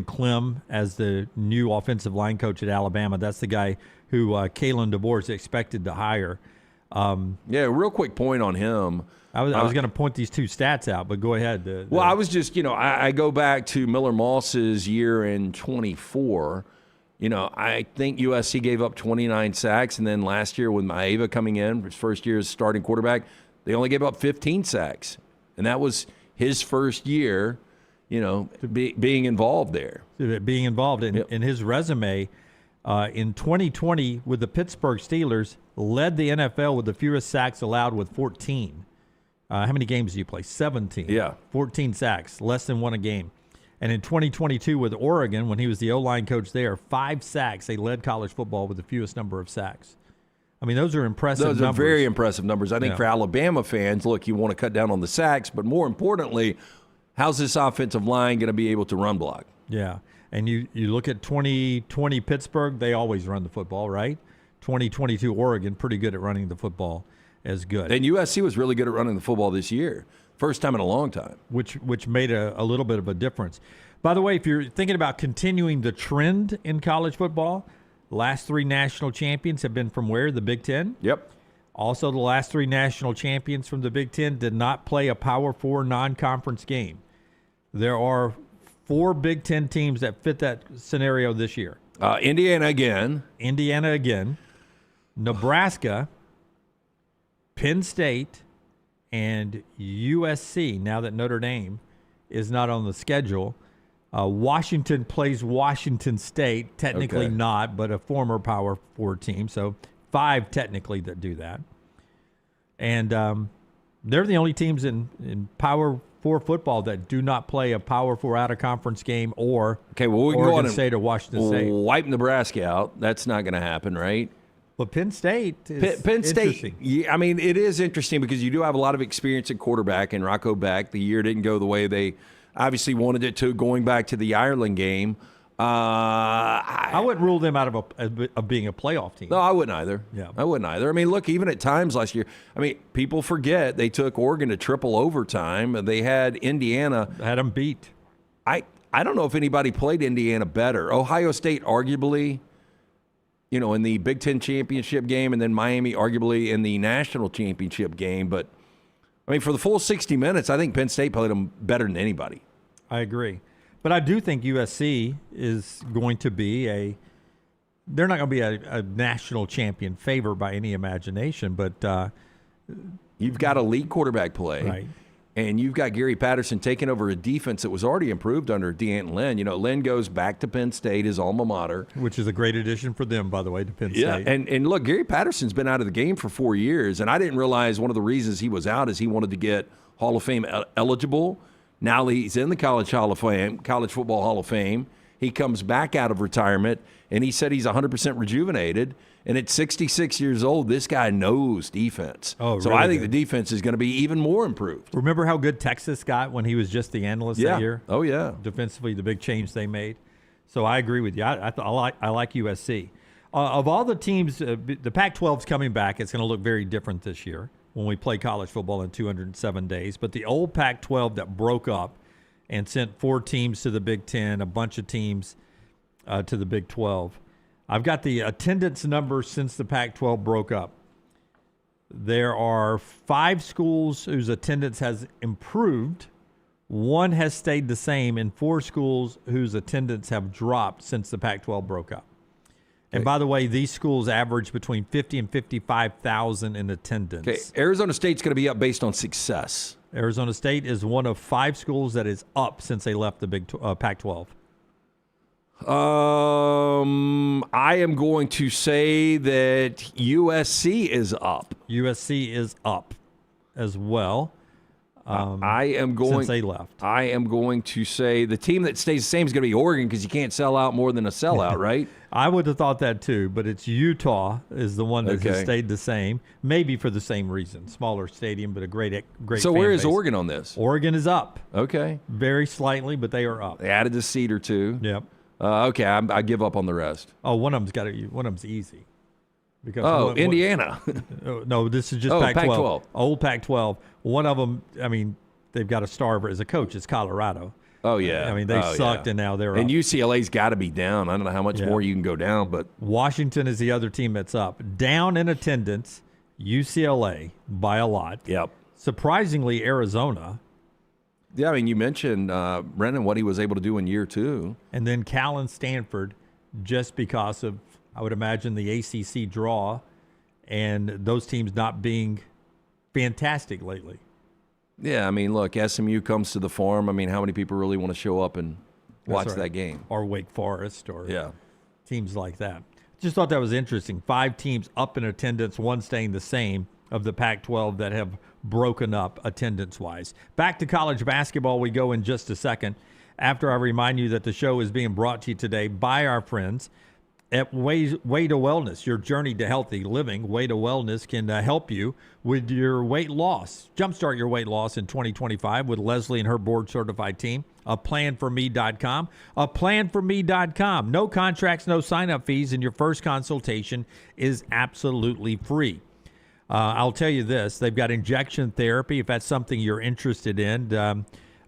Clem as the new offensive line coach at Alabama. That's the guy who Kalen DeBoer is expected to hire. Real quick point on him. I was going to point these 2 stats out, but go ahead. I was just, I go back to Miller Moss's year in 24. I think USC gave up 29 sacks, and then last year with Maeva coming in, his first year as starting quarterback, they only gave up 15 sacks. And that was his first year, being involved there. Being involved in his resume in 2020 with the Pittsburgh Steelers, led the NFL with the fewest sacks allowed with 14. How many games do you play? 17. Yeah. 14 sacks, less than 1 a game. And in 2022 with Oregon, when he was the O-line coach there, 5 sacks. They led college football with the fewest number of sacks. I mean, those are impressive numbers. Those are very impressive numbers. I think for Alabama fans, look, you want to cut down on the sacks, but more importantly, how's this offensive line going to be able to run block? Yeah, and you look at 2020 Pittsburgh, they always run the football, right? 2022 Oregon, pretty good at running the football as good. And USC was really good at running the football this year. First time in a long time. Which made a little bit of a difference. By the way, if you're thinking about continuing the trend in college football, last 3 national champions have been from where? The Big Ten? Yep. Also, the last 3 national champions from the Big Ten did not play a Power 4 non-conference game. There are 4 Big Ten teams that fit that scenario this year. Indiana again. Nebraska, Penn State, and USC, now that Notre Dame is not on the schedule. Washington plays Washington State, technically not, but a former Power 4 team. So 5 technically that do that. And they're the only teams in Power 4 football that do not play a Power 4 out-of-conference game or we can Oregon go on State or Washington State. Wipe Nebraska out. That's not going to happen, right? But Penn State is Penn State, interesting. yeah, I mean, it is interesting because you do have a lot of experience at quarterback, and Rocco Beck, the year didn't go the way they obviously wanted it to, going back to the Ireland game. I wouldn't rule them out of being a playoff team. No, I wouldn't either. Yeah. I wouldn't either. I mean, look, even at times last year, I mean, people forget they took Oregon to triple overtime. They had Indiana. Had them beat. I don't know if anybody played Indiana better. Ohio State arguably, in the Big Ten championship game, and then Miami arguably in the national championship game. But, I mean, for the full 60 minutes, I think Penn State played them better than anybody. I agree. But I do think USC is going to be they're not going to be a national champion favorite by any imagination, but you've got elite quarterback play. Right. And you've got Gary Patterson taking over a defense that was already improved under D'Anton Lynn. Lynn goes back to Penn State, his alma mater. Which is a great addition for them, by the way, to Penn State. Yeah, and look, Gary Patterson's been out of the game for 4 years, and I didn't realize one of the reasons he was out is he wanted to get Hall of Fame eligible. Now he's in the College Hall of Fame, College Football Hall of Fame. He comes back out of retirement, and he said he's 100% rejuvenated. And at 66 years old, this guy knows defense. Oh, so really I think good. the defense is going to be even more improved. Remember how good Texas got when he was just the analyst that year? Oh, yeah. Defensively, the big change they made. So I agree with you. I like USC. Of all the teams, the Pac-12's coming back. It's going to look very different this year when we play college football in 207 days. But the old Pac-12 that broke up and sent 4 teams to the Big Ten, a bunch of teams to the Big 12. I've got the attendance numbers since the Pac-12 broke up. There are 5 schools whose attendance has improved. 1 has stayed the same, and 4 schools whose attendance have dropped since the Pac-12 broke up. And by the way, these schools average between 50 and 55,000 in attendance. Okay, Arizona State's going to be up based on success. Arizona State is one of 5 schools that is up since they left the Pac-12. I am going to say that USC is up. USC is up as well. Since they left. I am going to say the team that stays the same is going to be Oregon because you can't sell out more than a sellout, right? I would have thought that too, but it's Utah is the one that has stayed the same, maybe for the same reason. Smaller stadium, but a great So fan where is base. Oregon on this? Oregon is up. Okay. Very slightly, but they are up. They added a seat or two. Yep. Okay, I give up on the rest. Oh, one of them's easy. Because Indiana. No, this is just Pac-12. Old Pac-12. One of them, I mean, they've got a star as a coach. It's Colorado. Oh, yeah. I mean, they sucked, and now they're up. And up. UCLA's got to be down. I don't know how much more you can go down, but Washington is the other team that's up. Down in attendance, UCLA by a lot. Yep. Surprisingly, Arizona. Yeah, I mean, you mentioned, Brennan, what he was able to do in year 2. And then Cal and Stanford, just because of, I would imagine, the ACC draw and those teams not being fantastic lately. Yeah, I mean, look, SMU comes to the Forum. I mean, how many people really want to show up and watch that game? Or Wake Forest or teams like that. Just thought that was interesting. 5 teams up in attendance, one staying the same of the Pac-12 that have broken up attendance-wise. Back to college basketball we go in just a second. After I remind you that the show is being brought to you today by our friends at Way to Wellness, your journey to healthy living. Way to Wellness can help you with your weight loss. Jumpstart your weight loss in 2025 with Leslie and her board-certified team. APlanForMe.com. APlanForMe.com. No contracts, no sign-up fees, and your first consultation is absolutely free. I'll tell you this. They've got injection therapy, if that's something you're interested in.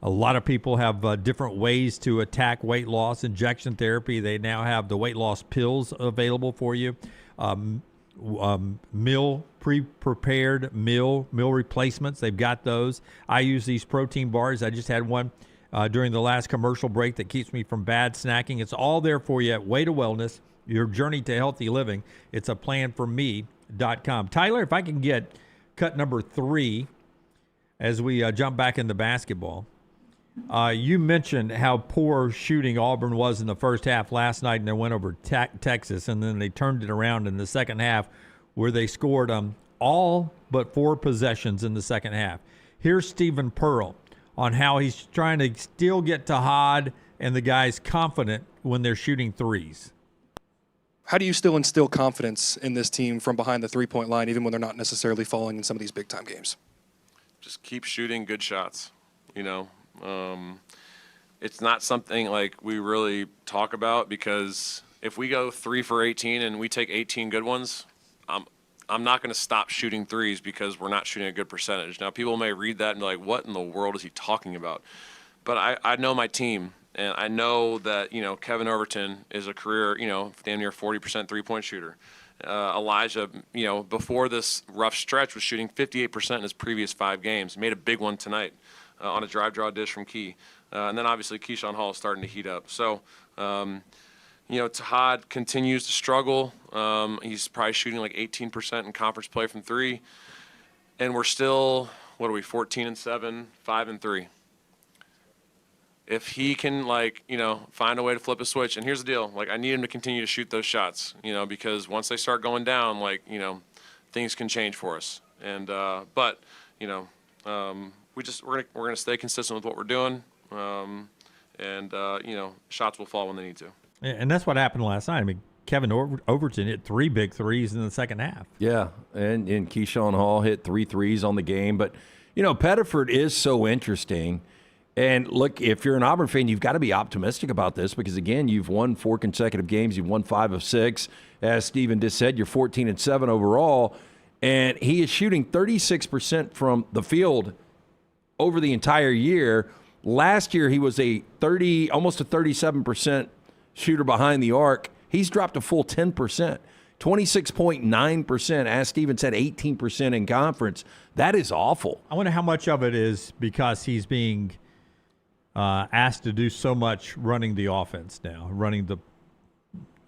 A lot of people have different ways to attack weight loss. Injection therapy, they now have the weight loss pills available for you. Pre-prepared meal replacements, they've got those. I use these protein bars. I just had one during the last commercial break that keeps me from bad snacking. It's all there for you at Way to Wellness, your journey to healthy living. It's APlanForMe.com. Tyler, if I can get cut number 3 as we jump back into basketball. You mentioned how poor shooting Auburn was in the first half last night, and they went over Texas, and then they turned it around in the second half where they scored all but 4 possessions in the second half. Here's Stephen Pearl on how he's trying to still get to Todd and the guys confident when they're shooting threes. How do you still instill confidence in this team from behind the three-point line, even when they're not necessarily falling in some of these big-time games? Just keep shooting good shots, you know. It's not something like we really talk about, because if we go 3 for 18 and we take 18 good ones, I'm not going to stop shooting threes because we're not shooting a good percentage. Now, people may read that and be like, what in the world is he talking about? But I know my team, and I know that, you know, Kevin Overton is a career, you know, damn near 40% three-point shooter. Elijah, you know, before this rough stretch was shooting 58% in his previous 5 games. Made a big one tonight. On a drive draw dish from Key. And then obviously Keyshawn Hall is starting to heat up. So, you know, Todd continues to struggle. He's probably shooting like 18% in conference play from 3. And we're still, 14-7, 5-3. If he can, like, you know, find a way to flip a switch, and here's the deal, like, I need him to continue to shoot those shots, you know, because once they start going down, like, you know, things can change for us. And, but, you know, we're gonna stay consistent with what we're doing, and you know, shots will fall when they need to. And that's what happened last night. I mean, Kevin Overton hit 3 big threes in the second half. Yeah, and Keyshawn Hall hit 3 threes on the game. But you know, Pettiford is so interesting. And look, if you're an Auburn fan, you've got to be optimistic about this, because again, you've won 4 consecutive games. You've won 5 of 6. As Steven just said, you're 14-7 overall, and he is shooting 36% from the field over the entire year. Last year, he was almost a 37% shooter behind the arc. He's dropped a full 10%, 26.9%. As Steven said, 18% in conference. That is awful. I wonder how much of it is because he's being asked to do so much running the offense now,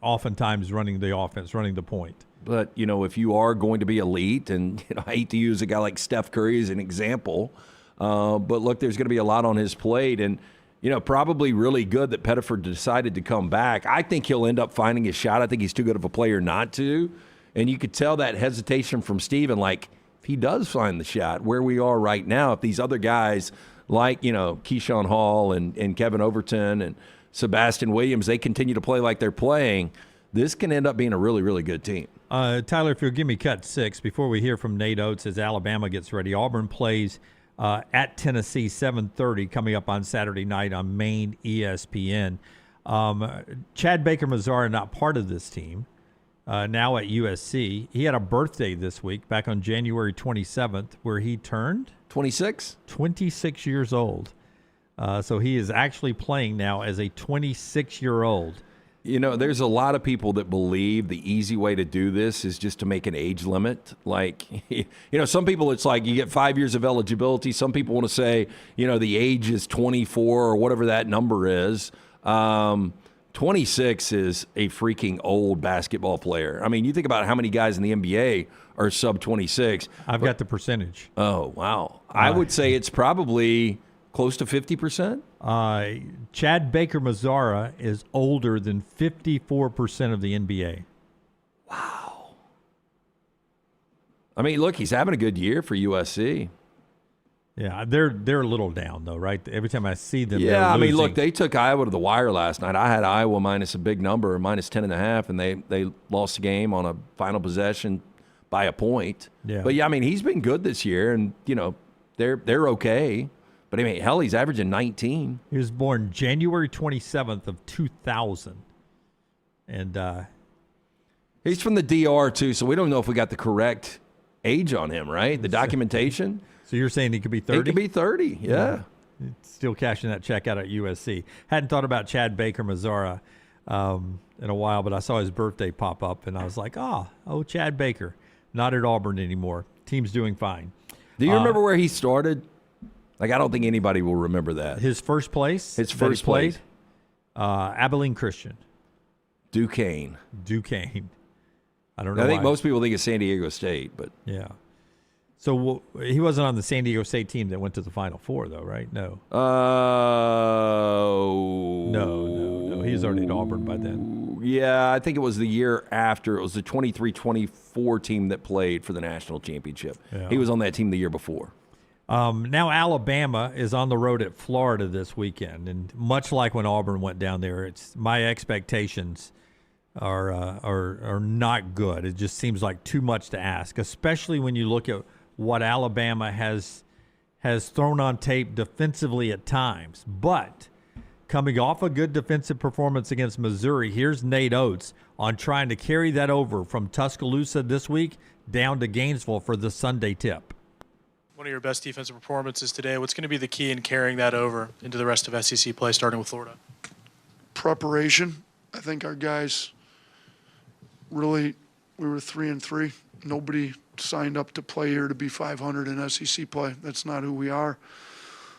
oftentimes running the offense, running the point. But, you know, if you are going to be elite, and you know, I hate to use a guy like Steph Curry as an example, but look, there's going to be a lot on his plate, and you know, probably really good that Pettiford decided to come back. I think he'll end up finding his shot. I think he's too good of a player not to, and you could tell that hesitation from Steven, like, if he does find the shot, where we are right now, if these other guys like, you know, Keyshawn Hall and Kevin Overton and Sebastian Williams, they continue to play like they're playing, this can end up being a really, really good team. Tyler, if you'll give me cut 6 before we hear from Nate Oates as Alabama gets ready. Auburn plays at Tennessee, 7:30, coming up on Saturday night on main ESPN. Chad Baker-Mazara, not part of this team, now at USC. He had a birthday this week, back on January 27th, where he turned 26 years old. So he is actually playing now as a 26-year-old. You know, there's a lot of people that believe the easy way to do this is just to make an age limit. Like, you know, some people, it's like you get 5 years of eligibility. Some people want to say, you know, the age is 24 or whatever that number is. 26 is a freaking old basketball player. I mean, you think about how many guys in the NBA are sub 26. I've got the percentage. Oh, wow. I would say it's probably close to 50%. Chad Baker-Mazara is older than 54% of the NBA. Wow. I mean, look, he's having a good year for USC. Yeah, they're a little down, though, right? Every time I see them, yeah, I mean, look, they took Iowa to the wire last night. I had Iowa minus a big number, minus 10.5, and they lost the game on a final possession by a point. Yeah. But, yeah, I mean, he's been good this year, and, you know, they're okay. But, I mean, hell, he's averaging 19. He was born January 27th of 2000. And he's from the DR, too, so we don't know if we got the correct age on him, right? The documentation. So you're saying he could be 30? He could be 30, yeah. Still cashing that check out at USC. Hadn't thought about Chad Baker-Mazara in a while, but I saw his birthday pop up, and I was like, oh, Chad Baker. Not at Auburn anymore. Team's doing fine. Do you remember where he started? Like, I don't think anybody will remember that. His first place? His first place? Abilene Christian. Duquesne. I don't know I think most people think it's San Diego State, but. Yeah. So he wasn't on the San Diego State team that went to the Final Four, though, right? No. No. He was already at Auburn by then. Yeah, I think it was the year after. It was the 23-24 team that played for the national championship. Yeah. He was on that team the year before. Now Alabama is on the road at Florida this weekend, and much like when Auburn went down there, it's my expectations are not good. It just seems like too much to ask, especially when you look at what Alabama has thrown on tape defensively at times. But coming off a good defensive performance against Missouri, here's Nate Oates on trying to carry that over from Tuscaloosa this week down to Gainesville for the Sunday tip. One of your best defensive performances today. What's going to be the key in carrying that over into the rest of SEC play, starting with Florida? Preparation. I think our guys really, we were 3-3. Nobody signed up to play here to be 500 in SEC play. That's not who we are.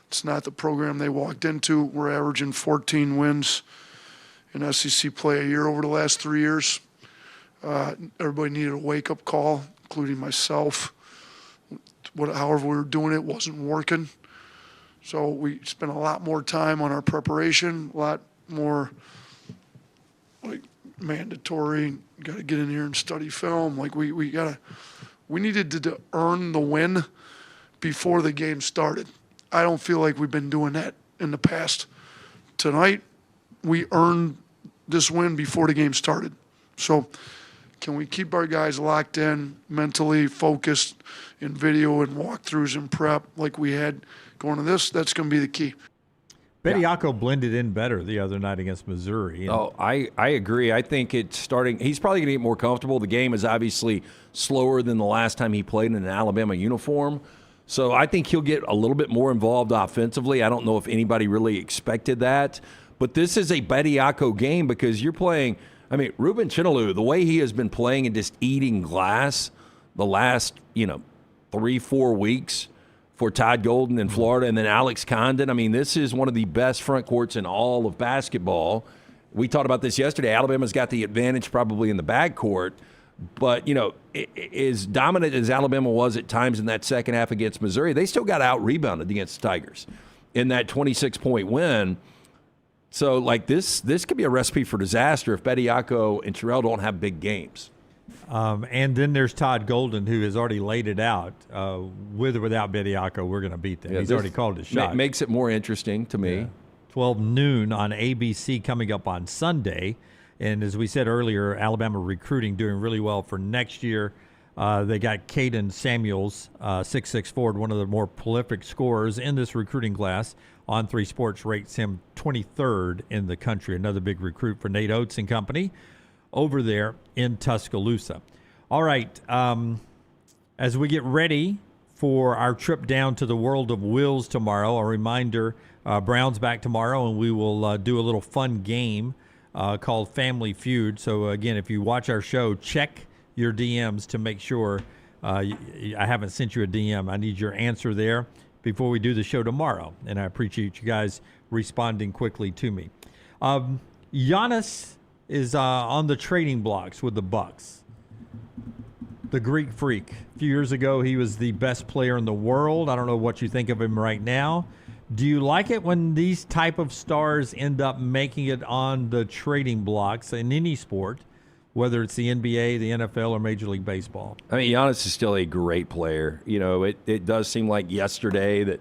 It's not the program they walked into. We're averaging 14 wins in SEC play a year over the last 3 years. Everybody needed a wake-up call, including myself. However we were doing it wasn't working. So we spent a lot more time on our preparation, a lot more like mandatory. Got to get in here and study film. Like we needed to earn the win before the game started. I don't feel like we've been doing that in the past. Tonight, we earned this win before the game started. So can we keep our guys locked in, mentally focused in video and walkthroughs and prep like we had going to this? That's going to be the key. Bediako blended in better the other night against Missouri. I agree. I think it's starting. He's probably going to get more comfortable. The game is obviously slower than the last time he played in an Alabama uniform. So I think he'll get a little bit more involved offensively. I don't know if anybody really expected that. But this is a Bediako game because you're playing – I mean, Ruben Chinaloo, the way he has been playing and just eating glass the last, 3-4 weeks for Todd Golden in Florida and then Alex Condon. I mean, this is one of the best front courts in all of basketball. We talked about this yesterday. Alabama's got the advantage probably in the backcourt. But, as dominant as Alabama was at times in that second half against Missouri, they still got out-rebounded against the Tigers in that 26-point win. So, this could be a recipe for disaster if Bediako and Terrell don't have big games. And then there's Todd Golden, who has already laid it out. With or without Bediako, we're going to beat them. Yeah, he's already called his shot. Makes it more interesting to me. Yeah. 12 noon on ABC coming up on Sunday. And as we said earlier, Alabama recruiting doing really well for next year. They got Caden Samuels, 6'6" forward, one of the more prolific scorers in this recruiting class. On3 Sports rates him 23rd in the country. Another big recruit for Nate Oates and company over there in Tuscaloosa. All right, as we get ready for our trip down to the World of Wills tomorrow, a reminder, Brown's back tomorrow, and we will do a little fun game called Family Feud. So, again, if you watch our show, check your DMs to make sure I haven't sent you a DM. I need your answer there before we do the show tomorrow, and I appreciate you guys responding quickly to me. Giannis is on the trading blocks with the Bucks. The Greek Freak. A few years ago, he was the best player in the world. I don't know what you think of him right now. Do you like it when these type of stars end up making it on the trading blocks in any sport, whether it's the NBA, the NFL, or Major League Baseball? I mean, Giannis is still a great player. You know, it does seem like yesterday that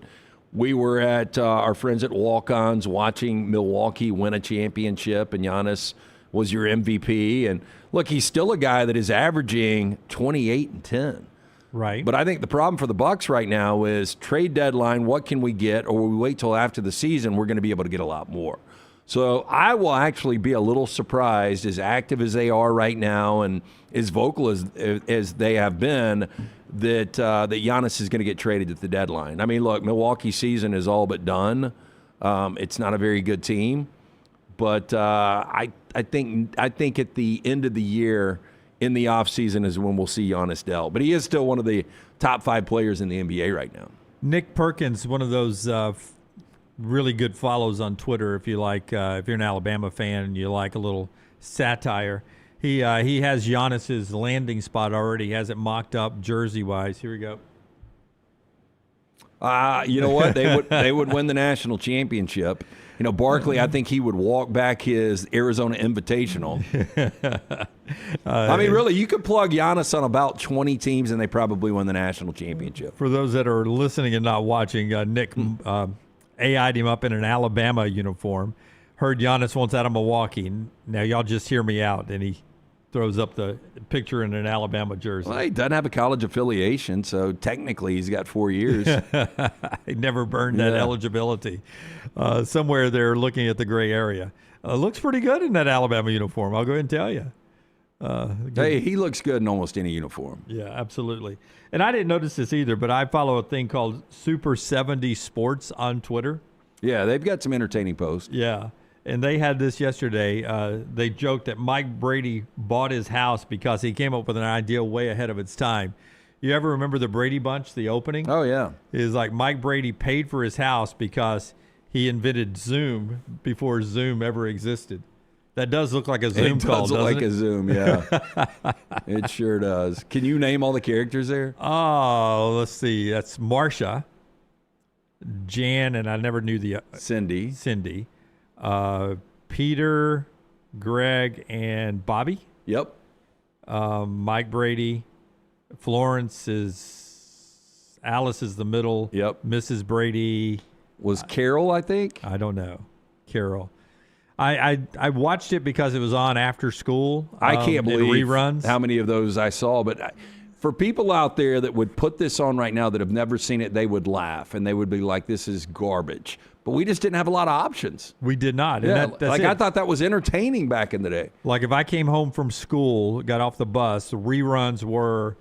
we were at our friends at Walk-Ons watching Milwaukee win a championship, and Giannis was your MVP. And look, he's still a guy that is averaging 28 and 10. Right. But I think the problem for the Bucks right now is trade deadline, what can we get? Or we wait till after the season, we're going to be able to get a lot more. So I will actually be a little surprised, as active as they are right now and as vocal as they have been, that Giannis is going to get traded at the deadline. I mean, look, Milwaukee's season is all but done. It's not a very good team. But I think at the end of the year, in the offseason, is when we'll see Giannis dealt. But he is still one of the top 5 players in the NBA right now. Nick Perkins, one of those really good follows on Twitter. If you like, if you're an Alabama fan and you like a little satire, he has Giannis's landing spot already. He has it mocked up jersey-wise. Here we go. You know what? They would win the national championship. You know, Barkley, I think he would walk back his Arizona Invitational. I mean, really, you could plug Giannis on about 20 teams, and they probably win the national championship. For those that are listening and not watching, Nick AI'd him up in an Alabama uniform. Heard Giannis wants out of Milwaukee. Now, y'all just hear me out, and he throws up the picture in an Alabama jersey. Well, he doesn't have a college affiliation, so technically he's got 4 years. He never burned that eligibility. Somewhere they're looking at the gray area. Looks pretty good in that Alabama uniform, I'll go ahead and tell you. Hey, he looks good in almost any uniform. Yeah, absolutely. And I didn't notice this either, but I follow a thing called Super 70 Sports on Twitter. Yeah, they've got some entertaining posts. Yeah. And they had this yesterday. They joked that Mike Brady bought his house because he came up with an idea way ahead of its time. You ever remember the Brady Bunch, the opening? Oh, yeah. It's like Mike Brady paid for his house because he invented Zoom before Zoom ever existed. That does look like a Zoom call, doesn't it? It does look like a Zoom, yeah. It sure does. Can you name all the characters there? Oh, let's see. That's Marsha, Jan, and I never knew the Cindy. Peter, Greg, and Bobby. Yep. Mike Brady. Florence is Alice is the middle. Yep. Mrs. Brady was Carol, I think. I don't know. Carol. I watched it because it was on after school. I can't believe reruns. How many of those I saw. But for people out there that would put this on right now that have never seen it, they would laugh and they would be like, "This is garbage." But we just didn't have a lot of options. We did not. Yeah, And that's like it. I thought that was entertaining back in the day. Like if I came home from school, got off the bus, the reruns were,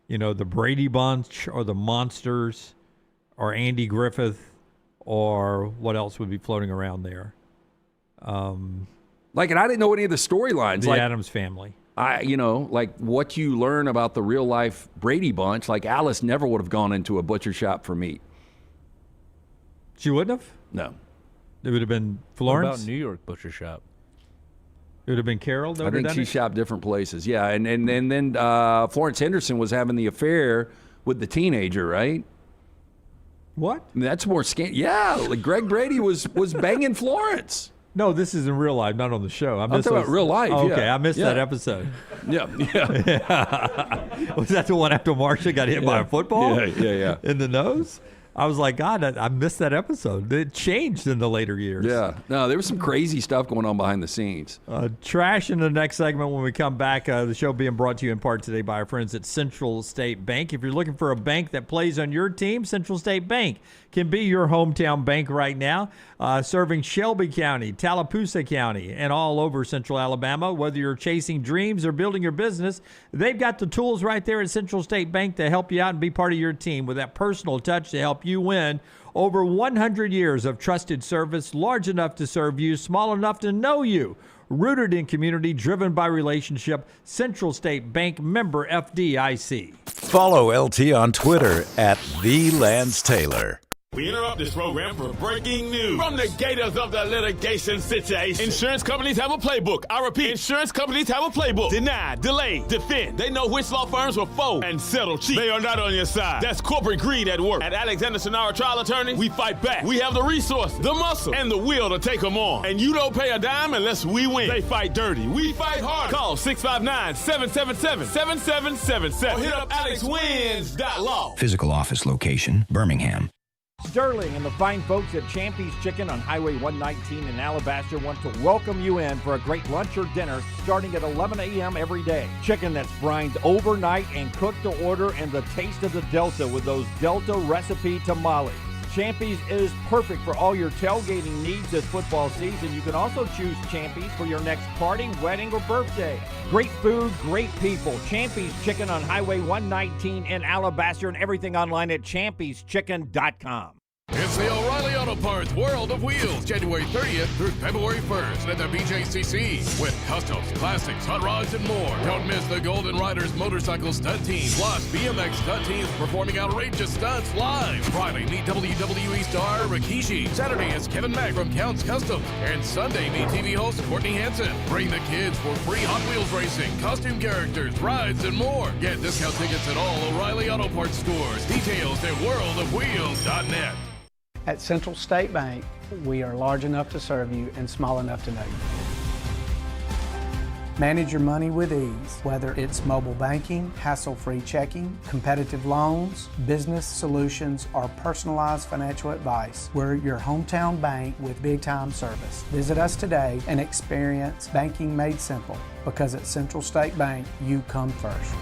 the Brady Bunch or the Monsters or Andy Griffith or what else would be floating around there. And I didn't know any of the storylines. The like Addams Family. Like what you learn about the real life Brady Bunch. Like Alice never would have gone into a butcher shop for meat. She wouldn't have? No. It would have been Florence? What about New York butcher shop? It would have been Carol? I think she shopped different places. Yeah, and then Florence Henderson was having the affair with the teenager, right? What? I mean, that's more Yeah, like Greg Brady was banging Florence. No, this is in real life, not on the show. I'm talking about real life, Oh, yeah. okay, I missed Yeah. that episode. Yeah. Was that the one after Marsha got hit by a football? Yeah. In the nose? I was like, God, I missed that episode. It changed in the later years. Yeah. No, there was some crazy stuff going on behind the scenes. Trash in the next segment when we come back. The show being brought to you in part today by our friends at Central State Bank. If you're looking for a bank that plays on your team, Central State Bank can be your hometown bank right now, serving Shelby County, Tallapoosa County, and all over Central Alabama. Whether you're chasing dreams or building your business, they've got the tools right there at Central State Bank to help you out and be part of your team with that personal touch to help you win. Over 100 years of trusted service, large enough to serve you, small enough to know you. Rooted in community, driven by relationship. Central State Bank, member FDIC. Follow LT on Twitter at @TheLanceTaylor. We interrupt this program for breaking news. From the gators of the litigation situation. Insurance companies have a playbook. I repeat, insurance companies have a playbook. Deny, delay, defend. They know which law firms will fold and settle cheap. They are not on your side. That's corporate greed at work. At Alexander Sonara Trial Attorney, we fight back. We have the resources, the muscle, and the will to take them on. And you don't pay a dime unless we win. They fight dirty. We fight hard. Call 659-777-7777 or hit up alexwins.law. Physical office location, Birmingham. Sterling and the fine folks at Champy's Chicken on Highway 119 in Alabaster want to welcome you in for a great lunch or dinner starting at 11 a.m. every day. Chicken that's brined overnight and cooked to order, and the taste of the Delta with those Delta recipe tamales. Champy's is perfect for all your tailgating needs this football season. You can also choose Champy's for your next party, wedding, or birthday. Great food, great people. Champy's Chicken on Highway 119 in Alabaster, and everything online at champyschicken.com. It's the O'Reilly Auto Parts World of Wheels, January 30th through February 1st at the BJCC with customs, classics, hot rods, and more. Don't miss the Golden Riders motorcycle stunt team, plus BMX stunt teams performing outrageous stunts live. Friday, meet WWE star Rikishi. Saturday is Kevin Mack from Counts Customs. And Sunday, meet TV host Courtney Hansen. Bring the kids for free Hot Wheels racing, costume characters, rides, and more. Get discount tickets at all O'Reilly Auto Parts stores. Details at worldofwheels.net. At Central State Bank, we are large enough to serve you and small enough to know you. Manage your money with ease, whether it's mobile banking, hassle-free checking, competitive loans, business solutions, or personalized financial advice. We're your hometown bank with big-time service. Visit us today and experience banking made simple, because at Central State Bank, you come first.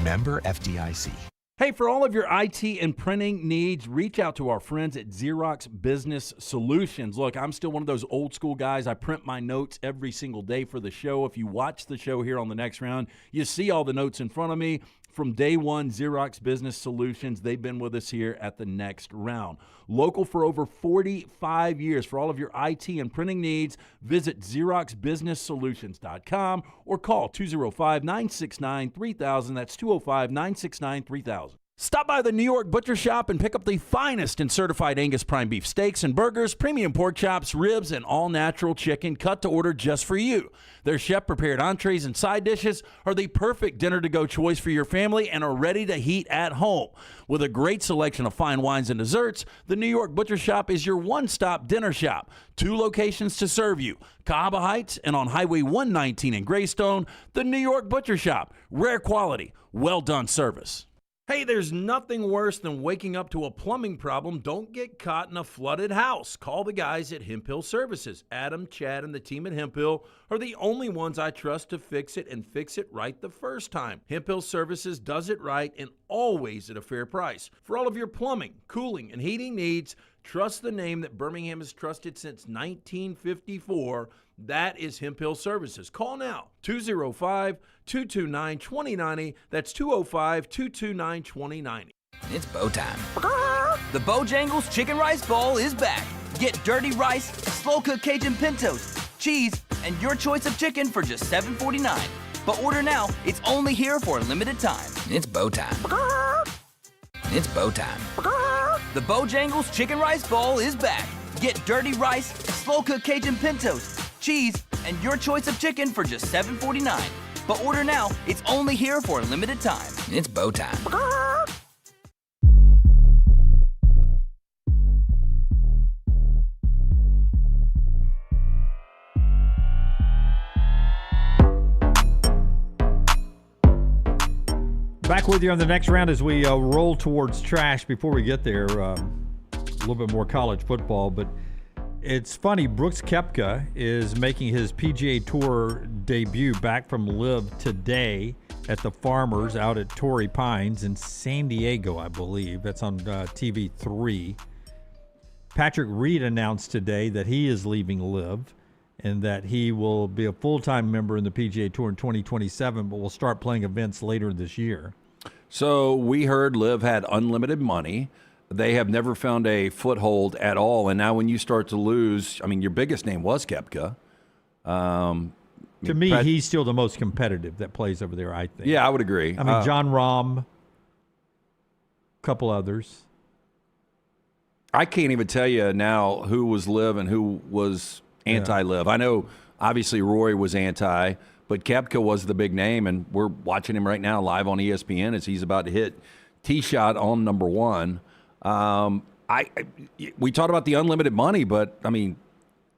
Member FDIC. Hey, for all of your IT and printing needs, reach out to our friends at Xerox Business Solutions. Look, I'm still one of those old school guys. I print my notes every single day for the show. If you watch the show here on the next round, you see all the notes in front of me. From day one, Xerox Business Solutions, they've been with us here at the next round. Local for over 45 years. For all of your IT and printing needs, visit XeroxBusinessSolutions.com or call 205-969-3000. That's 205-969-3000. Stop by the New York Butcher Shop and pick up the finest in certified Angus prime beef steaks and burgers, premium pork chops, ribs, and all-natural chicken cut to order just for you. Their chef-prepared entrees and side dishes are the perfect dinner-to-go choice for your family and are ready to heat at home. With a great selection of fine wines and desserts, the New York Butcher Shop is your one-stop dinner shop. 2 locations to serve you, Cahaba Heights and on Highway 119 in Greystone. The New York Butcher Shop, rare quality, well-done service. Hey, there's nothing worse than waking up to a plumbing problem. Don't get caught in a flooded house. Call the guys at Hemp Hill Services. Adam, Chad, and the team at Hemp Hill are the only ones I trust to fix it and fix it right the first time. Hemp Hill Services does it right and always at a fair price. For all of your plumbing, cooling, and heating needs, trust the name that Birmingham has trusted since 1954. That is Hemp Hill Services. Call now, 205-229-2090. That's 205-229-2090. It's bow time. The Bojangles Chicken Rice Bowl is back. Get dirty rice, slow-cooked Cajun pintos, cheese, and your choice of chicken for just $7.49. But order now. It's only here for a limited time. It's bow time. It's bow time. The Bojangles Chicken Rice Bowl is back. Get dirty rice, slow-cooked Cajun pintos, cheese, and your choice of chicken for just $7.49. But order now. It's only here for a limited time. It's bow time. Back Back with you on the next round as we roll towards trash. Before we get there, a little bit more college football, but it's funny. Brooks Koepka is making his PGA Tour debut back from LIV today at the Farmers out at Torrey Pines in San Diego, I believe. That's on TV3. Patrick Reed announced today that he is leaving LIV and that he will be a full-time member in the PGA Tour in 2027, but will start playing events later this year. So we heard LIV had unlimited money. They have never found a foothold at all. And now when you start to lose, I mean, your biggest name was Koepka. To me, he's still the most competitive that plays over there, I think. Yeah, I would agree. I mean, John Rahm, a couple others. I can't even tell you now who was LIV and who was anti-LIV. I know, obviously, Rory was anti, but Koepka was the big name, and we're watching him right now live on ESPN as he's about to hit tee shot on number one. We talked about the unlimited money, but, I mean,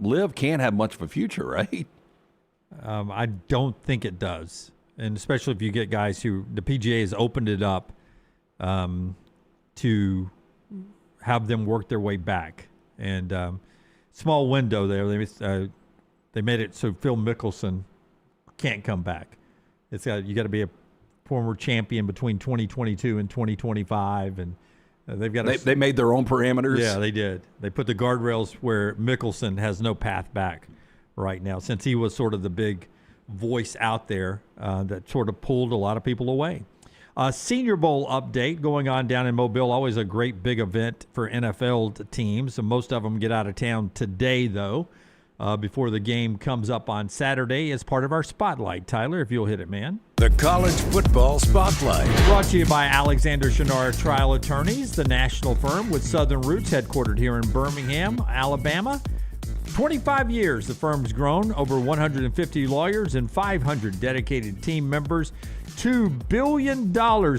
LIV can't have much of a future, right? I don't think it does, and especially if you get guys who the PGA has opened it up to have them work their way back. And small window there. They made it so Phil Mickelson can't come back. You got to be a former champion between 2022 and 2025, and they've got. They made their own parameters. Yeah, they did. They put the guardrails where Mickelson has no path back right now, since he was sort of the big voice out there that sort of pulled a lot of people away. Senior Bowl update going on down in Mobile. Always a great big event for NFL teams. And most of them get out of town today, though, before the game comes up on Saturday as part of our Spotlight. Tyler, if you'll hit it, man. The College Football Spotlight. Brought to you by Alexander Shinara Trial Attorneys, the national firm with Southern roots, headquartered here in Birmingham, Alabama. 25 years, the firm's grown, over 150 lawyers and 500 dedicated team members. $2 billion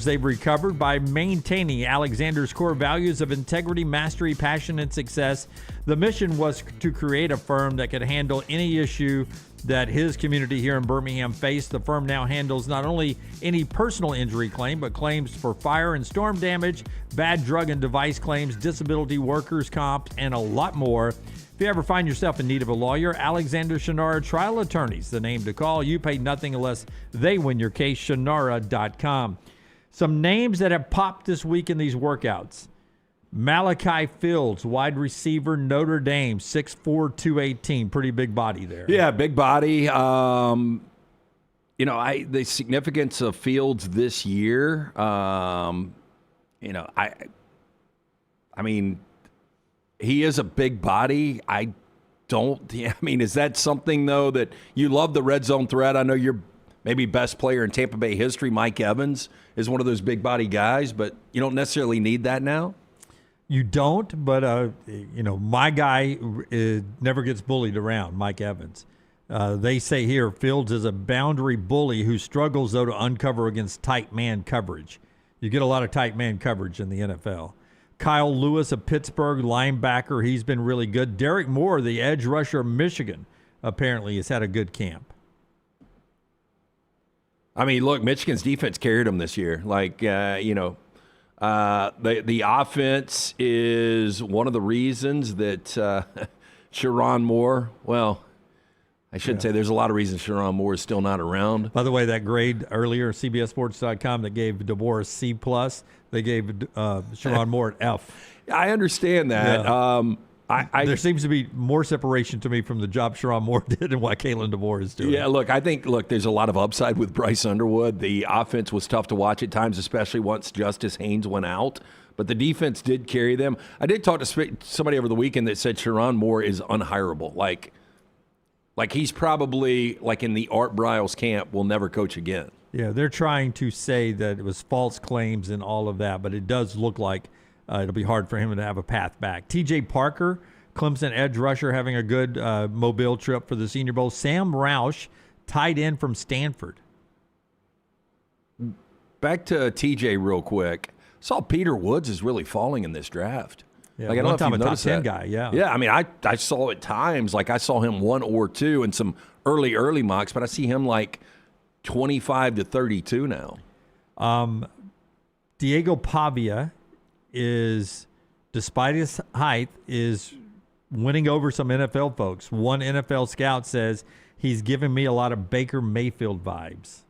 they've recovered by maintaining Alexander's core values of integrity, mastery, passion, and success. The mission was to create a firm that could handle any issue that his community here in Birmingham faced. The firm now handles not only any personal injury claim, but claims for fire and storm damage, bad drug and device claims, disability, workers' comp, and a lot more. If you ever find yourself in need of a lawyer, Alexander Shinara Trial Attorneys, the name to call. You pay nothing unless they win your case, Shinara.com. Some names that have popped this week in these workouts. Malachi Fields, wide receiver, Notre Dame, 6'4", 218. Pretty big body there. Yeah, big body. The significance of Fields this year, he is a big body. Is that something, though, that you love the red zone threat? I know you're maybe best player in Tampa Bay history, Mike Evans, is one of those big body guys, but you don't necessarily need that now? You don't, but, my guy never gets bullied around, Mike Evans. They say here Fields is a boundary bully who struggles, though, to uncover against tight man coverage. You get a lot of tight man coverage in the NFL. Kyle Lewis, a Pittsburgh linebacker, he's been really good. Derek Moore, the edge rusher of Michigan, apparently has had a good camp. I mean, look, Michigan's defense carried them this year. The offense is one of the reasons that Sharon Moore, I shouldn't say there's a lot of reasons Sharon Moore is still not around. By the way, that grade earlier, CBSSports.com, that gave DeBoer a C+, they gave Sharon Moore an F. I understand that. Yeah. There seems to be more separation to me from the job Sharon Moore did and what Kalen DeBoer is doing. Yeah, I think there's a lot of upside with Bryce Underwood. The offense was tough to watch at times, especially once Justice Haynes went out. But the defense did carry them. I did talk to somebody over the weekend that said Sharon Moore is unhireable. Like he's probably, in the Art Briles camp, will never coach again. Yeah, they're trying to say that it was false claims and all of that, but it does look like it'll be hard for him to have a path back. T.J. Parker, Clemson edge rusher, having a good Mobile trip for the Senior Bowl. Sam Roush, tight end from Stanford. Back to T.J. real quick. Saw Peter Woods is really falling in this draft. Yeah, one time a top 10 guy, yeah. Yeah, I saw at times, I saw him 1 or 2 in some early mocks, but I see him 25 to 32 now. Diego Pavia is, despite his height, is winning over some NFL folks. One NFL scout says he's giving me a lot of Baker Mayfield vibes.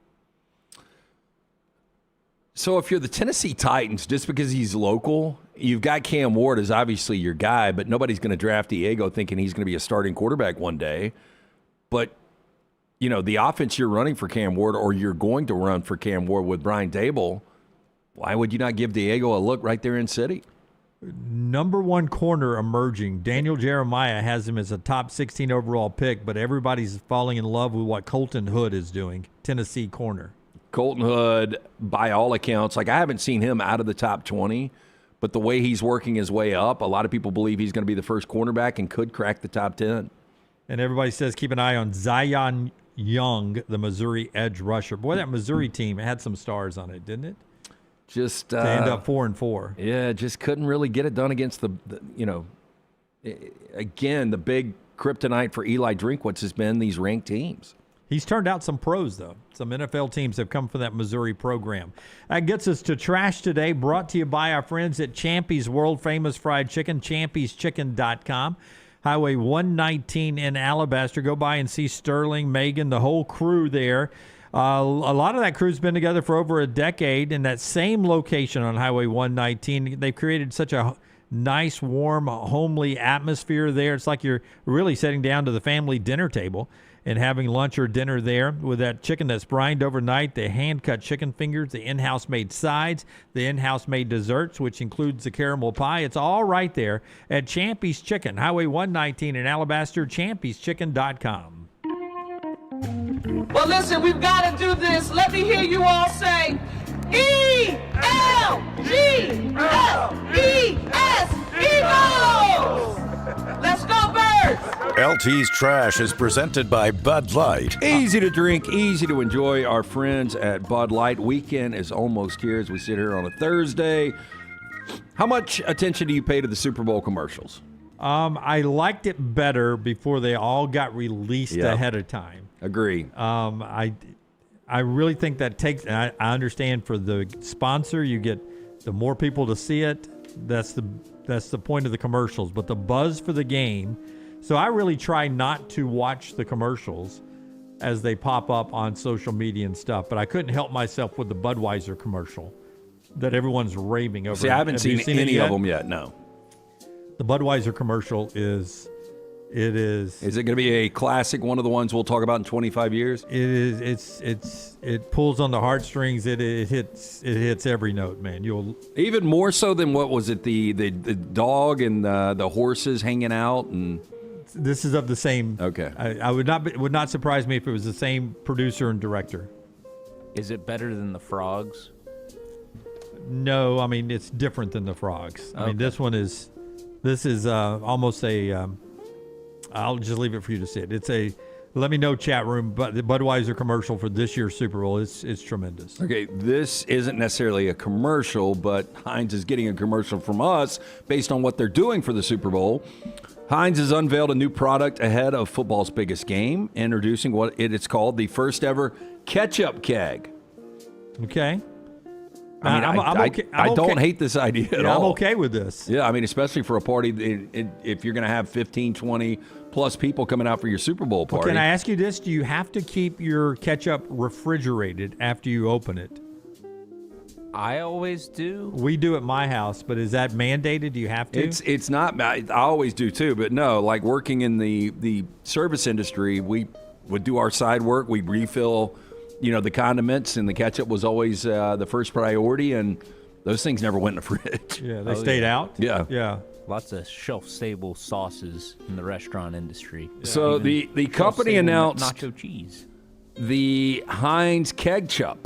So if you're the Tennessee Titans, just because he's local, you've got Cam Ward as obviously your guy, but nobody's going to draft Diego thinking he's going to be a starting quarterback one day. But, you know, the offense you're running for Cam Ward, or you're going to run for Cam Ward with Brian Dable, why would you not give Diego a look right there in City? Number one corner emerging. Daniel Jeremiah has him as a top 16 overall pick, but everybody's falling in love with what Colton Hood is doing, Tennessee corner. Colton Hood, by all accounts, like I haven't seen him out of the top 20, but the way he's working his way up, a lot of people believe he's going to be the first cornerback and could crack the top 10. And everybody says keep an eye on Zion Young, the Missouri edge rusher. Boy, that Missouri team had some stars on it, didn't it? Just to end up 4-4. Yeah, just couldn't really get it done against the again, the big kryptonite for Eli Drinkwitz has been these ranked teams. He's turned out some pros, though. Some NFL teams have come from that Missouri program. That gets us to Trash Today, brought to you by our friends at Champy's World Famous Fried Chicken, champyschicken.com. Highway 119 in Alabaster. Go by and see Sterling, Megan, the whole crew there. A lot of that crew's been together for over a decade in that same location on Highway 119. They've created such a nice, warm, homely atmosphere there. It's like you're really sitting down to the family dinner table and having lunch or dinner there with that chicken that's brined overnight, the hand-cut chicken fingers, the in-house made sides, the in-house made desserts, which includes the caramel pie. It's all right there at Champy's Chicken, Highway 119 in Alabaster, champyschicken.com. Well, listen, we've got to do this. Let me hear you all say, E-L-G-L-E-S, Eagles! Let's go, Birds! LT's Trash is presented by Bud Light. Easy to drink, easy to enjoy. Our friends at Bud Light. Weekend is almost here as we sit here on a Thursday. How much attention do you pay to the Super Bowl commercials? I liked it better before they all got released ahead of time. Agree. I really think that takes. I understand for the sponsor, you get the more people to see it. That's the point of the commercials. But the buzz for the game. So I really try not to watch the commercials as they pop up on social media and stuff. But I couldn't help myself with the Budweiser commercial that everyone's raving over. See, I haven't seen any of them yet. No. The Budweiser commercial is. Is it going to be a classic? One of the ones we'll talk about in 25 years? It is. It pulls on the heartstrings. It hits every note, man. You'll even more so than what was it? The dog and the horses hanging out and. This is of the same. Okay. I would not surprise me if it was the same producer and director. Is it better than the frogs? No, I mean it's different than the frogs. I mean this is almost a. I'll just leave it for you to see it. It's a. Let me know, chat room. But the Budweiser commercial for this year's Super Bowl it's tremendous. Okay, this isn't necessarily a commercial, but Heinz is getting a commercial from us based on what they're doing for the Super Bowl. Heinz has unveiled a new product ahead of football's biggest game, introducing what it's called the first ever ketchup keg. Okay. I mean, I don't hate this idea at all. I'm okay with this. Yeah, I mean, especially for a party, if you're going to have 15, 20 plus people coming out for your Super Bowl party. Well, can I ask you this? Do you have to keep your ketchup refrigerated after you open it? I always do. We do at my house, but is that mandated? Do you have to? It's not. I always do too, but no. Like working in the service industry, we would do our side work. We'd refill, the condiments, and the ketchup was always the first priority, and those things never went in the fridge. Yeah, they stayed out. Yeah, yeah. Lots of shelf-stable sauces in the restaurant industry. So the company announced nacho cheese, the Heinz Kegchup.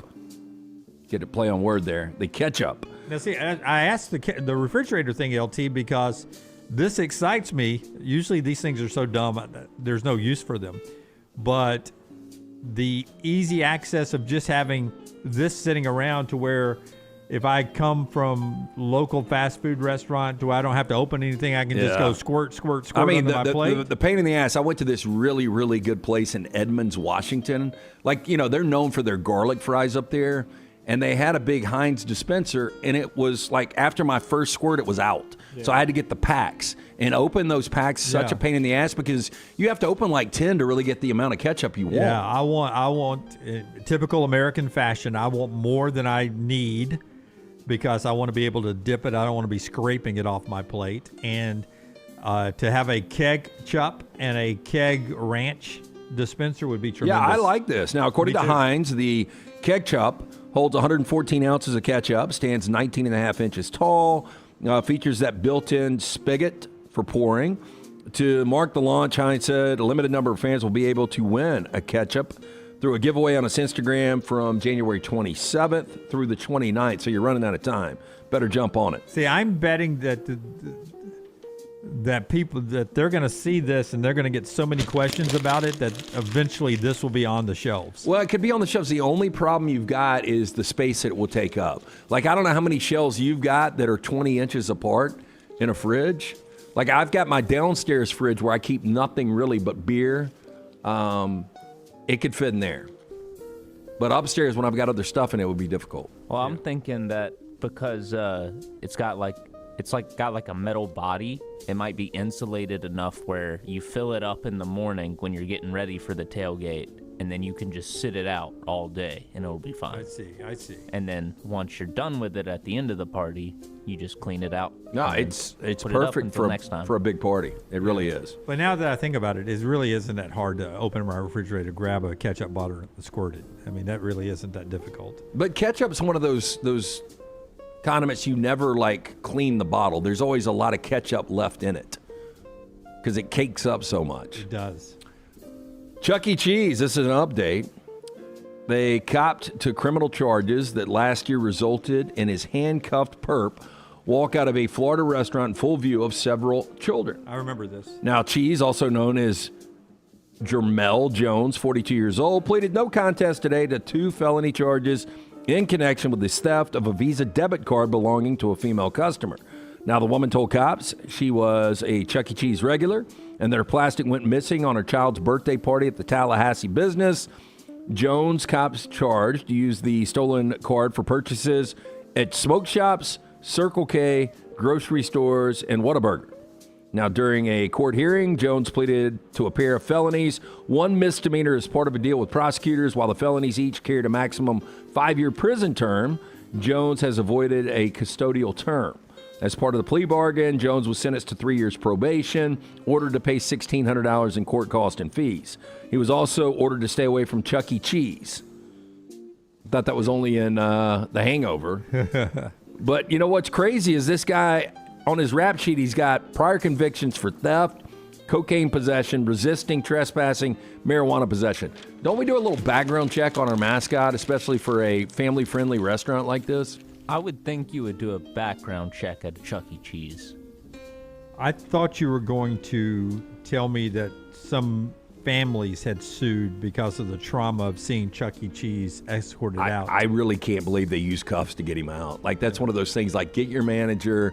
Get a play on word there. The ketchup. Now, see, I asked the refrigerator thing, LT, because this excites me. Usually these things are so dumb, there's no use for them. But the easy access of just having this sitting around to where if I come from local fast food restaurant, I don't have to open anything. I can just go squirt I mean, onto my plate. The pain in the ass. I went to this really, really good place in Edmonds, Washington. Like, they're known for their garlic fries up there. and they had a big Heinz dispenser, and it was like after my first squirt, it was out. Yeah. So I had to get the packs. And open those packs is such a pain in the ass because you have to open like 10 to really get the amount of ketchup you want. Yeah, I want typical American fashion. I want more than I need because I want to be able to dip it. I don't want to be scraping it off my plate. And to have a keg chup and a keg ranch dispenser would be tremendous. Yeah, I like this. Now, according to Heinz, the keg chup holds 114 ounces of ketchup, stands 19 and a half inches tall, features that built-in spigot for pouring. To mark the launch, Heinz said a limited number of fans will be able to win a ketchup through a giveaway on its Instagram from January 27th through the 29th. So you're running out of time. Better jump on it. See, I'm betting that that people that they're going to see this and they're going to get so many questions about it that eventually this will be on the shelves. Well, it could be on the shelves. The only problem you've got is the space it will take up. Like, I don't know how many shelves you've got that are 20 inches apart in a fridge. Like, I've got my downstairs fridge where I keep nothing really but beer. It could fit in there. But upstairs, when I've got other stuff in it, would be difficult. Well, I'm thinking that because it's got like a metal body, it might be insulated enough where you fill it up in the morning when you're getting ready for the tailgate, and then you can just sit it out all day, and it'll be fine. I see. And then once you're done with it at the end of the party, you just clean it out. No, it's put it up perfect until next time. for a big party. It really is. But now that I think about it, it really isn't that hard to open my refrigerator, grab a ketchup bottle, and squirt it. I mean, that really isn't that difficult. But ketchup's one of those condiments you never like clean the bottle. There's always a lot of ketchup left in it because it cakes up so much. It does. Chuck E. Cheese, this is an update. They copped to criminal charges that last year resulted in his handcuffed perp walk out of a Florida restaurant in full view of several children. I remember this. Now, Cheese, also known as Jermel Jones, 42 years old, pleaded no contest today to 2 felony charges in connection with the theft of a Visa debit card belonging to a female customer. Now, the woman told cops she was a Chuck E. Cheese regular and that her plastic went missing on her child's birthday party at the Tallahassee business. Jones, cops charged, used the stolen card for purchases at smoke shops, Circle K, grocery stores, and Whataburger. Now, during a court hearing, Jones pleaded to a pair of felonies, 1 misdemeanor as part of a deal with prosecutors, while the felonies each carried a maximum 5-year prison term. Jones has avoided a custodial term. As part of the plea bargain, Jones was sentenced to 3 years probation, ordered to pay $1,600 in court costs and fees. He was also ordered to stay away from Chuck E. Cheese. Thought that was only in The Hangover. But you know what's crazy is this guy, on his rap sheet, he's got prior convictions for theft, cocaine possession, resisting trespassing, marijuana possession. Don't we do a little background check on our mascot, especially for a family-friendly restaurant like this? I would think you would do a background check at Chuck E. Cheese. I thought you were going to tell me that some families had sued because of the trauma of seeing Chuck E. Cheese escorted out. I really can't believe they used cuffs to get him out. Like, that's one of those things, like, get your manager,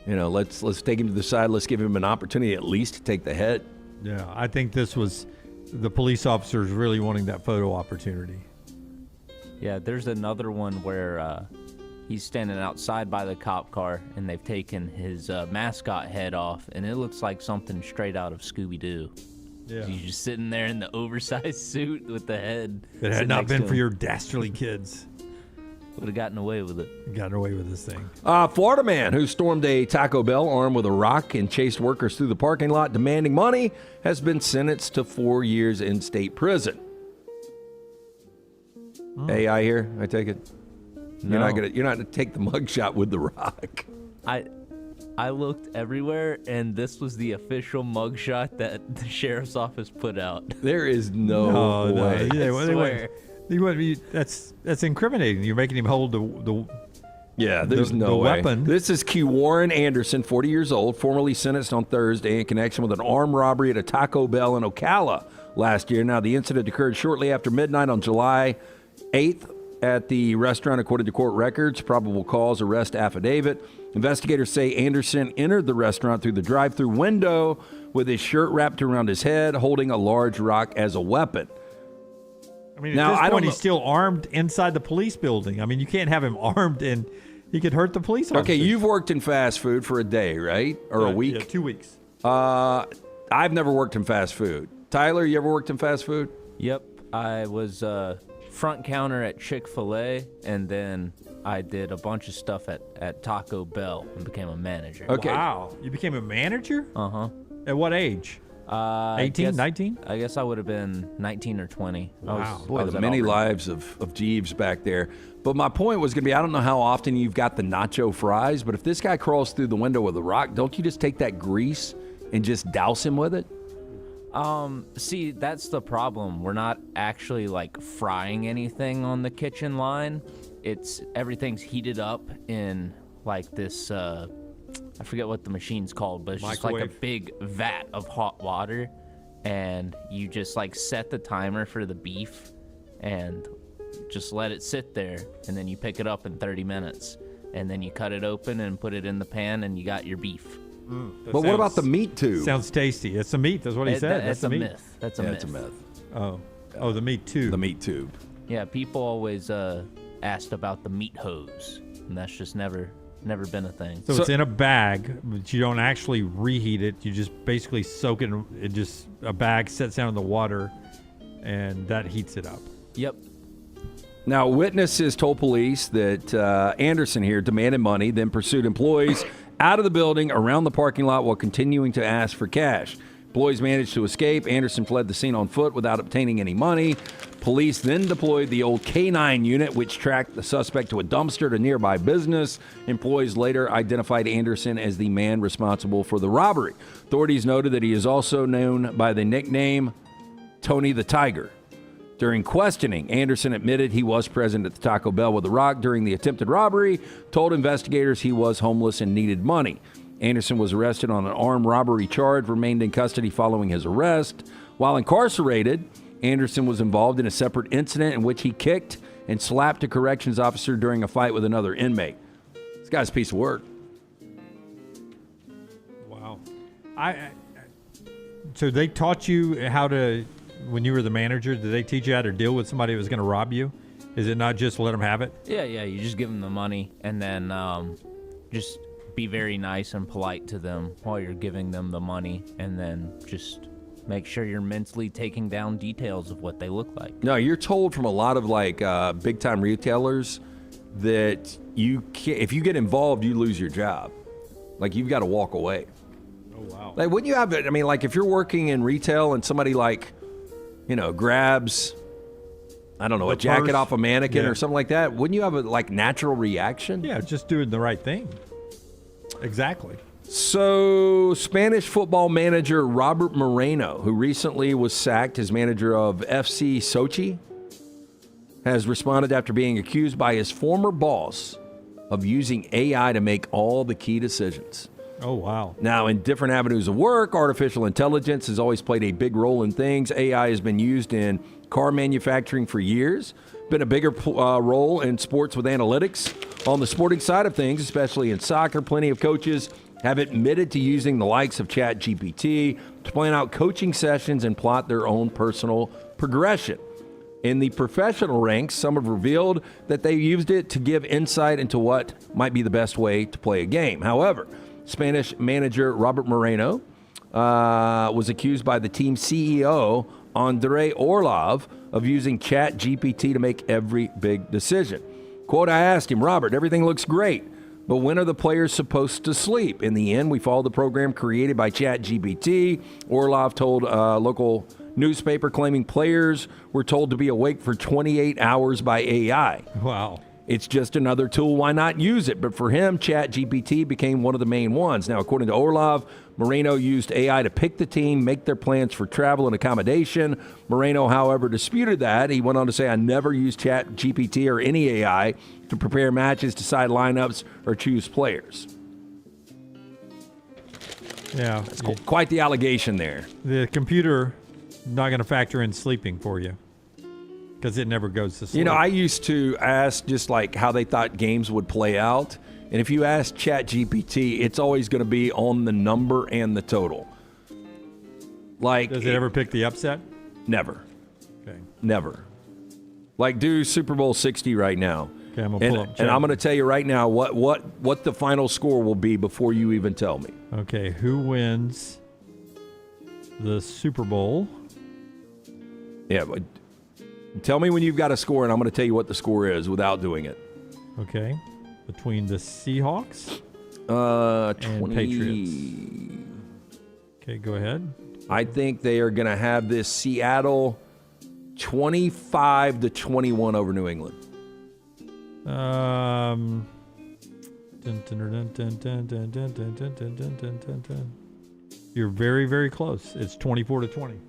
you know, let's take him to the side, let's give him an opportunity at least to take the hit. Yeah, I think this was the police officers really wanting that photo opportunity. Yeah, there's another one where he's standing outside by the cop car, and they've taken his mascot head off, and it looks like something straight out of Scooby-Doo. Yeah. He's just sitting there in the oversized suit with the head. If it had not been for your dastardly kids, would have gotten away with it. Gotten away with this thing. Florida man who stormed a Taco Bell armed with a rock and chased workers through the parking lot demanding money has been sentenced to 4 years in state prison. AI here, I take it. No. You're not gonna take the mugshot with the rock. I looked everywhere, and this was the official mugshot that the sheriff's office put out. There is no way. That's incriminating. You're making him hold the there's no way. Weapon. This is Q Warren Anderson, 40 years old, formerly sentenced on Thursday in connection with an armed robbery at a Taco Bell in Ocala last year. Now, the incident occurred shortly after midnight on July 8th at the restaurant, according to court records. Probable cause arrest affidavit. Investigators say Anderson entered the restaurant through the drive-through window with his shirt wrapped around his head, holding a large rock as a weapon. I mean, at this point, he's still armed inside the police building. I mean, you can't have him armed and he could hurt the police officers. Okay, you've worked in fast food for a day, right? Or a week? Yeah, 2 weeks. I've never worked in fast food. Tyler, you ever worked in fast food? Yep. I was front counter at Chick-fil-A, and then I did a bunch of stuff at Taco Bell and became a manager. Okay. Wow. You became a manager? Uh-huh. At what age? 18, 19? I guess I would have been 19 or 20. Wow. Boy, the many lives of Jeeves back there. But my point was going to be, I don't know how often you've got the nacho fries, but if this guy crawls through the window with a rock, don't you just take that grease and just douse him with it? See, that's the problem. We're not actually like frying anything on the kitchen line. Everything's heated up in like this, I forget what the machine's called, but it's just like a big vat of hot water, and you just like set the timer for the beef and just let it sit there, and then you pick it up in 30 minutes, and then you cut it open and put it in the pan, and you got your beef. But what about the meat tube? Sounds tasty. It's a meat. That's what he said. That's a meat. myth. That's a myth. It's a myth. Oh, the meat tube. The meat tube. Yeah, people always asked about the meat hose, and that's just never been a thing. So it's in a bag, but you don't actually reheat it. You just basically soak it in just a bag, sets down in the water, and that heats it up. Yep. Now, witnesses told police that Anderson here demanded money, then pursued employees out of the building, around the parking lot, while continuing to ask for cash. Employees managed to escape. Anderson fled the scene on foot without obtaining any money. Police then deployed the old K9 unit, which tracked the suspect to a dumpster at a nearby business. Employees later identified Anderson as the man responsible for the robbery. Authorities noted that he is also known by the nickname Tony the Tiger. During questioning, Anderson admitted he was present at the Taco Bell with a rock during the attempted robbery, told investigators he was homeless and needed money. Anderson was arrested on an armed robbery charge, remained in custody following his arrest. While incarcerated, Anderson was involved in a separate incident in which he kicked and slapped a corrections officer during a fight with another inmate. This guy's a piece of work. Wow. So they taught you how to, when you were the manager, did they teach you how to deal with somebody who was going to rob you? Is it not just let them have it? Yeah, you just give them the money, and then just be very nice and polite to them while you're giving them the money, and then just make sure you're mentally taking down details of what they look like. No, you're told from a lot of like big-time retailers that you can't, if you get involved, you lose your job. Like, you've got to walk away. Oh, wow. Like, wouldn't you have it? I mean, like, if you're working in retail and somebody, like, grabs, I don't know, a jacket off a mannequin or something like that, wouldn't you have a, like, natural reaction? Yeah, just doing the right thing. Exactly. So, Spanish football manager Robert Moreno, who recently was sacked as manager of FC Sochi, has responded after being accused by his former boss of using AI to make all the key decisions. Oh, wow. Now, in different avenues of work, artificial intelligence has always played a big role in things. AI has been used in car manufacturing for years, been a bigger role in sports with analytics. On the sporting side of things, especially in soccer, plenty of coaches have admitted to using the likes of ChatGPT to plan out coaching sessions and plot their own personal progression. In the professional ranks, some have revealed that they used it to give insight into what might be the best way to play a game. However, Spanish manager Robert Moreno was accused by the team CEO, Andrei Orlov, of using ChatGPT to make every big decision. Quote, I asked him, Robert, everything looks great, but when are the players supposed to sleep? In the end, we followed the program created by ChatGPT. Orlov told a local newspaper, claiming players were told to be awake for 28 hours by AI. Wow. It's just another tool. Why not use it? But for him, ChatGPT became one of the main ones. Now, according to Orlov, Moreno used AI to pick the team, make their plans for travel and accommodation. Moreno, however, disputed that. He went on to say, I never used ChatGPT or any AI to prepare matches, decide lineups, or choose players. Yeah. That's quite the allegation there. The computer not going to factor in sleeping for you because it never goes to sleep. You know, I used to ask just like how they thought games would play out. And if you ask ChatGPT, it's always going to be on the number and the total. Like, does it ever pick the upset? Never. Okay. Never. Like do Super Bowl 60 right now. Okay, I'm gonna pull up. And I'm going to tell you right now what the final score will be before you even tell me. Okay, who wins the Super Bowl? Yeah, but tell me when you've got a score, and I'm going to tell you what the score is without doing it. Okay, between the Seahawks and Patriots. Okay, go ahead. I think they are going to have this Seattle 25-21 over New England. You're very, very close. It's 24-20.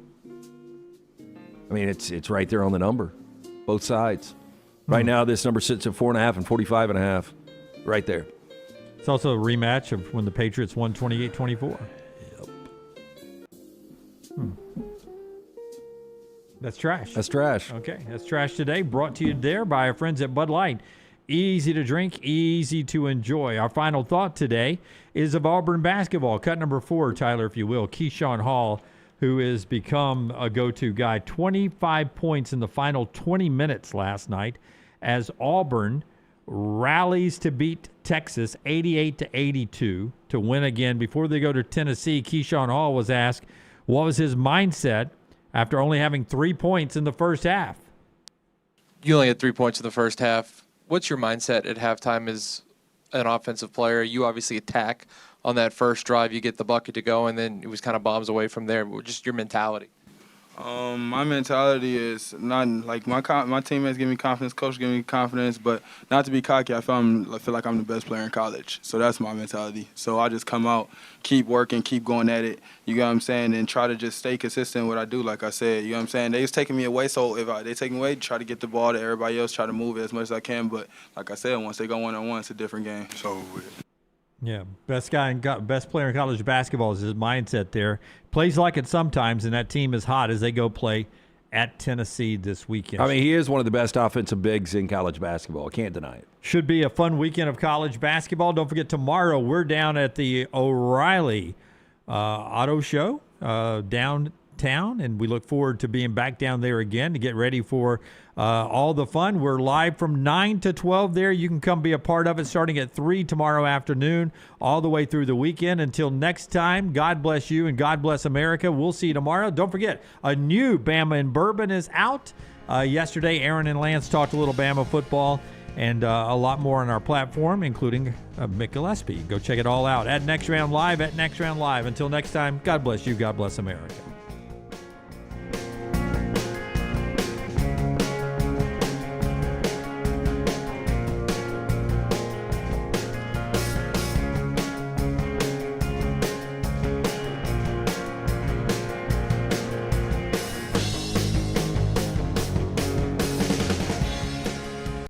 I mean, it's right there on the number, both sides. Right now, this number sits at 4.5 and 45.5, right there. It's also a rematch of when the Patriots won 28-24. That's trash. That's trash. Okay, that's trash today. Brought to you there by our friends at Bud Light. Easy to drink, easy to enjoy. Our final thought today is of Auburn basketball. Cut number 4, Tyler, if you will. Keyshawn Hall, who has become a go-to guy. 25 points in the final 20 minutes last night as Auburn rallies to beat Texas 88-82 to win again. Before they go to Tennessee, Keyshawn Hall was asked what was his mindset after only having 3 points in the first half. You only had 3 points in the first half. What's your mindset at halftime as an offensive player? You obviously attack on that first drive. You get the bucket to go, and then it was kind of bombs away from there. Just your mentality. My mentality is not like my teammates give me confidence, coach give me confidence, but not to be cocky. I feel like I'm the best player in college, so that's my mentality. So I just come out, keep working, keep going at it. You know what I'm saying, and try to just stay consistent in what I do. Like I said, you know what I'm saying. They was taking me away, so if they take me away, try to get the ball to everybody else, try to move it as much as I can. But like I said, once they go 1-on-1, it's a different game. So. Yeah, best player in college basketball is his mindset there. Plays like it sometimes, and that team is hot as they go play at Tennessee this weekend. I mean, he is one of the best offensive bigs in college basketball. I can't deny it. Should be a fun weekend of college basketball. Don't forget, tomorrow we're down at the O'Reilly Auto Show downtown, and we look forward to being back down there again to get ready for all the fun. We're live from 9 to 12 there. You can come be a part of it starting at 3 tomorrow afternoon all the way through the weekend. Until next time, God bless you and God bless America. We'll see you tomorrow. Don't forget, a new Bama and Bourbon is out. Yesterday, Aaron and Lance talked a little Bama football and a lot more on our platform, including Mick Gillespie. Go check it all out at Next Round Live, at Next Round Live. Until next time, God bless you. God bless America.